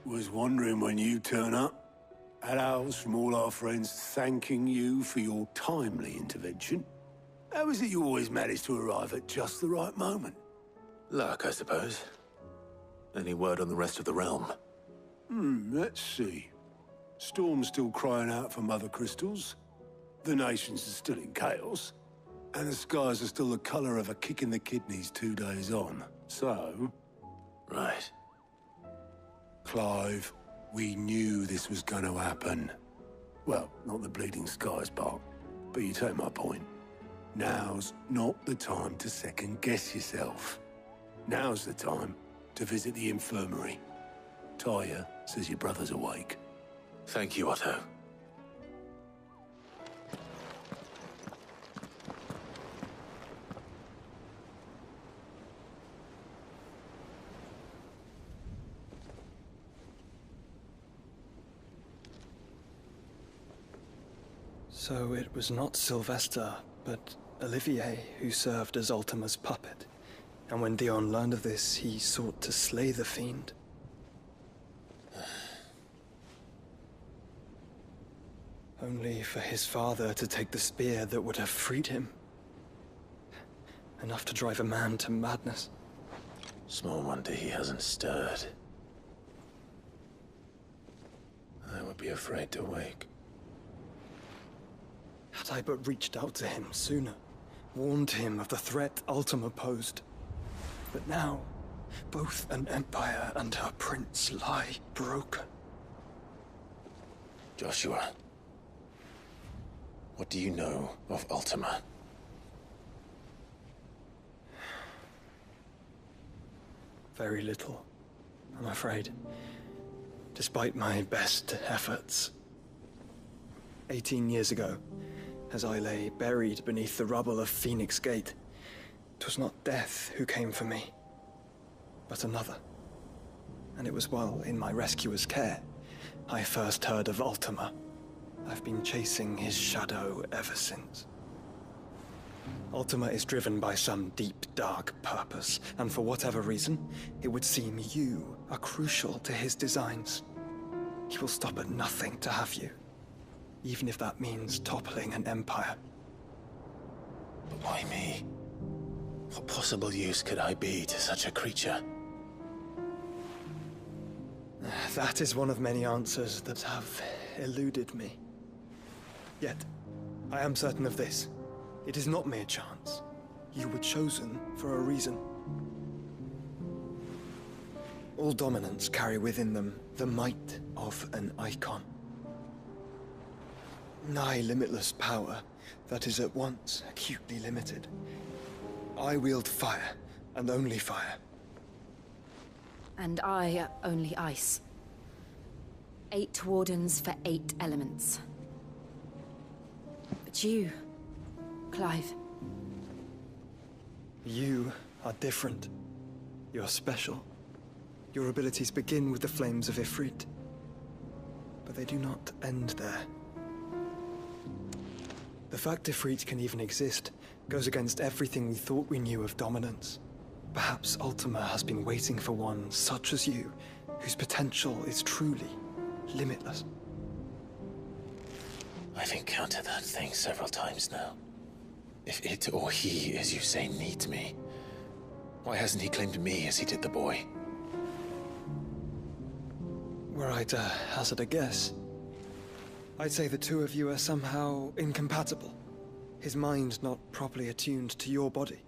Was wondering when you turn up. Had owls from all our friends thanking you for your timely intervention. How is it you always manage to arrive at just the right moment? Luck, I suppose. Any word on the rest of the realm? Let's see. Storm's still crying out for mother crystals. The nations are still in chaos. And the skies are still the color of a kick in the kidneys 2 days on. So... Right. Clive, we knew this was going to happen. Well, not the bleeding skies part, but you take my point. Now's not the time to second-guess yourself. Now's the time to visit the infirmary. Tyre says your brother's awake. Thank you, Otto. So it was not Sylvester, but Olivier who served as Ultima's puppet. And when Dion learned of this, he sought to slay the fiend. Only for his father to take the spear that would have freed him. Enough to drive a man to madness. Small wonder he hasn't stirred. I would be afraid to wake. Had I but reached out to him sooner, warned him of the threat Ultima posed. But now, both an empire and her prince lie broken. Joshua, what do you know of Ultima? Very little, I'm afraid. Despite my best efforts. 18 years ago, as I lay buried beneath the rubble of Phoenix Gate, 'twas not death who came for me, but another. And it was while in my rescuer's care I first heard of Ultima. I've been chasing his shadow ever since. Ultima is driven by some deep, dark purpose, and for whatever reason, it would seem you are crucial to his designs. He will stop at nothing to have you, even if that means toppling an empire. But why me? What possible use could I be to such a creature? That is one of many answers that have eluded me. Yet, I am certain of this. It is not mere chance. You were chosen for a reason. All dominants carry within them the might of an icon. Nigh limitless power that is at once acutely limited. I wield fire, and only fire. And I only ice. 8 wardens for 8 elements. But you, Clive. You are different. You're special. Your abilities begin with the flames of Ifrit. But they do not end there. The fact Ifrit can even exist goes against everything we thought we knew of dominance. Perhaps Ultima has been waiting for one such as you, whose potential is truly limitless. I've encountered that thing several times now. If it or he, as you say, needs me, why hasn't he claimed me as he did the boy? Were I to hazard a guess, I'd say the two of you are somehow incompatible. His mind not properly attuned to your body.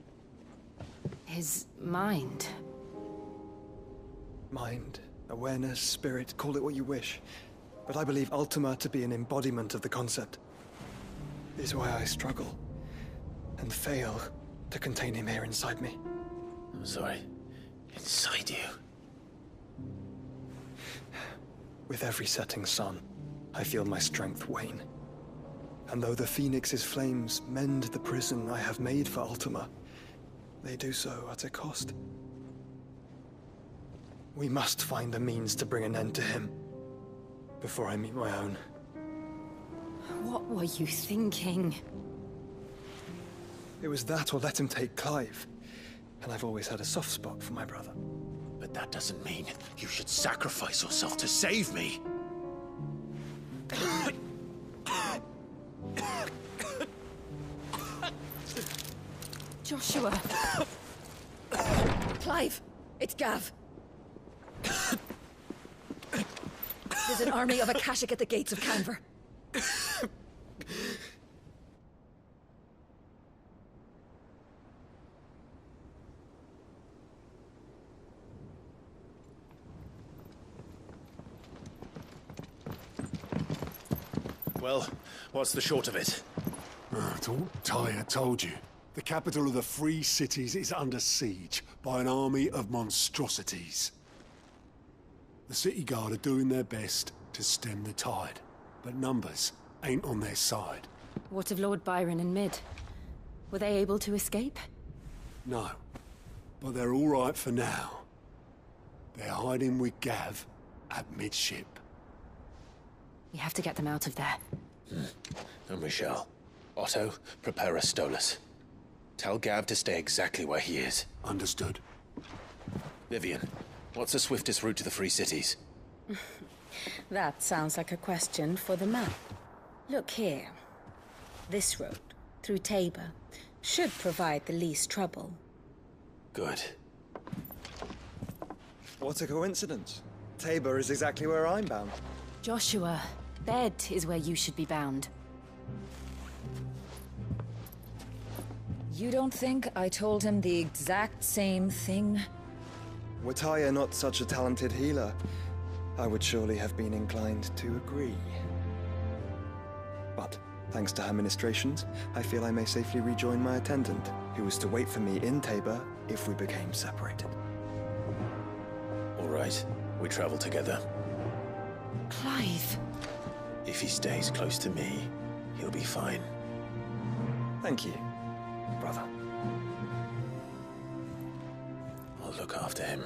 His mind? Mind, awareness, spirit, call it what you wish. But I believe Ultima to be an embodiment of the concept. This is why I struggle and fail to contain him here inside me. I'm sorry. Inside you? With every setting sun, I feel my strength wane. And though the Phoenix's flames mend the prison I have made for Ultima, they do so at a cost. We must find a means to bring an end to him before I meet my own. What were you thinking? It was that or let him take Clive. And I've always had a soft spot for my brother. But that doesn't mean you should sacrifice yourself to save me. Joshua! Clive! It's Gav! There's an army of Akashic at the gates of Canver. Well, what's the short of it? It's all Tyre told you. The capital of the Free Cities is under siege by an army of monstrosities. The City Guard are doing their best to stem the tide, but numbers ain't on their side. What of Lord Byron and Mid? Were they able to escape? No, but they're all right for now. They're hiding with Gav at midship. We have to get them out of there. And we shall. Otto, prepare a Stolas. Tell Gav to stay exactly where he is. Understood. Vivian, what's the swiftest route to the Free Cities? That sounds like a question for the map. Look here. This road, through Tabor, should provide the least trouble. Good. What a coincidence. Tabor is exactly where I'm bound. Joshua, bed is where you should be bound. You don't think I told him the exact same thing? Were Tyre not such a talented healer, I would surely have been inclined to agree. But, thanks to her ministrations, I feel I may safely rejoin my attendant, who was to wait for me in Tabor if we became separated. All right, we travel together. Clive! If he stays close to me, he'll be fine. Thank you, brother. I'll look after him.